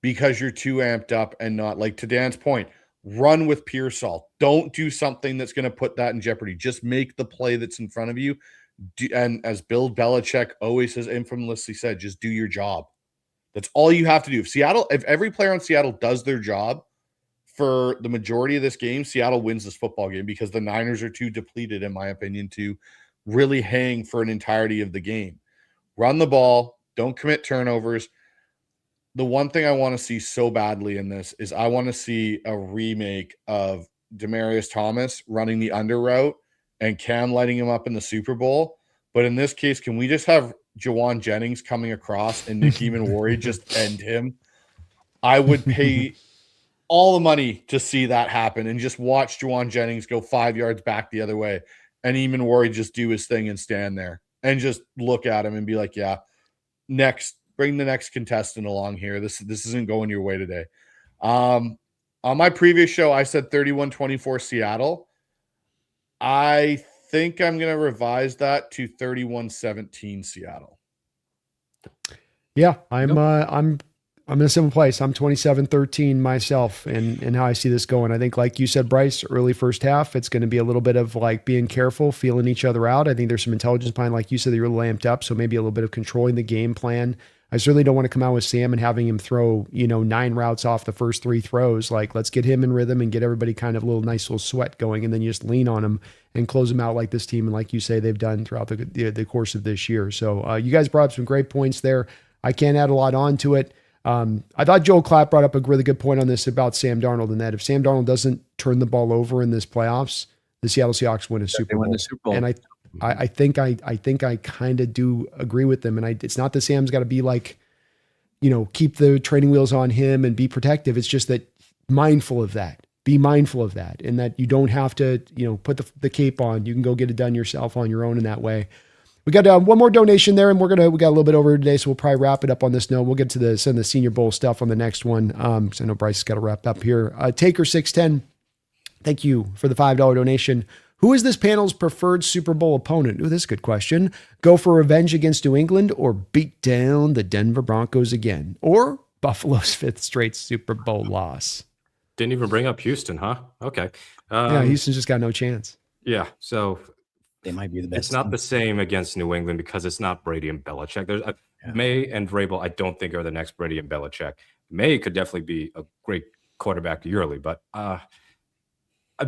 because you're too amped up and not, like to Dan's point, run with Pearsall. Don't do something that's going to put that in jeopardy. Just make the play that's in front of you. And as Bill Belichick always has infamously said, just do your job. That's all you have to do. If every player on Seattle does their job for the majority of this game, Seattle wins this football game because the Niners are too depleted, in my opinion, to really hang for an entirety of the game. Run the ball. Don't commit turnovers. The one thing I want to see so badly in this is I want to see a remake of Demaryius Thomas running the under route and Cam lighting him up in the Super Bowl. But in this case, can we just have Jawan Jennings coming across and Nick Eamon just end him? I would pay all the money to see that happen and just watch Jawan Jennings go 5 yards back the other way and Eamon just do his thing and stand there and just look at him and be like, yeah, next, bring the next contestant along here. This isn't going your way today. On my previous show, I said 31-24 Seattle. I think I'm going to revise that to 31-17 Seattle. Yeah, I'm in a similar place. I'm 27-13 myself and how I see this going. I think, like you said, Bryce, early first half, it's going to be a little bit of like being careful, feeling each other out. I think there's some intelligence behind, like you said, that you're lamped up. So maybe a little bit of controlling the game plan. I certainly don't want to come out with Sam and having him throw, 9 routes off the first 3 throws. Like, let's get him in rhythm and get everybody kind of a nice little sweat going. And then you just lean on him and close him out like this team. And like you say, they've done throughout the course of this year. So you guys brought up some great points there. I can't add a lot onto it. I thought Joel Klatt brought up a really good point on this about Sam Darnold, and that if Sam Darnold doesn't turn the ball over in this playoffs, the Seattle Seahawks win a Super Bowl. And I think I kind of do agree with them. And it's not that Sam's got to be like, keep the training wheels on him and be protective. It's just that be mindful of that, and that you don't have to, put the cape on. You can go get it done yourself on your own in that way. We got one more donation there, and we got a little bit over today, so we'll probably wrap it up on this note. We'll get to some of the Senior Bowl stuff on the next one. So I know Bryce has got to wrap up here. Taker 610 Thank you for the $5 donation. Who is this panel's preferred Super Bowl opponent? Ooh, this is a good question. Go for revenge against New England or beat down the Denver Broncos again? Or Buffalo's 5th straight Super Bowl loss? Didn't even bring up Houston, huh? Okay. Yeah, Houston's just got no chance. Yeah, so They might be the best. it's not the same against New England because it's not Brady and Belichick. There's May and Vrabel, I don't think are the next Brady and Belichick. May could definitely be a great quarterback yearly, but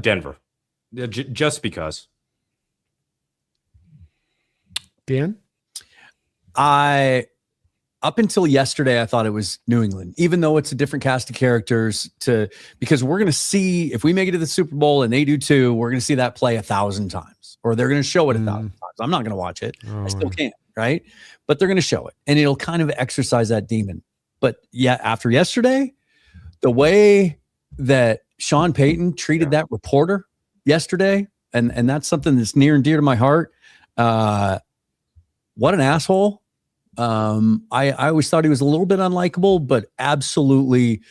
Denver, just because. Dan? Up until yesterday, I thought it was New England, even though it's a different cast of characters because we're going to see, if we make it to the Super Bowl and they do too, we're going to see that play 1,000 times, or they're going to show it 1,000 times. I'm not going to watch it. I still can't, right? But they're going to show it and it'll kind of exercise that demon. But yeah, after yesterday, the way that Sean Payton treated that reporter yesterday, and that's something that's near and dear to my heart. What an asshole. I always thought he was a little bit unlikable, but absolutely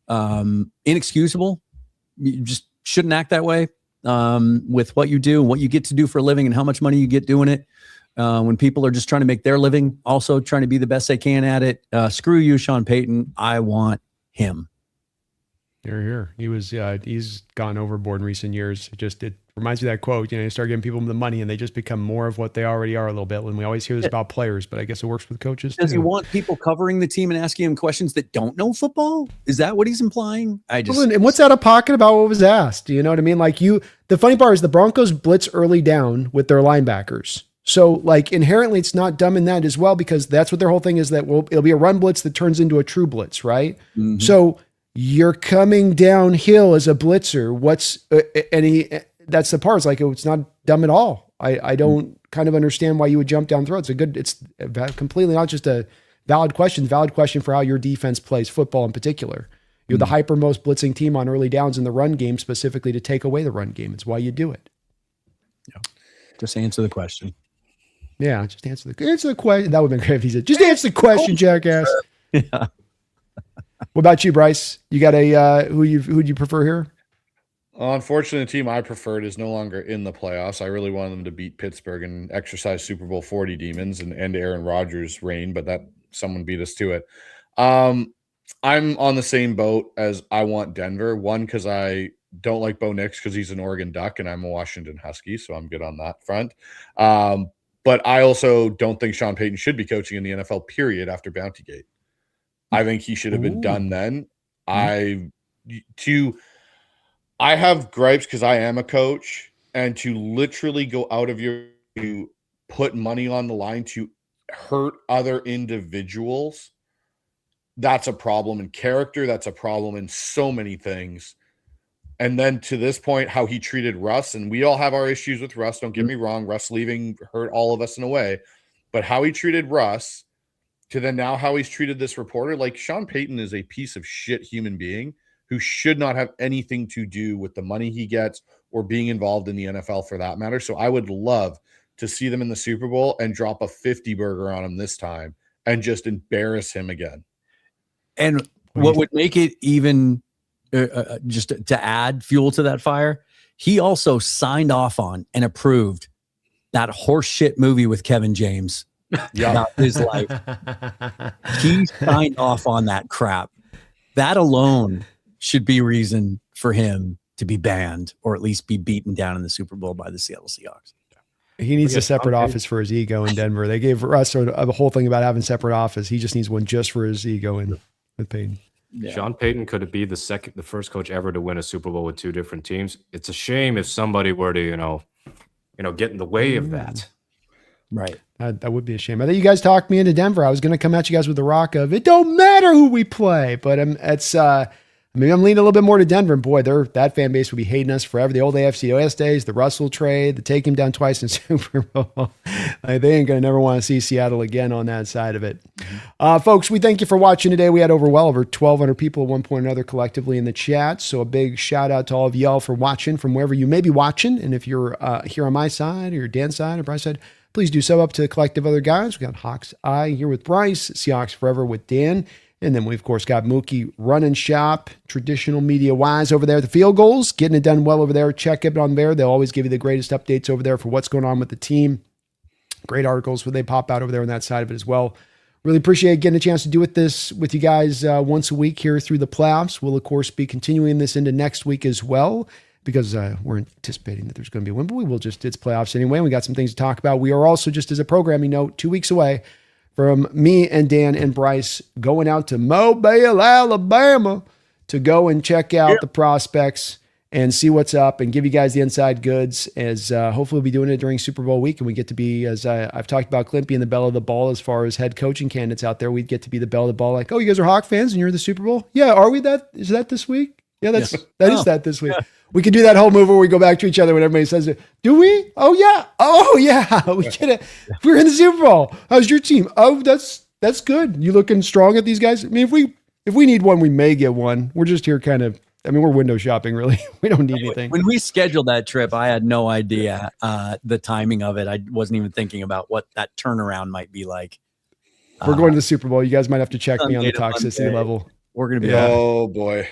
inexcusable. You just shouldn't act that way with what you do and what you get to do for a living and how much money you get doing it. When people are just trying to make their living, also trying to be the best they can at it. Screw you, Sean Payton. I want him. Here. He was, he's gone overboard in recent years. It reminds me of that quote, you start giving people the money and they just become more of what they already are a little bit. And we always hear this about players, but I guess it works with coaches Does too. he want people covering the team and asking him questions that don't know football? Is that what he's implying? And what's out of pocket about what was asked? You know what I mean? The funny part is the Broncos blitz early down with their linebackers. So inherently it's not dumb in that as well, because that's what their whole thing is, that it'll be a run blitz that turns into a true blitz. Right. Mm-hmm. So you're coming downhill as a blitzer. That's the part. It's it's not dumb at all. I don't kind of understand why you would jump down throats. It's completely not just a valid question for how your defense plays football in particular. You're the hypermost blitzing team on early downs in the run game, specifically to take away the run game. It's why you do it. Yeah. Just answer the question. Yeah, just answer the question. That would have been great if he said, just answer the question, jackass. Yeah. What about you, Bryce? You got who do you prefer here? Unfortunately, the team I preferred is no longer in the playoffs. I really wanted them to beat Pittsburgh and exercise Super Bowl 40 demons and end Aaron Rodgers' reign, but someone beat us to it. I'm on the same boat as I want Denver. One, because I don't like Bo Nix because he's an Oregon Duck and I'm a Washington Husky, so I'm good on that front. But I also don't think Sean Payton should be coaching in the NFL, period, after Bountygate. I think he should have been done then. I have gripes because I am a coach, and to literally go out of your to put money on the line to hurt other individuals, that's a problem in character. That's a problem in so many things. And then to this point, how he treated Russ, and we all have our issues with Russ. Don't get me wrong. Russ leaving hurt all of us in a way, but how he treated Russ to then now how he's treated this reporter, Sean Payton is a piece of shit human being who should not have anything to do with the money he gets or being involved in the NFL for that matter. So I would love to see them in the Super Bowl and drop a 50 burger on him this time and just embarrass him again. And what would make it even just to add fuel to that fire, he also signed off on and approved that horse shit movie with Kevin James about his life. He signed off on that crap. That alone should be reason for him to be banned or at least be beaten down in the Super Bowl by the Seattle Seahawks. He needs a separate office for his ego in Denver. They gave Russ a whole thing about having separate office. He just needs one just for his ego with Payton. Yeah. Sean Payton could be the first coach ever to win a Super Bowl with two different teams. It's a shame if somebody were to, get in the way of that. Right. That would be a shame. I think you guys talked me into Denver. I was going to come at you guys with the rock of it don't matter who we play, but maybe I'm leaning a little bit more to Denver. And boy, that fan base would be hating us forever. The old AFC West days, the Russell trade, the take him down twice in Super Bowl. They ain't going to never want to see Seattle again on that side of it. Folks, we thank you for watching today. We had over 1,200 people at one point or another collectively in the chat. So a big shout out to all of y'all for watching from wherever you may be watching. And if you're here on my side or your Dan's side or Bryce's side, please do so up to the collective other guys. We got Hawks Eye here with Bryce, Seahawks Forever with Dan. And then we, of course, got Mookie running shop, traditional media-wise over there at the Field Goals, getting it done well over there. Check it on there. They'll always give you the greatest updates over there for what's going on with the team. Great articles where they pop out over there on that side of it as well. Really appreciate getting a chance to do this with you guys once a week here through the playoffs. We'll, of course, be continuing this into next week as well because we're anticipating that there's going to be a win, but it's playoffs anyway, and we got some things to talk about. We are also, just as a programming note, 2 weeks away from me and Dan and Bryce going out to Mobile, Alabama to go and check out the prospects and see what's up and give you guys the inside goods as hopefully we'll be doing it during Super Bowl week. And we get to be, as I've talked about Klint being the belle of the ball as far as head coaching candidates out there, we'd get to be the belle of the ball. Like, oh, you guys are Hawk fans and you're the Super Bowl? Yeah. Are we that? Is that this week? Yeah, that is that this week. Yeah. We could do that whole move where we go back to each other when everybody says it. Do we? Oh yeah. Oh yeah. We get it. We're in the Super Bowl. How's your team? Oh, that's good. You looking strong at these guys? I mean, if we need one, we may get one. We're just here kind of, we're window shopping really. We don't need anything. When we scheduled that trip, I had no idea the timing of it. I wasn't even thinking about what that turnaround might be like. We're going to the Super Bowl. You guys might have to check me on the toxicity level. We're going to be. Oh boy.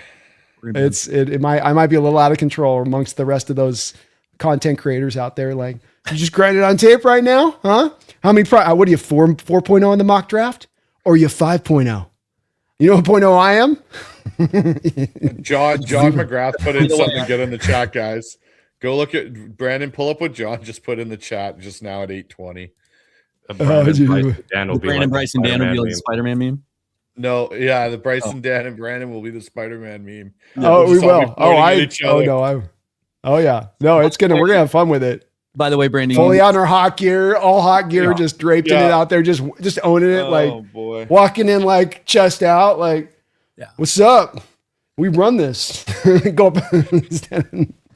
I might be a little out of control amongst the rest of those content creators out there. Like, you just grind it on tape right now, huh? How many? What are you 4.0 in the mock draft, or are you 5.0? You know what 0.0 I am? John McGrath put in something good in the chat, guys. Go look at Brandon. Pull up what John just put in the chat just now at 8:20. Brandon, Bryce, and Dan will be like the Spider-Man meme. No, yeah, the Bryson, Dan, and Brandon will be the Spider-Man meme. Oh, we will. Yeah. No, it's we're gonna have fun with it. By the way, Brandon, fully on our hot gear, all hot gear, just draped in it out there, just owning it, walking in like chest out, like, what's up? We run this. Go up.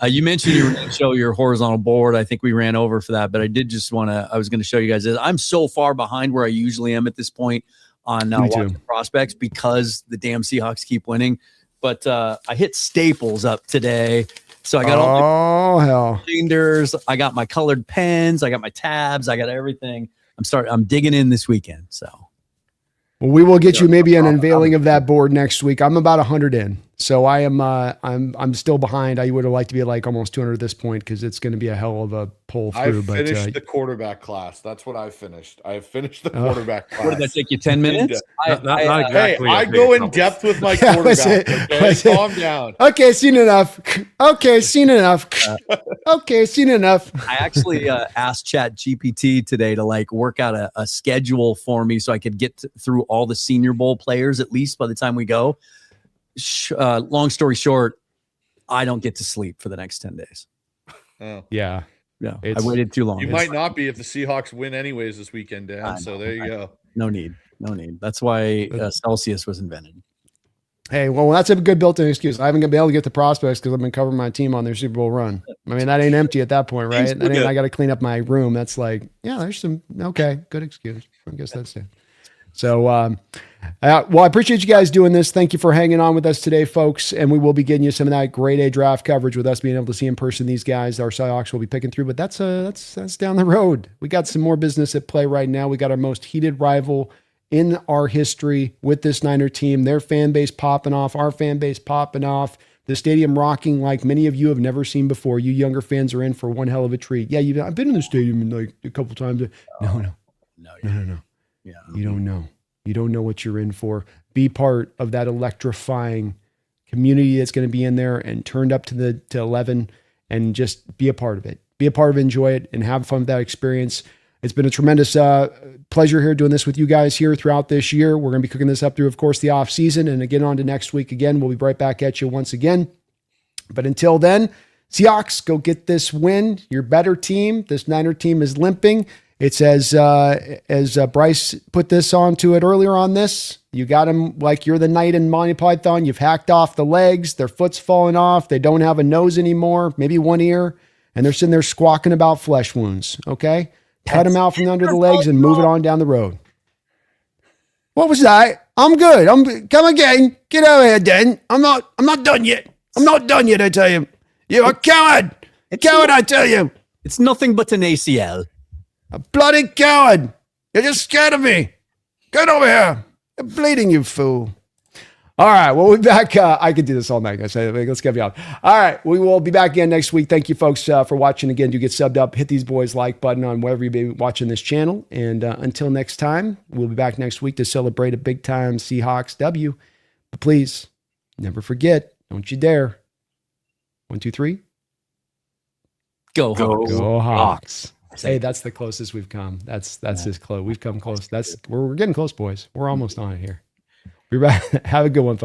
You mentioned you were going to show your horizontal board. I think we ran over for that, but I did just I was going to show you guys this. I'm so far behind where I usually am at this point on watching prospects because the damn Seahawks keep winning. But I hit Staples up today. So I got all my binders. I got my colored pens. I got my tabs. I got everything. I'm digging in this weekend. So. Well, we will get you maybe an unveiling of that board next week. I'm about 100 in. So I am I'm still behind. I would have liked to be at like almost 200 at this point because it's going to be a hell of a pull through. I finished the quarterback class. That's what I finished. I finished the quarterback class. What did that take you, 10 minutes? Not exactly. I go in depth with my quarterback. Okay, calm down. Okay, seen enough. Okay, seen enough. Okay, seen enough. I actually asked ChatGPT today to like work out a schedule for me so I could get through all the Senior Bowl players at least by the time we go. Long story short, I don't get to sleep for the next 10 days. Oh. Yeah. I waited too long. You might not be if the Seahawks win anyways this weekend, Dan. So there you go. No need. That's why Celsius was invented. Hey, well, that's a good built-in excuse. I haven't been able to get the prospects because I've been covering my team on their Super Bowl run. I mean, that ain't empty at that point, right? That ain't, I got to clean up my room. That's like, there's some, good excuse. I guess that's it. So, well, I appreciate you guys doing this. Thank you for hanging on with us today, folks. And we will be getting you some of that grade A draft coverage with us being able to see in person these guys. Our Seahawks will be picking through, but that's down the road. We got some more business at play right now. We got our most heated rival in our history with this Niner team. Their fan base popping off, our fan base popping off. The stadium rocking like many of you have never seen before. You younger fans are in for one hell of a treat. Yeah, I've been in the stadium like a couple times. No. Yeah. You don't know. You don't know what you're in for. Be part of that electrifying community that's going to be in there and turned up to 11 and just be a part of it. Be a part of it, enjoy it, and have fun with that experience. It's been a tremendous pleasure here doing this with you guys here throughout this year. We're going to be cooking this up through, of course, the off season and again on to next week. Again, we'll be right back at you once again. But until then, Seahawks, go get this win. Your better team. This Niner team is limping. It's as Bryce put this onto it earlier on this. You got them like you're the knight in Monty Python. You've hacked off the legs. Their foot's falling off. They don't have a nose anymore, maybe one ear, and they're sitting there squawking about flesh wounds. Okay? Cut them out from under the legs and move it on down the road. What was that? I'm good. Come again. Get over here, Dan. I'm not done yet. I'm not done yet, I tell you. You're a coward. Coward, I tell you. It's nothing but an ACL. A bloody coward. You're just scared of me. Get over here. You're bleeding, you fool. All right. Well, we'll be back. I could do this all night, guys. Let's get beyond. All right. We will be back again next week. Thank you, folks, for watching. Again, do get subbed up. Hit these boys like button on wherever you've been watching this channel. And until next time, we'll be back next week to celebrate a big time Seahawks W. But please, never forget, don't you dare. 1, 2, 3. Go Hawks. Go Hawks. Hey, that's the closest we've come. That's as close. We've come close. We're getting close, boys. We're almost on it here. Be right. Have a good one, folks.